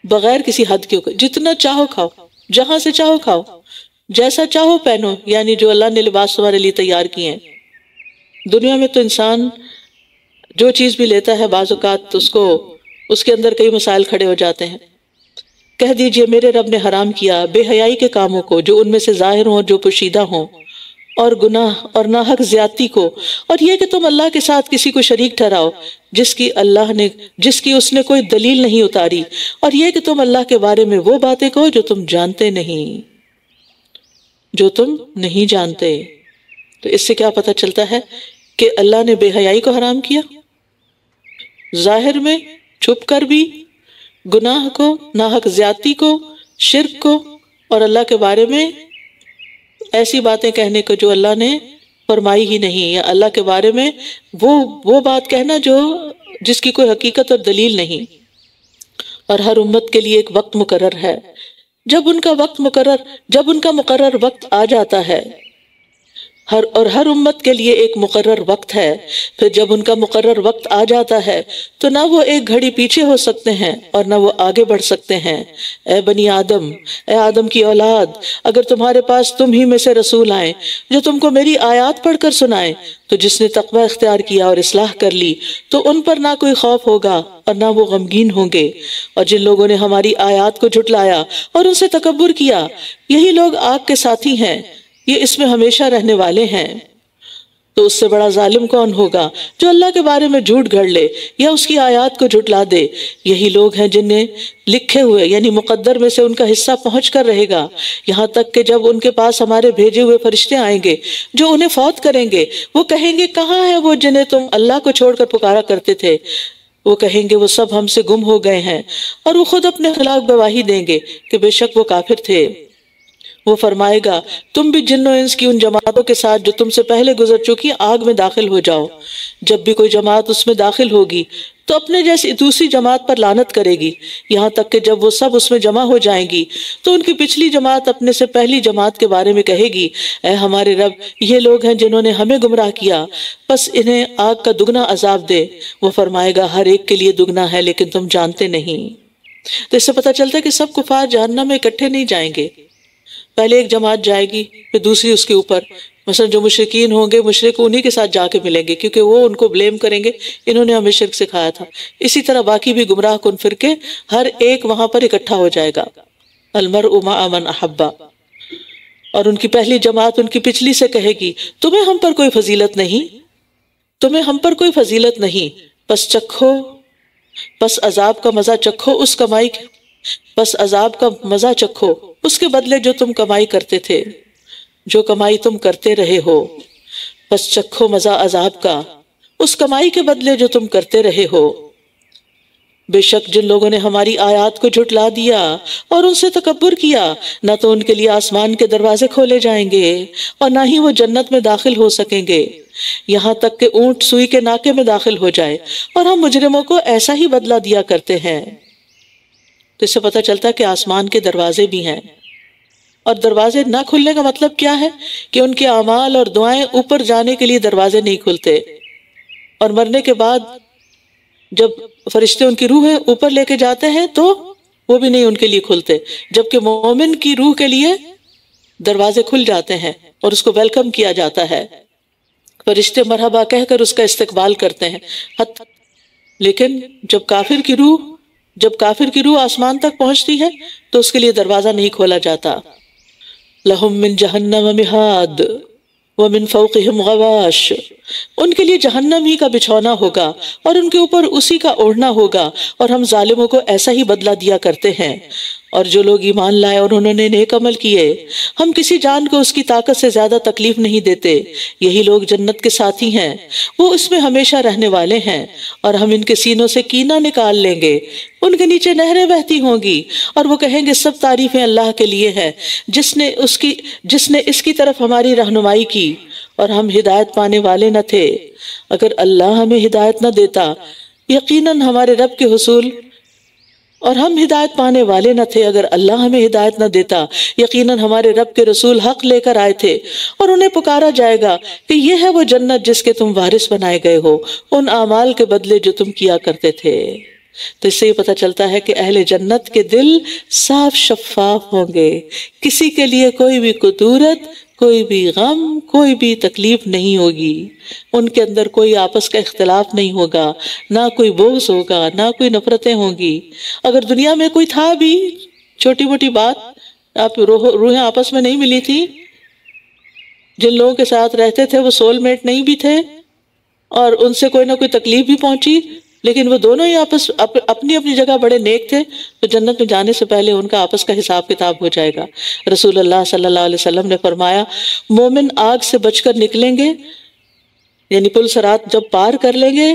بغیر کسی حد کے، جتنا چاہو کھاؤ، جہاں سے چاہو کھاؤ، جیسا چاہو پہنو، یعنی جو اللہ نے لباس تمہارے لیے تیار کیے ہیں۔ دنیا میں تو انسان جو چیز بھی لیتا ہے بعض اوقات اس کے اندر کئی مسائل کھڑے ہو جاتے ہیں۔ کہہ دیجئے میرے رب نے حرام کیا بے حیائی کے کاموں کو جو ان میں سے ظاہر ہوں اور جو پوشیدہ ہوں، اور گناہ اور ناحق زیادتی کو، اور یہ کہ تم اللہ کے ساتھ کسی کو شریک ٹھہراؤ جس کی اس نے کوئی دلیل نہیں اتاری، اور یہ کہ تم اللہ کے بارے میں وہ باتیں کہو جو تم جانتے جانتے۔ تو اس سے کیا پتہ چلتا ہے کہ اللہ نے بے حیائی کو حرام کیا، ظاہر میں، چھپ کر بھی، گناہ کو، ناحق زیادتی کو، شرک کو، اور اللہ کے بارے میں ایسی باتیں کہنے کو جو اللہ نے فرمائی ہی نہیں، یا اللہ کے بارے میں وہ بات کہنا جس کی کوئی حقیقت اور دلیل نہیں۔ اور ہر امت کے لیے ایک وقت مقرر ہے، جب ان کا مقرر وقت آ جاتا ہے، ہر امت کے لیے ایک مقرر وقت ہے، پھر جب ان کا مقرر وقت آ جاتا ہے تو نہ وہ ایک گھڑی پیچھے ہو سکتے ہیں اور نہ وہ آگے بڑھ سکتے ہیں۔ اے بنی آدم، اے آدم کی اولاد، اگر تمہارے پاس تم ہی میں سے رسول آئیں جو تم کو میری آیات پڑھ کر سنائیں، تو جس نے تقوی اختیار کیا اور اصلاح کر لی تو ان پر نہ کوئی خوف ہوگا اور نہ وہ غمگین ہوں گے، اور جن لوگوں نے ہماری آیات کو جھٹلایا اور ان سے تکبر کیا، یہی لوگ آگ کے ساتھی ہیں، یہ اس میں ہمیشہ رہنے والے ہیں۔ تو اس سے بڑا ظالم کون ہوگا جو اللہ کے بارے میں جھوٹ گھڑ لے یا اس کی آیات کو جھٹلا دے۔ یہی لوگ ہیں جنہیں لکھے ہوئے یعنی مقدر میں سے ان کا حصہ پہنچ کر رہے گا، یہاں تک کہ جب ان کے پاس ہمارے بھیجے ہوئے فرشتے آئیں گے جو انہیں فوت کریں گے، وہ کہیں گے کہاں ہے وہ جنہیں تم اللہ کو چھوڑ کر پکارا کرتے تھے؟ وہ کہیں گے وہ سب ہم سے گم ہو گئے ہیں، اور وہ خود اپنے خلاف گواہی دیں گے کہ بے شک وہ کافر تھے۔ وہ فرمائے گا تم بھی جن و انس کی ان جماعتوں کے ساتھ جو تم سے پہلے گزر چکی آگ میں داخل ہو جاؤ۔ جب بھی کوئی جماعت اس میں داخل ہوگی تو اپنے جیسی دوسری جماعت پر لعنت کرے گی، یہاں تک کہ جب وہ سب اس میں جمع ہو جائیں گی تو ان کی پچھلی جماعت اپنے سے پہلی جماعت کے بارے میں کہے گی، اے ہمارے رب، یہ لوگ ہیں جنہوں نے ہمیں گمراہ کیا، بس انہیں آگ کا دگنا عذاب دے۔ وہ فرمائے گا ہر ایک کے لیے دگنا ہے لیکن تم جانتے نہیں۔ تو اس سے پتہ چلتا ہے کہ سب کفار جہنم میں اکٹھے نہیں جائیں گے، پہلے ایک جماعت جائے گی، پھر دوسری اس کے اوپر، مثلا جو مشرکین ہوں گے مشرک انہی کے ساتھ جا کے ملیں گے کیونکہ وہ ان کو بلیم کریں گے انہوں نے ہمیں شرک سکھایا تھا۔ اسی طرح باقی بھی گمراہ کن فرقے ہر ایک وہاں پر اکٹھا ہو جائے گا۔ المرء مع من احبا، اور ان کی پہلی جماعت ان کی پچھلی سے کہے گی تمہیں ہم پر کوئی فضیلت نہیں، بس عذاب کا مزہ چکھو اس کے بدلے جو تم کمائی کرتے تھے، جو کمائی تم کرتے رہے ہو، بس چکھو مزہ عذاب کا اس کمائی کے بدلے جو تم کرتے رہے ہو۔ بے شک جن لوگوں نے ہماری آیات کو جھٹلا دیا اور ان سے تکبر کیا، نہ تو ان کے لیے آسمان کے دروازے کھولے جائیں گے اور نہ ہی وہ جنت میں داخل ہو سکیں گے، یہاں تک کہ اونٹ سوئی کے ناکے میں داخل ہو جائے، اور ہم مجرموں کو ایسا ہی بدلہ دیا کرتے ہیں۔ تو اس سے پتہ چلتا ہے کہ آسمان کے دروازے بھی ہیں، اور دروازے نہ کھلنے کا مطلب کیا ہے کہ ان کے اعمال اور دعائیں اوپر جانے کے لیے دروازے نہیں کھلتے، اور مرنے کے بعد جب فرشتے ان کی روحیں اوپر لے کے جاتے ہیں تو وہ بھی نہیں ان کے لیے کھلتے، جبکہ مومن کی روح کے لیے دروازے کھل جاتے ہیں اور اس کو ویلکم کیا جاتا ہے، فرشتے مرحبا کہہ کر اس کا استقبال کرتے ہیں۔ لیکن جب کافر کی روح آسمان تک پہنچتی ہے تو اس کے لیے دروازہ نہیں کھولا جاتا۔ لَهُم مِّن جَهَنَّمَ مِہَادٌ وَمِن فَوْقِهِمْ غَوَاشٍ، ان کے لیے جہنم ہی کا بچھونا ہوگا اور ان کے اوپر اسی کا اوڑھنا ہوگا، اور ہم ظالموں کو ایسا ہی بدلہ دیا کرتے ہیں۔ اور جو لوگ ایمان لائے اور انہوں نے نیک عمل کیے، ہم کسی جان کو اس کی طاقت سے زیادہ تکلیف نہیں دیتے، یہی لوگ جنت کے ساتھی ہیں، وہ اس میں ہمیشہ رہنے والے ہیں، اور ہم ان کے سینوں سے کینہ نکال لیں گے، ان کے نیچے نہریں بہتی ہوں گی، اور وہ کہیں گے سب تعریفیں اللہ کے لیے ہیں جس نے اس کی طرف ہماری رہنمائی کی اور ہم ہدایت پانے والے نہ تھے۔ اگر اللہ ہمیں ہدایت نہ دیتا، یقیناً ہمارے رب کے حصول اور ہم ہدایت پانے والے نہ تھے، اگر اللہ ہمیں ہدایت نہ دیتا، یقیناً ہمارے رب کے رسول حق لے کر آئے تھے، اور انہیں پکارا جائے گا کہ یہ ہے وہ جنت جس کے تم وارث بنائے گئے ہو، ان اعمال کے بدلے جو تم کیا کرتے تھے۔ تو اس سے یہ پتہ چلتا ہے کہ اہل جنت کے دل صاف شفاف ہوں گے، کسی کے لیے کوئی بھی کدورت، کوئی بھی غم، کوئی بھی تکلیف نہیں ہوگی، ان کے اندر کوئی آپس کا اختلاف نہیں ہوگا، نہ کوئی بغض ہوگا، نہ کوئی نفرتیں ہوں گی۔ اگر دنیا میں کوئی تھا بھی چھوٹی موٹی بات آپ روحیں آپس میں نہیں ملی تھی، جن لوگوں کے ساتھ رہتے تھے وہ سول میٹ نہیں بھی تھے اور ان سے کوئی نہ کوئی تکلیف بھی پہنچی، لیکن وہ دونوں ہی اپنی اپنی جگہ بڑے نیک تھے، تو جنت میں جانے سے پہلے ان کا آپس کا حساب کتاب ہو جائے گا۔ رسول اللہ صلی اللہ علیہ وسلم نے فرمایا مومن آگ سے بچ کر نکلیں گے، یعنی پل صراط جب پار کر لیں گے،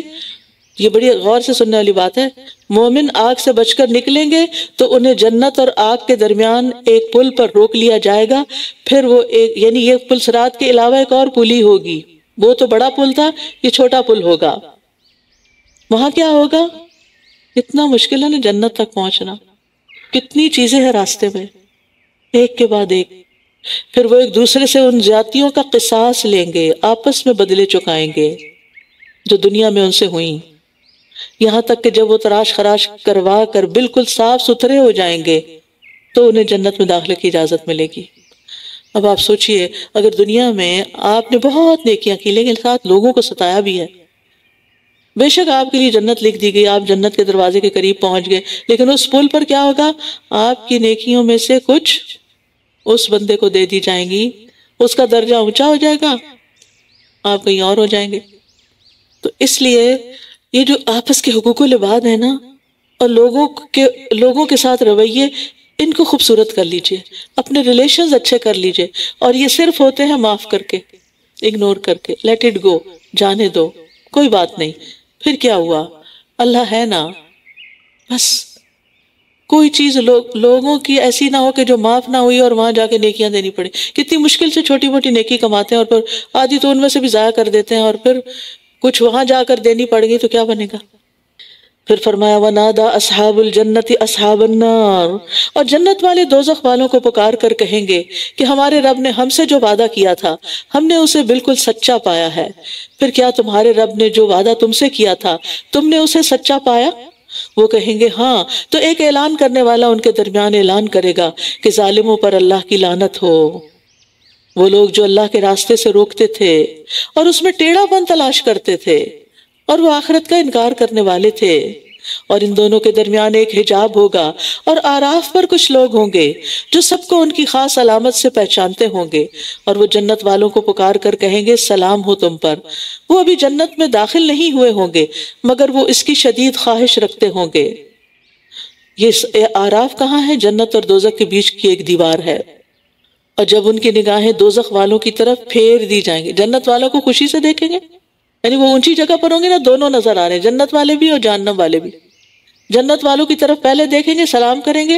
یہ بڑی غور سے سننے والی بات ہے، مومن آگ سے بچ کر نکلیں گے تو انہیں جنت اور آگ کے درمیان ایک پل پر روک لیا جائے گا، پھر وہ یعنی یہ پل صراط کے علاوہ ایک اور پل ہی ہوگی، وہ تو بڑا پل تھا، یہ چھوٹا پل ہوگا۔ وہاں کیا ہوگا؟ اتنا مشکل ہے نا جنت تک پہنچنا، کتنی چیزیں ہیں راستے میں، ایک کے بعد ایک۔ پھر وہ ایک دوسرے سے ان زیادتیوں کا قصاص لیں گے، آپس میں بدلے چکائیں گے جو دنیا میں ان سے ہوئیں، یہاں تک کہ جب وہ تراش خراش کروا کر بالکل صاف ستھرے ہو جائیں گے تو انہیں جنت میں داخلے کی اجازت ملے گی۔ اب آپ سوچئے اگر دنیا میں آپ نے بہت نیکیاں کی لیکن ساتھ لوگوں کو ستایا بھی ہے، بے شک آپ کے لیے جنت لکھ دی گئی، آپ جنت کے دروازے کے قریب پہنچ گئے، لیکن اس پل پر کیا ہوگا؟ آپ کی نیکیوں میں سے کچھ اس بندے کو دے دی جائیں گی، اس کا درجہ اونچا ہو جائے گا، آپ کہیں اور ہو جائیں گے۔ تو اس لیے یہ جو آپس کے حقوق و لباد ہے نا، اور لوگوں کے ساتھ رویے، ان کو خوبصورت کر لیجئے، اپنے ریلیشنز اچھے کر لیجئے، اور یہ صرف ہوتے ہیں معاف کر کے، اگنور کر کے، لیٹ اٹ گو، جانے دو، کوئی بات نہیں، پھر کیا ہوا، اللہ ہے نا، بس کوئی چیز لوگوں کی ایسی نہ ہو کہ جو معاف نہ ہوئی اور وہاں جا کے نیکیاں دینی پڑے۔ کتنی مشکل سے چھوٹی موٹی نیکی کماتے ہیں اور پھر آدھی تو ان میں سے بھی ضائع کر دیتے ہیں، اور پھر کچھ وہاں جا کر دینی پڑ گئی تو کیا بنے گا؟ پھر فرمایا وَنَادَى أَصْحَابُ الْجَنَّةِ أَصْحَابَ النَّارِ، اور جنت والے دوزخ والوں کو پکار کر کہیں گے کہ ہمارے رب نے ہم سے جو وعدہ کیا تھا ہم نے اسے بالکل سچا پایا ہے، پھر کیا تمہارے رب نے جو وعدہ تم سے کیا تھا تم نے اسے سچا پایا؟ وہ کہیں گے ہاں، تو ایک اعلان کرنے والا ان کے درمیان اعلان کرے گا کہ ظالموں پر اللہ کی لعنت ہو، وہ لوگ جو اللہ کے راستے سے روکتے تھے اور اس میں ٹیڑھا پن تلاش کرتے تھے اور وہ آخرت کا انکار کرنے والے تھے، اور ان دونوں کے درمیان ایک حجاب ہوگا، اور آراف پر کچھ لوگ ہوں گے جو سب کو ان کی خاص علامت سے پہچانتے ہوں گے، اور وہ جنت والوں کو پکار کر کہیں گے سلام ہو تم پر۔ وہ ابھی جنت میں داخل نہیں ہوئے ہوں گے مگر وہ اس کی شدید خواہش رکھتے ہوں گے۔ یہ آراف کہاں ہے؟ جنت اور دوزخ کے بیچ کی ایک دیوار ہے، اور جب ان کی نگاہیں دوزخ والوں کی طرف پھیر دی جائیں گے، جنت والوں کو خوشی سے دیکھیں گے، یعنی وہ اونچی جگہ پر ہوں گے نا، دونوں نظر آ رہے ہیں، جنت والے بھی اور جہنم والے بھی۔ جنت والوں کی طرف پہلے دیکھیں گے، سلام کریں گے،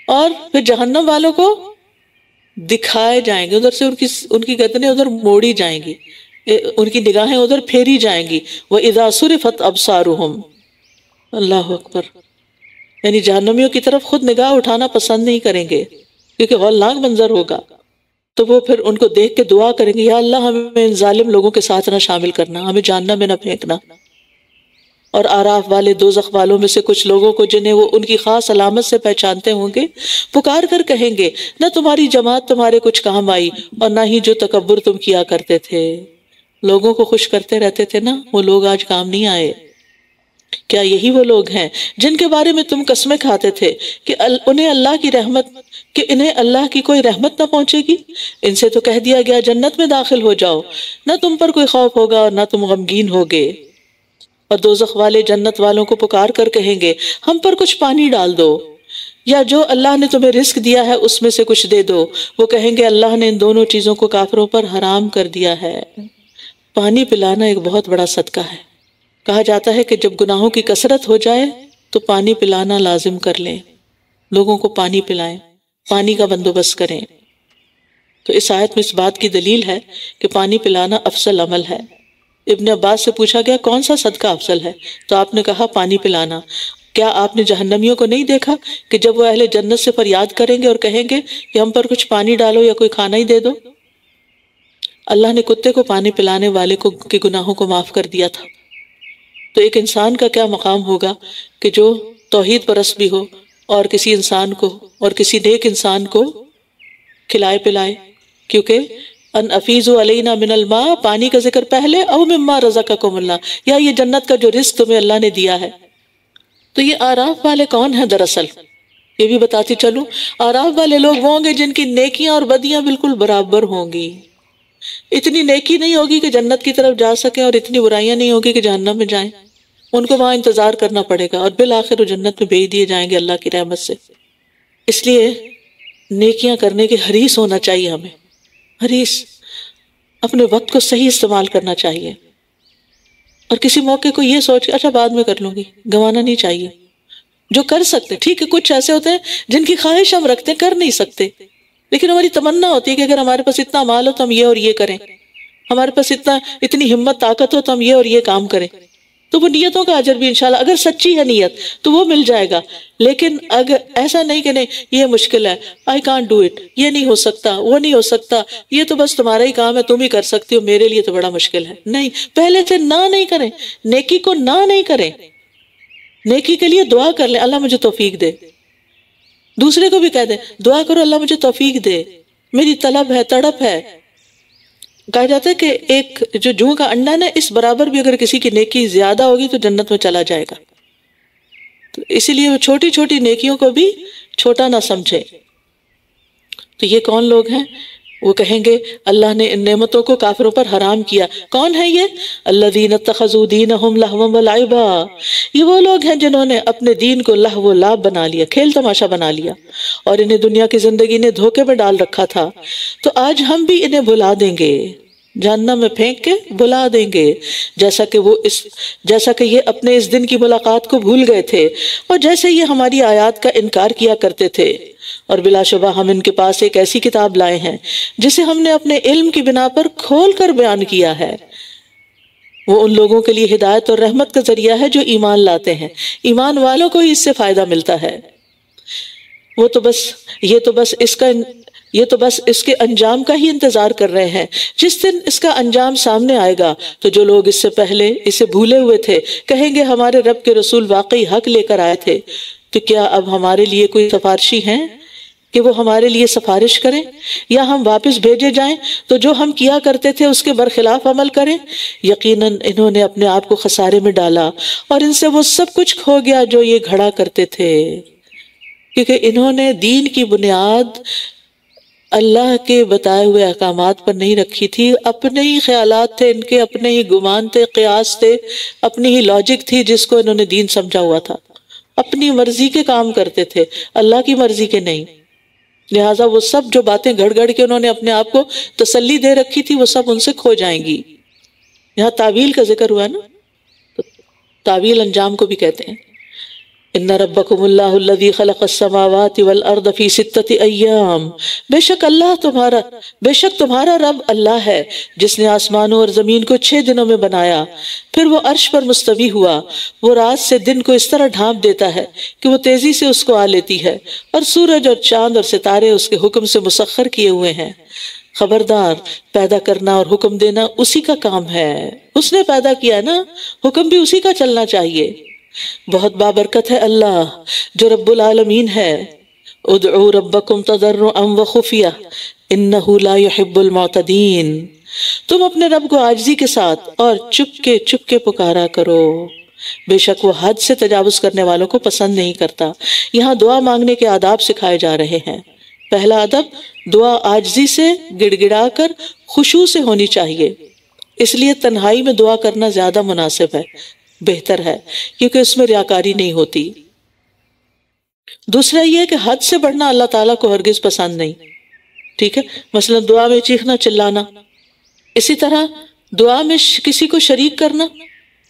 اور پھر جہنم والوں کو دکھائے جائیں گے، ادھر سے ان کی گردنیں ادھر موڑی جائیں گی، ان کی نگاہیں ادھر پھیری جائیں گی۔ وَإِذَا صُرِفَتْ أَبْصَارُهُمْ، اللہ اکبر، یعنی جہنمیوں کی طرف خود نگاہ اٹھانا پسند نہیں کریں گے کیونکہ غولناک منظر ہوگا، تو وہ پھر ان کو دیکھ کے دعا کریں گے یا اللہ ہمیں ان ظالم لوگوں کے ساتھ نہ شامل کرنا، ہمیں جہنم میں نہ پھینکنا۔ اور آراف والے دوزخ والوں میں سے کچھ لوگوں کو جنہیں وہ ان کی خاص علامت سے پہچانتے ہوں گے پکار کر کہیں گے نہ تمہاری جماعت تمہارے کچھ کام آئی اور نہ ہی جو تکبر تم کیا کرتے تھے، لوگوں کو خوش کرتے رہتے تھے نا، وہ لوگ آج کام نہیں آئے۔ کیا یہی وہ لوگ ہیں جن کے بارے میں تم قسمیں کھاتے تھے کہ انہیں اللہ کی کوئی رحمت نہ پہنچے گی؟ ان سے تو کہہ دیا گیا جنت میں داخل ہو جاؤ، نہ تم پر کوئی خوف ہوگا اور نہ تم غمگین ہوگے۔ اور دوزخ والے جنت والوں کو پکار کر کہیں گے ہم پر کچھ پانی ڈال دو، یا جو اللہ نے تمہیں رزق دیا ہے اس میں سے کچھ دے دو۔ وہ کہیں گے اللہ نے ان دونوں چیزوں کو کافروں پر حرام کر دیا ہے۔ پانی پلانا ایک بہت بڑا صدقہ ہے۔ کہا جاتا ہے کہ جب گناہوں کی کثرت ہو جائے تو پانی پلانا لازم کر لیں، لوگوں کو پانی پلائیں، پانی کا بندوبست کریں۔ تو اس آیت میں اس بات کی دلیل ہے کہ پانی پلانا افضل عمل ہے۔ ابن عباس سے پوچھا گیا کون سا صدقہ افضل ہے، تو آپ نے کہا پانی پلانا۔ کیا آپ نے جہنمیوں کو نہیں دیکھا کہ جب وہ اہل جنت سے فریاد کریں گے اور کہیں گے کہ ہم پر کچھ پانی ڈالو یا کوئی کھانا ہی دے دو؟ اللہ نے کتے کو پانی پلانے والے کے گناہوں کو معاف کر دیا تھا، تو ایک انسان کا کیا مقام ہوگا کہ جو توحید پرست بھی ہو اور کسی انسان کو اور کسی نیک انسان کو کھلائے پلائے۔ کیونکہ ان افیزوا علینا من الماء، پانی کا ذکر پہلے، او مما رزقکم اللہ، یا یہ جنت کا جو رزق تمہیں اللہ نے دیا ہے۔ تو یہ آراف والے کون ہیں دراصل؟ یہ بھی بتاتی چلوں، آراف والے لوگ وہ ہوں گے جن کی نیکیاں اور بدیاں بالکل برابر ہوں گی. اتنی نیکی نہیں ہوگی کہ جنت کی طرف جا سکیں اور اتنی برائیاں نہیں ہوگی کہ جہنم میں جائیں. ان کو وہاں انتظار کرنا پڑے گا اور بالآخر وہ جنت میں بھیج دیے جائیں گے اللہ کی رحمت سے. اس لیے نیکیاں کرنے کے حریص ہونا چاہیے ہمیں، حریص. اپنے وقت کو صحیح استعمال کرنا چاہیے اور کسی موقع کو یہ سوچ کے اچھا بعد میں کر لوں گی گنوانا نہیں چاہیے. جو کر سکتے ٹھیک ہے، کچھ ایسے ہوتے ہیں جن کی خواہش ہم رکھتے ہیں کر نہیں سکتے، لیکن ہماری تمنا ہوتی ہے کہ اگر ہمارے پاس اتنا مال ہو تو ہم یہ اور یہ کریں، ہمارے پاس اتنی ہمت طاقت ہو تو ہم یہ اور یہ کام کریں. تو وہ نیتوں کا اجر بھی انشاءاللہ اگر سچی ہے نیت تو وہ مل جائے گا. لیکن اگر ایسا نہیں کہ نہیں یہ مشکل ہے، I can't do it، یہ نہیں ہو سکتا، وہ نہیں ہو سکتا، یہ تو بس تمہارا ہی کام ہے، تم ہی کر سکتی ہو، میرے لیے تو بڑا مشکل ہے. نہیں، پہلے سے نہ نہیں کریں، نیکی کو نہ نہیں کریں. نیکی کے لیے دعا کر لیں اللہ مجھے توفیق دے. دوسرے کو بھی کہہ دیں دعا کرو اللہ مجھے توفیق دے، میری طلب ہے، تڑپ ہے. کہا جاتا ہے کہ ایک جو جوں کا انڈا نا اس برابر بھی اگر کسی کی نیکی زیادہ ہوگی تو جنت میں چلا جائے گا. تو اسی لیے وہ چھوٹی چھوٹی نیکیوں کو بھی چھوٹا نہ سمجھے. تو یہ کون لوگ ہیں؟ وہ کہیں گے اللہ نے ان نعمتوں کو کافروں پر حرام کیا. کون ہے یہ؟ الذین اتخذوا دینہم لہوا ولعبا. یہ وہ لوگ ہیں جنہوں نے اپنے دین کو لہو و لعب بنا لیا، کھیل تماشا بنا لیا، اور انہیں دنیا کی زندگی نے دھوکے میں ڈال رکھا تھا. تو آج ہم بھی انہیں بھلا دیں گے، جہنم میں پھینک کے بلا دیں گے، جیسا کہ یہ اپنے اس دن کی ملاقات کو بھول گئے تھے اور جیسے یہ ہماری آیات کا انکار کیا کرتے تھے. اور بلا شبہ ہم ان کے پاس ایک ایسی کتاب لائے ہیں جسے ہم نے اپنے علم کی بنا پر کھول کر بیان کیا ہے. وہ ان لوگوں کے لیے ہدایت اور رحمت کا ذریعہ ہے جو ایمان لاتے ہیں، ایمان والوں کو ہی اس سے فائدہ ملتا ہے. یہ تو بس اس کے انجام کا ہی انتظار کر رہے ہیں. جس دن اس کا انجام سامنے آئے گا تو جو لوگ اس سے پہلے اسے بھولے ہوئے تھے کہیں گے ہمارے رب کے رسول واقعی حق لے کر آئے تھے، تو کیا اب ہمارے لیے کوئی سفارشی ہیں کہ وہ ہمارے لیے سفارش کریں، یا ہم واپس بھیجے جائیں تو جو ہم کیا کرتے تھے اس کے برخلاف عمل کریں؟ یقیناً انہوں نے اپنے آپ کو خسارے میں ڈالا اور ان سے وہ سب کچھ کھو گیا جو یہ گھڑا کرتے تھے. کیونکہ انہوں نے دین کی بنیاد اللہ کے بتائے ہوئے احکامات پر نہیں رکھی تھی، اپنے ہی خیالات تھے ان کے، اپنے ہی گمان تھے، قیاس تھے، اپنی ہی لاجک تھی جس کو انہوں نے دین سمجھا ہوا تھا. اپنی مرضی کے کام کرتے تھے، اللہ کی مرضی کے نہیں. لہٰذا وہ سب جو باتیں گھڑ گھڑ کے انہوں نے اپنے آپ کو تسلی دے رکھی تھی وہ سب ان سے کھو جائیں گی. یہاں تعویل کا ذکر ہوا نا، تو تعویل انجام کو بھی کہتے ہیں. ان ربکم اللہ الذی خلق السماوات والارض فی 6 ایام. بے شک تمہارا رب اللہ ہے جس نے آسمانوں اور زمین کو 6 دنوں میں بنایا، پھر وہ عرش پر مستوی ہوا. وہ رات سے دن کو اس طرح ڈھانپ دیتا ہے کہ وہ تیزی سے اس کو آ لیتی ہے، اور سورج اور چاند اور ستارے اس کے حکم سے مسخر کیے ہوئے ہیں. خبردار، پیدا کرنا اور حکم دینا اسی کا کام ہے. اس نے پیدا کیا نا، حکم بھی اسی کا چلنا چاہیے. بہت بابرکت ہے اللہ جو رب العالمین ہے. ادعوا ربکم تضرعا وخفیہ انہ لا يحب المعتدین. تم اپنے رب کو عاجزی کے ساتھ اور چپ کے پکارا کرو، بے شک وہ حد سے تجاوز کرنے والوں کو پسند نہیں کرتا. یہاں دعا مانگنے کے آداب سکھائے جا رہے ہیں. پہلا ادب، دعا عاجزی سے گڑ گڑا کر خشوع سے ہونی چاہیے. اس لیے تنہائی میں دعا کرنا زیادہ مناسب ہے، بہتر ہے، کیونکہ اس میں ریاکاری نہیں ہوتی. دوسرا یہ کہ حد سے بڑھنا اللہ تعالیٰ کو ہرگز پسند نہیں. ٹھیک ہے، مثلا دعا میں چیخنا چلانا، اسی طرح دعا میں کسی کو شریک کرنا،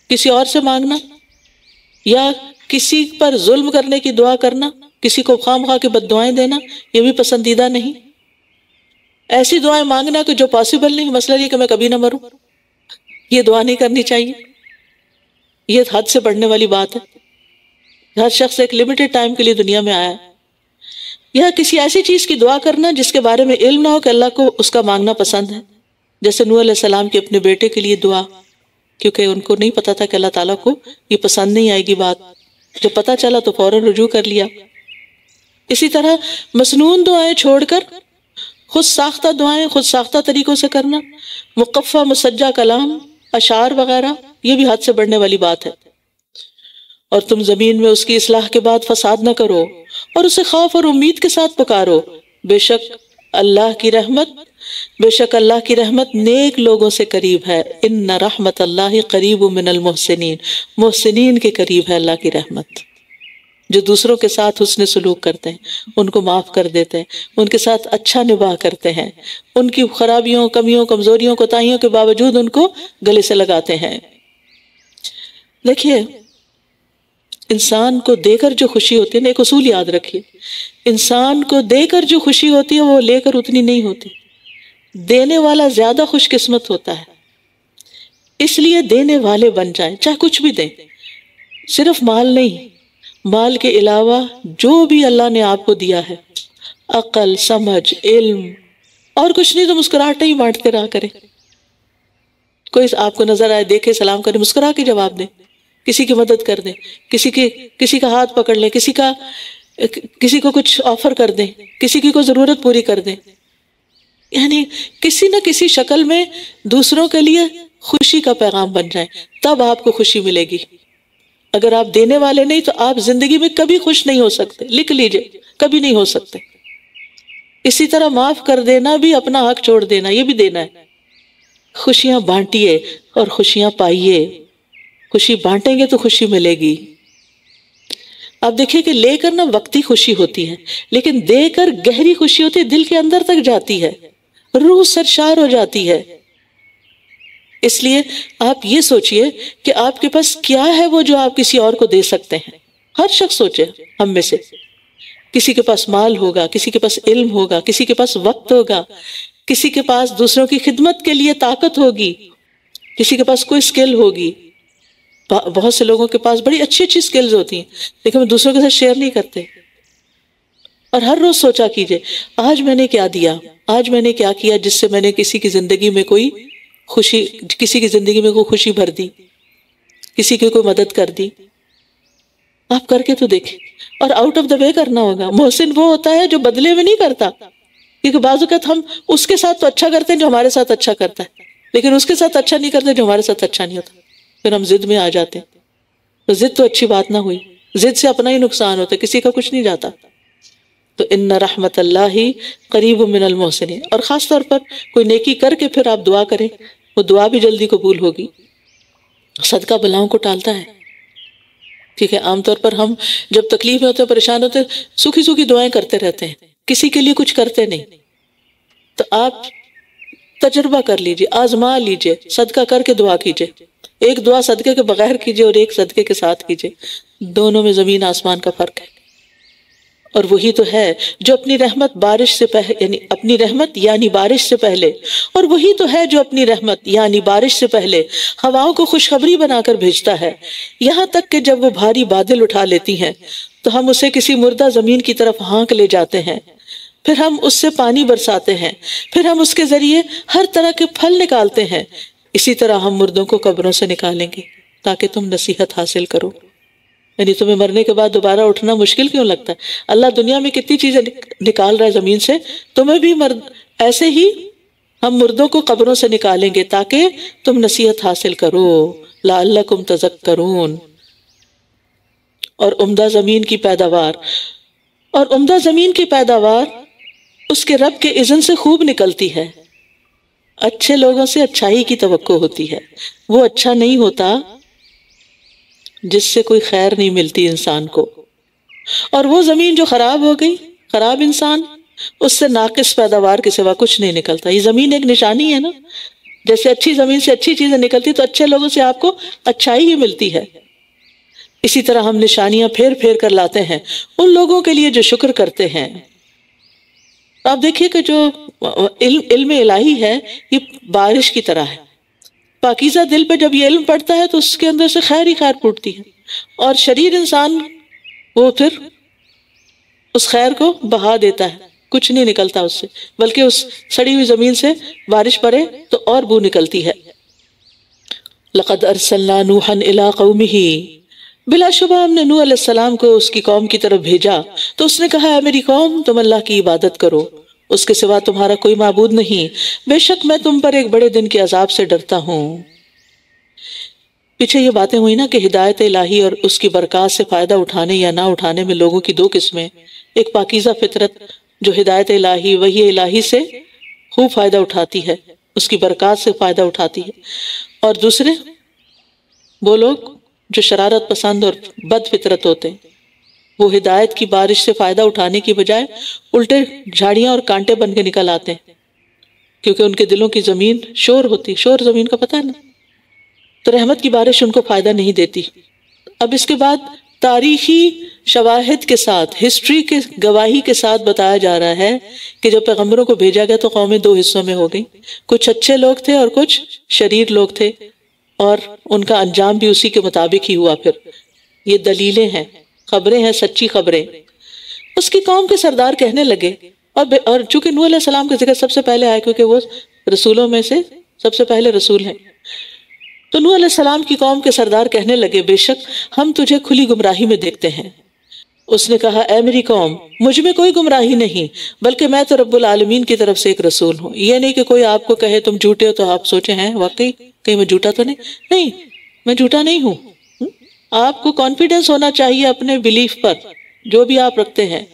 کسی اور سے مانگنا، یا کسی پر ظلم کرنے کی دعا کرنا، کسی کو خواہ مخواہ کے بد دعائیں دینا، یہ بھی پسندیدہ نہیں. ایسی دعائیں مانگنا کہ جو پاسبل نہیں، مثلا یہ کہ میں کبھی نہ مروں، یہ دعا نہیں کرنی چاہیے. یہ حد سے بڑھنے والی بات ہے. ہر شخص ایک لمیٹڈ ٹائم کے لیے دنیا میں آیا ہے. یا کسی ایسی چیز کی دعا کرنا جس کے بارے میں علم نہ ہو کہ اللہ کو اس کا مانگنا پسند ہے، جیسے نوح علیہ السلام کے اپنے بیٹے کے لیے دعا، کیونکہ ان کو نہیں پتا تھا کہ اللہ تعالیٰ کو یہ پسند نہیں آئے گی بات. جب پتا چلا تو فوراً رجوع کر لیا. اسی طرح مسنون دعائیں چھوڑ کر خود ساختہ دعائیں خود ساختہ طریقوں سے کرنا، مقفع مسجع کلام، اشعار وغیرہ، یہ بھی حد سے بڑھنے والی بات ہے. اور تم زمین میں اس کی اصلاح کے بعد فساد نہ کرو اور اسے خوف اور امید کے ساتھ پکارو. بے شک اللہ کی رحمت نیک لوگوں سے قریب ہے. ان رحمت اللہ قریب من المحسنین، محسنین کے قریب ہے اللہ کی رحمت. جو دوسروں کے ساتھ حسن سلوک کرتے ہیں، ان کو معاف کر دیتے ہیں، ان کے ساتھ اچھا نباہ کرتے ہیں، ان کی خرابیوں، کمیوں، کمزوریوں، کوتاہیوں کے باوجود ان کو گلے سے لگاتے ہیں. دیکھیے انسان کو دے کر جو خوشی ہوتی ہے نا، ایک اصول یاد رکھیے، انسان کو دے کر جو خوشی ہوتی ہے وہ لے کر اتنی نہیں ہوتی. دینے والا زیادہ خوش قسمت ہوتا ہے. اس لیے دینے والے بن جائیں، چاہے کچھ بھی دیں. صرف مال نہیں، مال کے علاوہ جو بھی اللہ نے آپ کو دیا ہے، عقل، سمجھ، علم، اور کچھ نہیں تو مسکراہٹیں ہی بانٹتے رہا کریں. کوئی آپ کو نظر آئے، دیکھے، سلام کرے، مسکرا کے جواب دیں. کسی کی مدد کر دیں، کسی کا ہاتھ پکڑ لیں، کسی کو کچھ آفر کر دیں، کسی کی کوئی ضرورت پوری کر دیں. یعنی کسی نہ کسی شکل میں دوسروں کے لیے خوشی کا پیغام بن جائیں، تب آپ کو خوشی ملے گی. اگر آپ دینے والے نہیں تو آپ زندگی میں کبھی خوش نہیں ہو سکتے. لکھ لیجئے، کبھی نہیں ہو سکتے. اسی طرح معاف کر دینا بھی اپنا حق چھوڑ دینا، یہ بھی دینا ہے. خوشیاں بانٹیے اور خوشیاں پائیے. خوشی بانٹیں گے تو خوشی ملے گی. آپ دیکھیں کہ لے کر نا وقتی خوشی ہوتی ہے، لیکن دے کر گہری خوشی ہوتی ہے، دل کے اندر تک جاتی ہے، روح سرشار ہو جاتی ہے. اس لیے آپ یہ سوچئے کہ آپ کے پاس کیا ہے وہ جو آپ کسی اور کو دے سکتے ہیں. ہر شخص سوچے، ہم میں سے کسی کے پاس مال ہوگا، کسی کے پاس علم ہوگا، کسی کے پاس وقت ہوگا، کسی کے پاس دوسروں کی خدمت کے لیے طاقت ہوگی، کسی کے پاس کوئی سکل ہوگی. بہت سے لوگوں کے پاس بڑی اچھی سکلز ہوتی ہیں، لیکن وہ دوسروں کے ساتھ شیئر نہیں کرتے. اور ہر روز سوچا کیجئے، آج میں نے کیا دیا، آج میں نے کیا کیا جس سے میں نے کسی کی زندگی میں کوئی خوشی بھر دی، کسی کی کوئی مدد کر دی. آپ کر کے تو دیکھیں، اور آؤٹ آف دا وے کرنا ہوگا. محسن وہ ہوتا ہے جو بدلے میں نہیں کرتا، کیونکہ بعض اوقات ہم اس کے ساتھ تو اچھا کرتے ہیں جو ہمارے ساتھ اچھا کرتا ہے، لیکن اس کے ساتھ اچھا نہیں کرتے جو ہمارے ساتھ اچھا نہیں ہوتا. پھر ہم ضد میں آ جاتے ہیں. تو ضد تو اچھی بات نہ ہوئی، ضد سے اپنا ہی نقصان ہوتا ہے، کسی کا کچھ نہیں جاتا. تو ان رحمت اللہ قریب من المحسنین. اور خاص طور پر کوئی نیکی کر کے پھر آپ دعا کریں، وہ دعا بھی جلدی قبول ہوگی. صدقہ بلاؤں کو ٹالتا ہے. ٹھیک ہے، عام طور پر ہم جب تکلیف میں ہوتے ہیں، پریشان ہوتے ہیں، سوکھی سوکھی دعائیں کرتے رہتے ہیں، کسی کے لیے کچھ کرتے نہیں. تو آپ تجربہ کر لیجئے، آزما لیجئے، صدقہ کر کے دعا کیجئے. ایک دعا صدقے کے بغیر کیجئے اور ایک صدقے کے ساتھ کیجئے، دونوں میں زمین آسمان کا فرق ہے. اور وہی تو ہے جو اپنی رحمت یعنی بارش سے پہلے، اور وہی تو ہے جو اپنی رحمت یعنی بارش سے پہلے ہواؤں کو خوشخبری بنا کر بھیجتا ہے، یہاں تک کہ جب وہ بھاری بادل اٹھا لیتی ہیں تو ہم اسے کسی مردہ زمین کی طرف ہانک لے جاتے ہیں، پھر ہم اس سے پانی برساتے ہیں، پھر ہم اس کے ذریعے ہر طرح کے پھل نکالتے ہیں. اسی طرح ہم مردوں کو قبروں سے نکالیں گے تاکہ تم نصیحت حاصل کرو. یعنی تمہیں مرنے کے بعد دوبارہ اٹھنا مشکل کیوں لگتا ہے؟ اللہ دنیا میں کتنی چیزیں نکال رہا ہے زمین سے، تمہیں بھی ایسے ہی ہم مردوں کو قبروں سے نکالیں گے تاکہ تم نصیحت حاصل کرو. لعلکم تذکرون. اور عمدہ زمین کی پیداوار اس کے رب کے اذن سے خوب نکلتی ہے. اچھے لوگوں سے اچھائی کی توقع ہوتی ہے. وہ اچھا نہیں ہوتا جس سے کوئی خیر نہیں ملتی انسان کو. اور وہ زمین جو خراب ہو گئی، خراب انسان، اس سے ناقص پیداوار کے سوا کچھ نہیں نکلتا. یہ زمین ایک نشانی ہے نا، جیسے اچھی زمین سے اچھی چیزیں نکلتی تو اچھے لوگوں سے آپ کو اچھائی ہی ملتی ہے. اسی طرح ہم نشانیاں پھیر پھیر کر لاتے ہیں ان لوگوں کے لیے جو شکر کرتے ہیں. آپ دیکھیے کہ جو علم الہی ہے یہ بارش کی طرح ہے. پاکیزہ دل پہ جب یہ علم پڑتا ہے تو اس کے اندر سے خیر ہی خیر پھوٹتی ہے، اور شریر انسان وہ پھر اس خیر کو بہا دیتا ہے، کچھ نہیں نکلتا اس سے، بلکہ اس سڑی ہوئی زمین سے بارش پڑے تو اور بو نکلتی ہے. لقد ارسلنا نوحا الی قومہ، بلا شبہ ہم نے نوح علیہ السلام کو اس کی قوم کی طرف بھیجا تو اس نے کہا، اے میری قوم، تم اللہ کی عبادت کرو، اس کے سوا تمہارا کوئی معبود نہیں، بے شک میں تم پر ایک بڑے دن کے عذاب سے ڈرتا ہوں. پیچھے یہ باتیں ہوئی نا کہ ہدایت الہی اور اس کی برکات سے فائدہ اٹھانے یا نہ اٹھانے میں لوگوں کی دو قسمیں، ایک پاکیزہ فطرت جو ہدایت الہی وحی الہی سے خوب فائدہ اٹھاتی ہے، اس کی برکات سے فائدہ اٹھاتی ہے، اور دوسرے وہ لوگ جو شرارت پسند اور بد فطرت ہوتے ہیں، وہ ہدایت کی بارش سے فائدہ اٹھانے کی بجائے الٹے جھاڑیاں اور کانٹے بن کے نکل آتے ہیں، کیونکہ ان کے دلوں کی زمین شور ہوتی، شور زمین کا پتہ ہے نا، تو رحمت کی بارش ان کو فائدہ نہیں دیتی۔ اب اس کے بعد تاریخی شواہد کے ساتھ، ہسٹری کے گواہی کے ساتھ بتایا جا رہا ہے کہ جب پیغمبروں کو بھیجا گیا تو قومیں دو حصوں میں ہو گئیں، کچھ اچھے لوگ تھے اور کچھ شریر لوگ تھے، اور ان کا انجام بھی اسی کے مطابق ہی ہوا۔ پھر یہ دلیلیں ہیں، خبریں ہیں، سچی خبریں۔ اس کی قوم کے سردار کہنے لگے، اور چونکہ نوح علیہ السلام کا ذکر سب سے پہلے آیا کیونکہ وہ رسولوں میں سے سب سے پہلے رسول ہیں، تو نوح علیہ السلام کی قوم کے سردار کہنے لگے، بے شک ہم تجھے کھلی گمراہی میں دیکھتے ہیں۔ اس نے کہا، اے میری قوم، مجھ میں کوئی گمراہی نہیں، بلکہ میں تو رب العالمین کی طرف سے ایک رسول ہوں۔ یہ نہیں کہ کوئی آپ کو کہے تم جھوٹے ہو تو آپ سوچیں ہیں واقعی کہیں میں جھوٹا تو نہیں، میں جھوٹا نہیں ہوں۔ آپ کو کانفیڈنس ہونا چاہیے اپنے بلیف پر، جو بھی آپ رکھتے ہیں،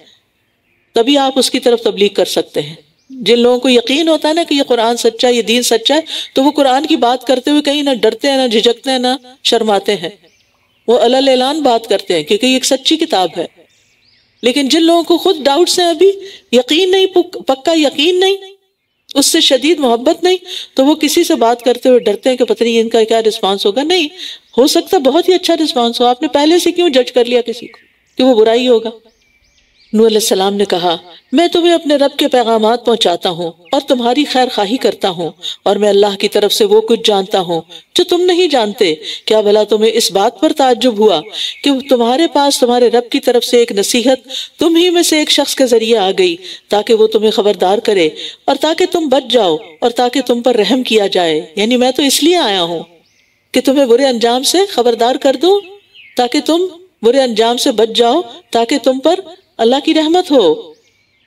تبھی آپ اس کی طرف تبلیغ کر سکتے ہیں۔ جن لوگوں کو یقین ہوتا ہے نا کہ یہ قرآن سچا ہے، یہ دین سچا ہے، تو وہ قرآن کی بات کرتے ہوئے کہیں نہ ڈرتے ہیں، نہ جھجکتے ہیں، نہ شرماتے ہیں، وہ علی اعلان بات کرتے ہیں کیونکہ یہ ایک سچی کتاب ہے۔ لیکن جن لوگوں کو خود ڈاؤٹس ہیں، ابھی یقین نہیں، پکا یقین نہیں، اس سے شدید محبت نہیں، تو وہ کسی سے بات کرتے ہوئے ڈرتے ہیں کہ پتہ نہیں ان کا کیا رسپانس ہوگا۔ نہیں، ہو سکتا بہت ہی اچھا رسپانس ہو، آپ نے پہلے سے کیوں جج کر لیا کسی کو کہ وہ برائی ہوگا۔ نوح علیہ السلام نے کہا، میں تمہیں اپنے رب کے پیغامات پہنچاتا ہوں اور تمہاری خیر خواہی کرتا ہوں، اور میں اللہ کی طرف سے وہ کچھ جانتا ہوں جو تم نہیں جانتے۔ کیا بھلا تمہیں اس بات پر تعجب ہوا کہ تمہارے پاس تمہارے رب کی طرف سے ایک نصیحت تم ہی میں سے ایک شخص کے ذریعے آ گئی تاکہ وہ تمہیں خبردار کرے اور تاکہ تم بچ جاؤ اور تاکہ تم پر رحم کیا جائے؟ یعنی میں تو اس لیے آیا ہوں کہ تمہیں برے انجام سے خبردار کر دوں تاکہ تم برے انجام سے بچ جاؤ، تاکہ تم پر اللہ کی رحمت ہو۔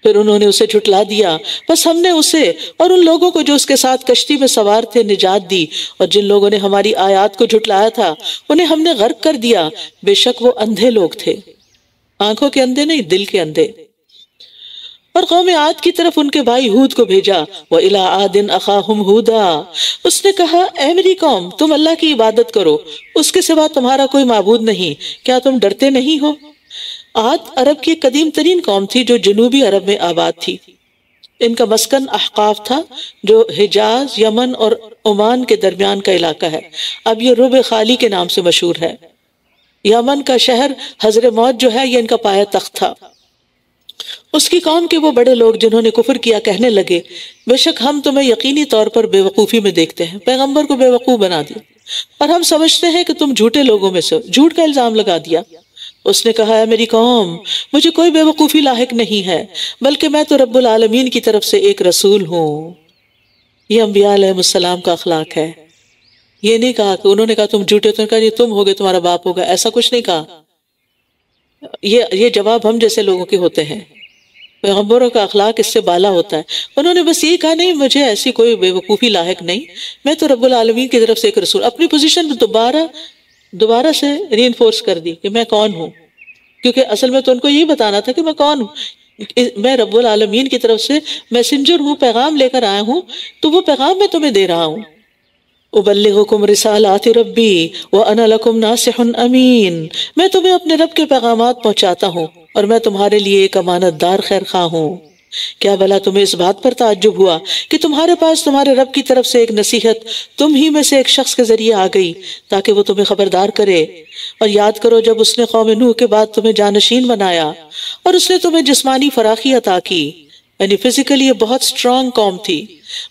پھر انہوں نے اسے جھٹلا دیا، بس ہم نے اسے اور ان لوگوں کو جو اس کے ساتھ کشتی میں سوار تھے نجات دی، اور جن لوگوں نے ہماری آیات کو جھٹلایا تھا انہیں ہم نے غرق کر دیا۔ بے شک وہ اندھے لوگ تھے، آنکھوں کے اندھے نہیں، دل کے اندھے۔ اور قوم عاد کی طرف ان کے بھائی ہود کو بھیجا، وَإِلَىٰ عَادٍ أَخَاهُمْ هُودًا۔ اس نے کہا، اے میری قوم، تم اللہ کی عبادت کرو، اس کے سوا تمہارا کوئی معبود نہیں، کیا تم ڈرتے نہیں ہو؟ عاد عرب کی ایک قدیم ترین قوم تھی جو جنوبی عرب میں آباد تھی۔ ان کا مسکن احقاف تھا جو حجاز، یمن اور عمان کے درمیان کا علاقہ ہے۔ اب یہ ربع خالی کے نام سے مشہور ہے۔ یمن کا شہر حضرموت جو ہے یہ ان کا پایہ تخت تھا۔ اس کی قوم کے وہ بڑے لوگ جنہوں نے کفر کیا کہنے لگے، بے شک ہم تمہیں یقینی طور پر بے وقوفی میں دیکھتے ہیں، پیغمبر کو بے وقوف بنا دیا، اور ہم سمجھتے ہیں کہ تم جھوٹے لوگوں میں سے، جھوٹ کا الزام لگا دیا۔ اس نے کہا، اے میری قوم، مجھے کوئی بے وقوفی لاحق نہیں ہے، بلکہ میں تو رب العالمین کی طرف سے ایک رسول ہوں۔ یہ انبیاء علیہ السلام کا اخلاق ہے۔ یہ نہیں کہا کہ انہوں نے کہا تم جھوٹے، تو نے کہا یہ تم ہوگے، تمہارا باپ ہوگا، ایسا کچھ نہیں کہا۔ یہ جواب ہم جیسے لوگوں کے ہوتے ہیں۔ پیغمبروں کا اخلاق اس سے بالا ہوتا ہے۔ انہوں نے بس یہ کہا، نہیں مجھے ایسی کوئی بے وقوفی لاحق نہیں، میں تو رب العالمین کی طرف سے ایک رسول، اپنی پوزیشن دوبارہ سے ری انفورس کر دی کہ میں کون ہوں، کیونکہ اصل میں تو ان کو یہی بتانا تھا کہ میں کون ہوں، میں رب العالمین کی طرف سے میسنجر ہوں، پیغام لے کر آیا ہوں، تو وہ پیغام میں تمہیں دے رہا ہوں۔ ابلغکم رسالات ربی وانا لکم ناصح امین، میں تمہیں اپنے رب کے پیغامات پہنچاتا ہوں اور میں تمہارے لیے ایک امانت دار خیر خواہ ہوں۔ کیا بھلا تمہیں اس بات پر تعجب ہوا کہ تمہارے پاس تمہارے رب کی طرف سے ایک نصیحت تم ہی میں سے ایک شخص کے ذریعے آ گئی تاکہ وہ تمہیں خبردار کرے؟ اور یاد کرو جب اس نے قوم نوح کے بعد تمہیں جانشین بنایا اور اس نے تمہیں جسمانی فراخی عطا کی، یعنی فزیکلی یہ بہت سٹرونگ قوم تھی۔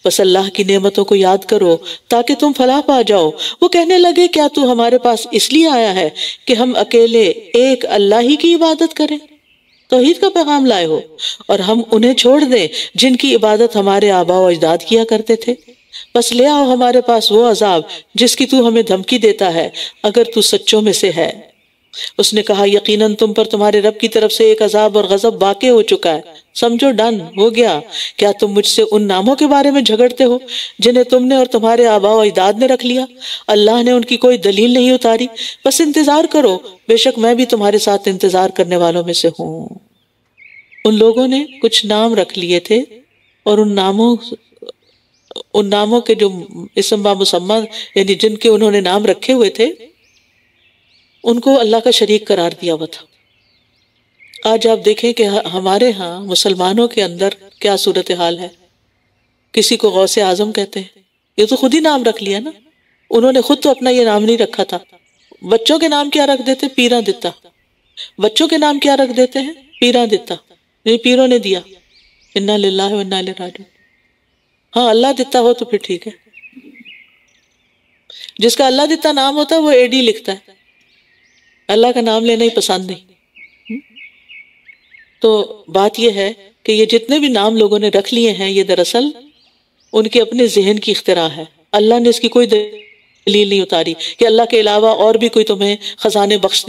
بس اللہ کی نعمتوں کو یاد کرو تاکہ تم فلاح پا جاؤ۔ وہ کہنے لگے، کیا تو ہمارے پاس اس لیے آیا ہے کہ ہم اکیلے ایک اللہ ہی کی عبادت کریں؟ توحید کا پیغام لائے ہو، اور ہم انہیں چھوڑ دیں جن کی عبادت ہمارے آباء و اجداد کیا کرتے تھے؟ بس لے آؤ ہمارے پاس وہ عذاب جس کی تو ہمیں دھمکی دیتا ہے، اگر تو سچوں میں سے ہے۔ اس نے کہا یقیناً تم پر تمہارے رب کی طرف سے ایک عذاب اور غضب واقع ہو چکا ہے، سمجھو ڈن ہو گیا۔ کیا تم مجھ سے ان ناموں کے بارے میں جھگڑتے ہو جنہیں تم نے اور تمہارے آباء و اجداد نے رکھ لیا؟ اللہ نے ان کی کوئی دلیل نہیں اتاری، بس انتظار کرو، بے شک میں بھی تمہارے ساتھ انتظار کرنے والوں میں سے ہوں۔ ان لوگوں نے کچھ نام رکھ لیے تھے اور ان ناموں کے جو اسم با مسمى یعنی جن کے انہوں نے نام رکھے ہوئے تھے ان کو اللہ کا شریک قرار دیا ہوا تھا۔ آج آپ دیکھیں کہ ہمارے ہاں مسلمانوں کے اندر کیا صورتحال ہے۔ کسی کو غوث اعظم کہتے ہیں، یہ تو خود ہی نام رکھ لیا نا، انہوں نے خود تو اپنا یہ نام نہیں رکھا تھا۔ بچوں کے نام کیا رکھ دیتے؟ پیراں دتا۔ بچوں کے نام کیا رکھ دیتے ہیں؟ پیراں دتا، نہیں پیروں نے دیا، انا للہ و انا الیہ راجعون۔ ہاں اللہ دیتا ہو تو پھر ٹھیک ہے، جس کا اللہ دیتا نام ہوتا ہے وہ AD لکھتا ہے، اللہ کا نام لینا ہی پسند نہیں۔ تو بات یہ ہے کہ یہ جتنے بھی نام لوگوں نے رکھ لیے ہیں یہ دراصل ان کے اپنے ذہن کی اختراع ہے، اللہ نے اس کی کوئی دلیل نہیں اتاری کہ اللہ کے علاوہ اور بھی کوئی تمہیں خزانے بخش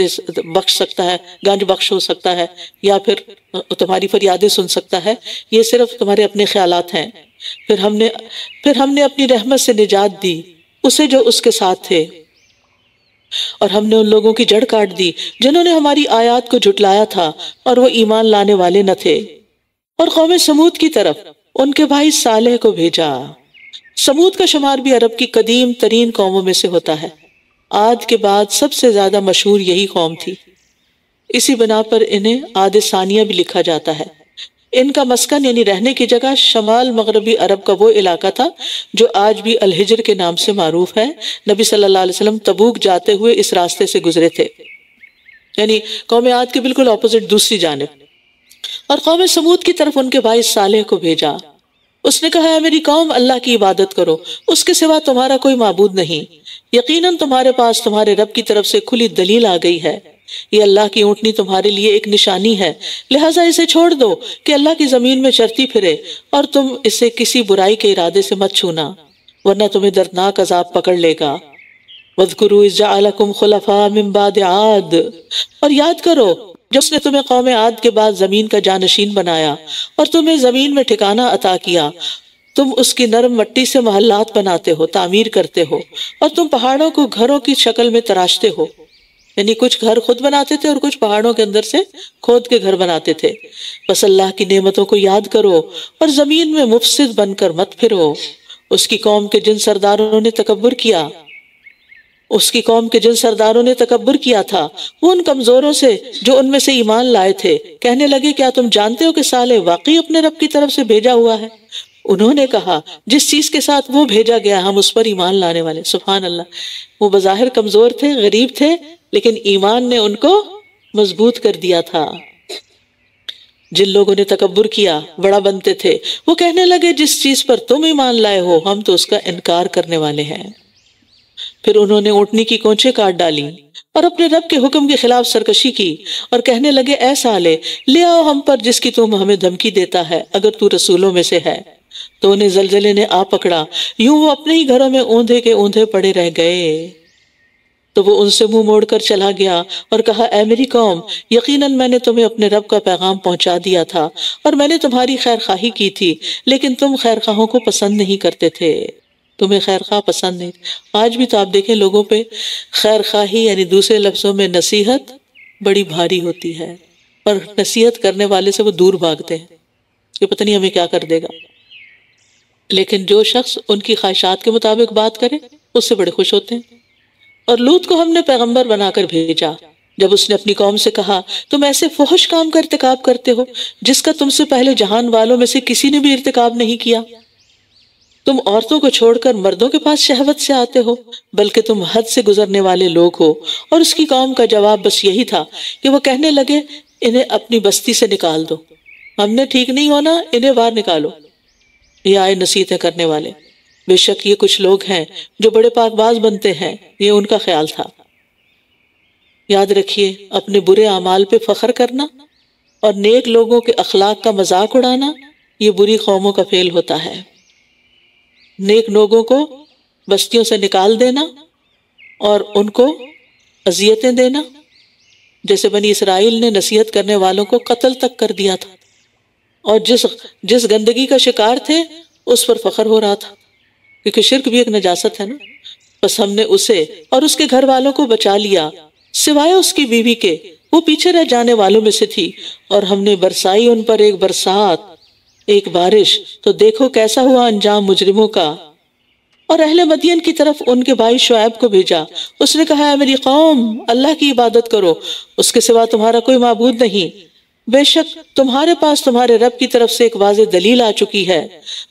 سکتا ہے، گنج بخش ہو سکتا ہے، یا پھر تمہاری فریادیں سن سکتا ہے۔ یہ صرف تمہارے اپنے خیالات ہیں۔ پھر ہم نے اپنی رحمت سے نجات دی اسے جو اس کے ساتھ تھے، اور ہم نے ان لوگوں کی جڑ کاٹ دی جنہوں نے ہماری آیات کو جھٹلایا تھا اور وہ ایمان لانے والے نہ تھے۔ اور قوم سمود کی طرف ان کے بھائی صالح کو بھیجا۔ سمود کا شمار بھی عرب کی قدیم ترین قوموں میں سے ہوتا ہے۔ عاد کے بعد سب سے زیادہ مشہور یہی قوم تھی، اسی بنا پر انہیں عاد ثانیہ بھی لکھا جاتا ہے۔ ان کا مسکن یعنی رہنے کی جگہ شمال مغربی عرب کا وہ علاقہ تھا جو آج بھی الحجر کے نام سے معروف ہے۔ نبی صلی اللہ علیہ وسلم تبوک جاتے ہوئے اس راستے سے گزرے تھے، یعنی قوم عاد کے بالکل اپوزٹ دوسری جانب۔ اور قوم سمود کی طرف ان کے بھائی صالح کو بھیجا۔ اس نے کہا، اے میری قوم، اللہ کی عبادت کرو، اس کے سوا تمہارا کوئی معبود نہیں۔ یقیناً تمہارے پاس تمہارے رب کی طرف سے کھلی دلیل آ گئی ہے۔ یہ اللہ کی اونٹنی تمہارے لیے ایک نشانی ہے، لہٰذا اسے چھوڑ دو کہ اللہ کی زمین میں چرتی پھرے، اور تم اسے کسی برائی کے ارادے سے مت چھونا، ورنہ تمہیں دردناک عذاب پکڑ لے گا۔ وَاذْكُرُوا إِذْ جَعَلَكُمْ خُلَفَاءَ مِن بَعْدِ عَادٍ، اور یاد کرو جب اس نے تمہیں قوم عاد کے بعد زمین کا جانشین بنایا اور تمہیں زمین میں ٹھکانہ عطا کیا۔ تم اس کی نرم مٹی سے محلات بناتے ہو، تعمیر کرتے ہو، اور تم پہاڑوں کو گھروں کی شکل میں تراشتے ہو، یعنی کچھ گھر خود بناتے تھے اور کچھ پہاڑوں کے اندر سے کھود کے گھر بناتے تھے۔ بس اللہ کی نعمتوں کو یاد کرو اور زمین میں مفسد بن کر مت پھرو۔ اس کی قوم کے جن سرداروں نے تکبر کیا تھا وہ ان کمزوروں سے جو ان میں سے ایمان لائے تھے کہنے لگے، کیا تم جانتے ہو کہ صالح واقعی اپنے رب کی طرف سے بھیجا ہوا ہے؟ انہوں نے کہا، جس چیز کے ساتھ وہ بھیجا گیا ہم اس پر ایمان لانے والے۔ سبحان اللہ، وہ بظاہر کمزور تھے، غریب تھے، لیکن ایمان نے ان کو مضبوط کر دیا تھا۔ جن لوگوں نے تکبر کیا، بڑا بنتے تھے، وہ کہنے لگے، جس چیز پر تم ایمان لائے ہو ہم تو اس کا انکار کرنے والے ہیں۔ پھر انہوں نے اونٹنی کی کونچیں کاٹ ڈالی اور اپنے رب کے حکم کے خلاف سرکشی کی، اور کہنے لگے، اے صالح، لے آؤ ہم پر جس کی تم ہمیں دھمکی دیتا ہے اگر تو رسولوں میں سے ہے۔ تو انہیں زلزلے نے آ پکڑا، یوں وہ اپنے ہی گھروں میں اوندھے کے اوندھے پڑے رہ گئے۔ تو وہ ان سے منہ موڑ کر چلا گیا اور کہا، اے میری قوم، یقیناً میں نے تمہیں اپنے رب کا پیغام پہنچا دیا تھا اور میں نے تمہاری خیر خواہی کی تھی، لیکن تم خیر خواہوں کو پسند نہیں کرتے تھے۔ تمہیں خیر خواہ پسند نہیں۔ آج بھی تو آپ دیکھیں لوگوں پہ خیر خواہی یعنی دوسرے لفظوں میں نصیحت بڑی بھاری ہوتی ہے، اور نصیحت کرنے والے سے وہ دور بھاگتے ہیں کہ پتہ نہیں ہمیں کیا کر دے گا۔ لیکن جو شخص ان کی خواہشات کے مطابق بات کرے اس سے بڑے خوش ہوتے ہیں۔ اور لوط کو ہم نے پیغمبر بنا کر بھیجا، جب اس نے اپنی قوم سے کہا، تم ایسے فحش کام کا ارتکاب کرتے ہو جس کا تم سے پہلے جہان والوں میں سے کسی نے بھی ارتکاب نہیں کیا۔ تم عورتوں کو چھوڑ کر مردوں کے پاس شہوت سے آتے ہو، بلکہ تم حد سے گزرنے والے لوگ ہو۔ اور اس کی قوم کا جواب بس یہی تھا کہ وہ کہنے لگے، انہیں اپنی بستی سے نکال دو، ہم نے ٹھیک نہیں ہونا، انہیں باہر نکالو۔ یہ آئے نصیحتیں کرنے والے، بے شک یہ کچھ لوگ ہیں جو بڑے پاک باز بنتے ہیں، یہ ان کا خیال تھا۔ یاد رکھیے، اپنے برے اعمال پہ فخر کرنا اور نیک لوگوں کے اخلاق کا مذاق اڑانا یہ بری قوموں کا فعل ہوتا ہے۔ نیک لوگوں کو بستیوں سے نکال دینا اور ان کو اذیتیں دینا جیسے بنی اسرائیل نے نصیحت کرنے والوں کو قتل تک کر دیا تھا، اور جس گندگی کا شکار تھے اس پر فخر ہو رہا تھا، کیونکہ شرک بھی ایک نجاست ہے نا۔ بس ہم نے اسے اور اس کے گھر والوں کو بچا لیا، سوائے اس کی بیوی کے، وہ پیچھے رہ جانے والوں میں سے تھی، اور ہم نے برسائی ان پر ایک برسات، ایک بارش، تو دیکھو کیسا ہوا انجام مجرموں کا۔ اور اہل مدین کی طرف ان کے بھائی شعیب کو بھیجا، اس نے کہا، اے میری قوم، اللہ کی عبادت کرو، اس کے سوا تمہارا کوئی معبود نہیں، بے شک تمہارے پاس تمہارے رب کی طرف سے ایک واضح دلیل آ چکی ہے،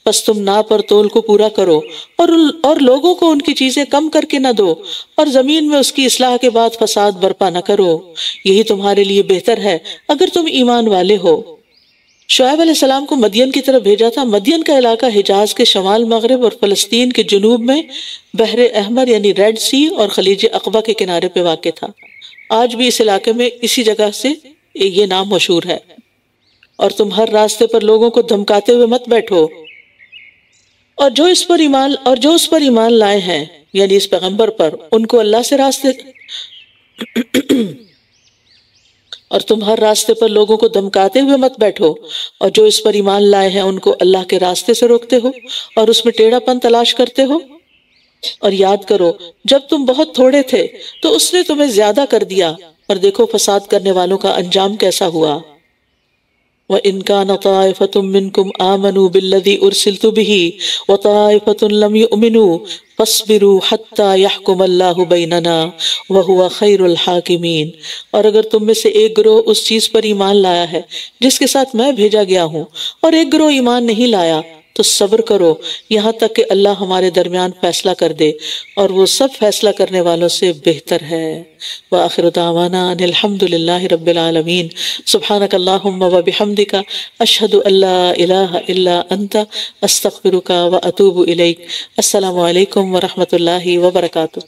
پس تم ناپ اور تول کو پورا کرو، اور لوگوں کو ان کی چیزیں کم کر کے نہ دو، اور زمین میں اس کی اصلاح کے بعد فساد برپا نہ کرو، یہی تمہارے لیے بہتر ہے اگر تم ایمان والے ہو۔ شعیب علیہ السلام کو مدین کی طرف بھیجا تھا۔ مدین کا علاقہ حجاز کے شمال مغرب اور فلسطین کے جنوب میں بحر احمر یعنی ریڈ سی اور خلیج عقبہ کے کنارے پہ واقع تھا۔ آج بھی اس علاقے میں اسی جگہ سے یہ نام مشہور ہے۔ اور تم ہر راستے پر لوگوں کو دھمکاتے ہوئے مت بیٹھو، اور جو اس پر ایمان لائے ہیں یعنی اس پیغمبر پر، ان کو اللہ سے اور تم ہر راستے پر لوگوں کو دھمکاتے ہوئے مت بیٹھو، اور جو اس پر ایمان لائے ہیں ان کو اللہ کے راستے سے روکتے ہو اور اس میں ٹیڑھا پن تلاش کرتے ہو۔ اور یاد کرو جب تم بہت تھوڑے تھے تو اس نے تمہیں زیادہ کر دیا، اور دیکھو فساد کرنے والوں کا انجام کیسا ہوا۔ وَإِن كَانَ طَائِفَةٌ مِّنكُمْ آمَنُوا بِالَّذِي أُرْسِلْتُ بِهِ وَطَائِفَةٌ لَّمْ يُؤْمِنُوا فَاصْبِرُوا حَتَّى يَحْكُمَ اللَّهُ بَيْنَنَا وَهُوَ خَيْرُ الْحَاكِمِينَ۔ اور اگر تم میں سے ایک گروہ اس چیز پر ایمان لایا ہے جس کے ساتھ میں بھیجا گیا ہوں، اور ایک گروہ ایمان نہیں لایا، تو صبر کرو یہاں تک کہ اللہ ہمارے درمیان فیصلہ کر دے، اور وہ سب فیصلہ کرنے والوں سے بہتر ہے۔ وآخر دعوانا ان الحمد للہ رب العالمین۔ سبحانک اللہم وبحمدک، اشہد ان لا الہ الا انت، استغفرک واتوب الیک۔ السلام علیکم ورحمۃ اللہ وبرکاتہ۔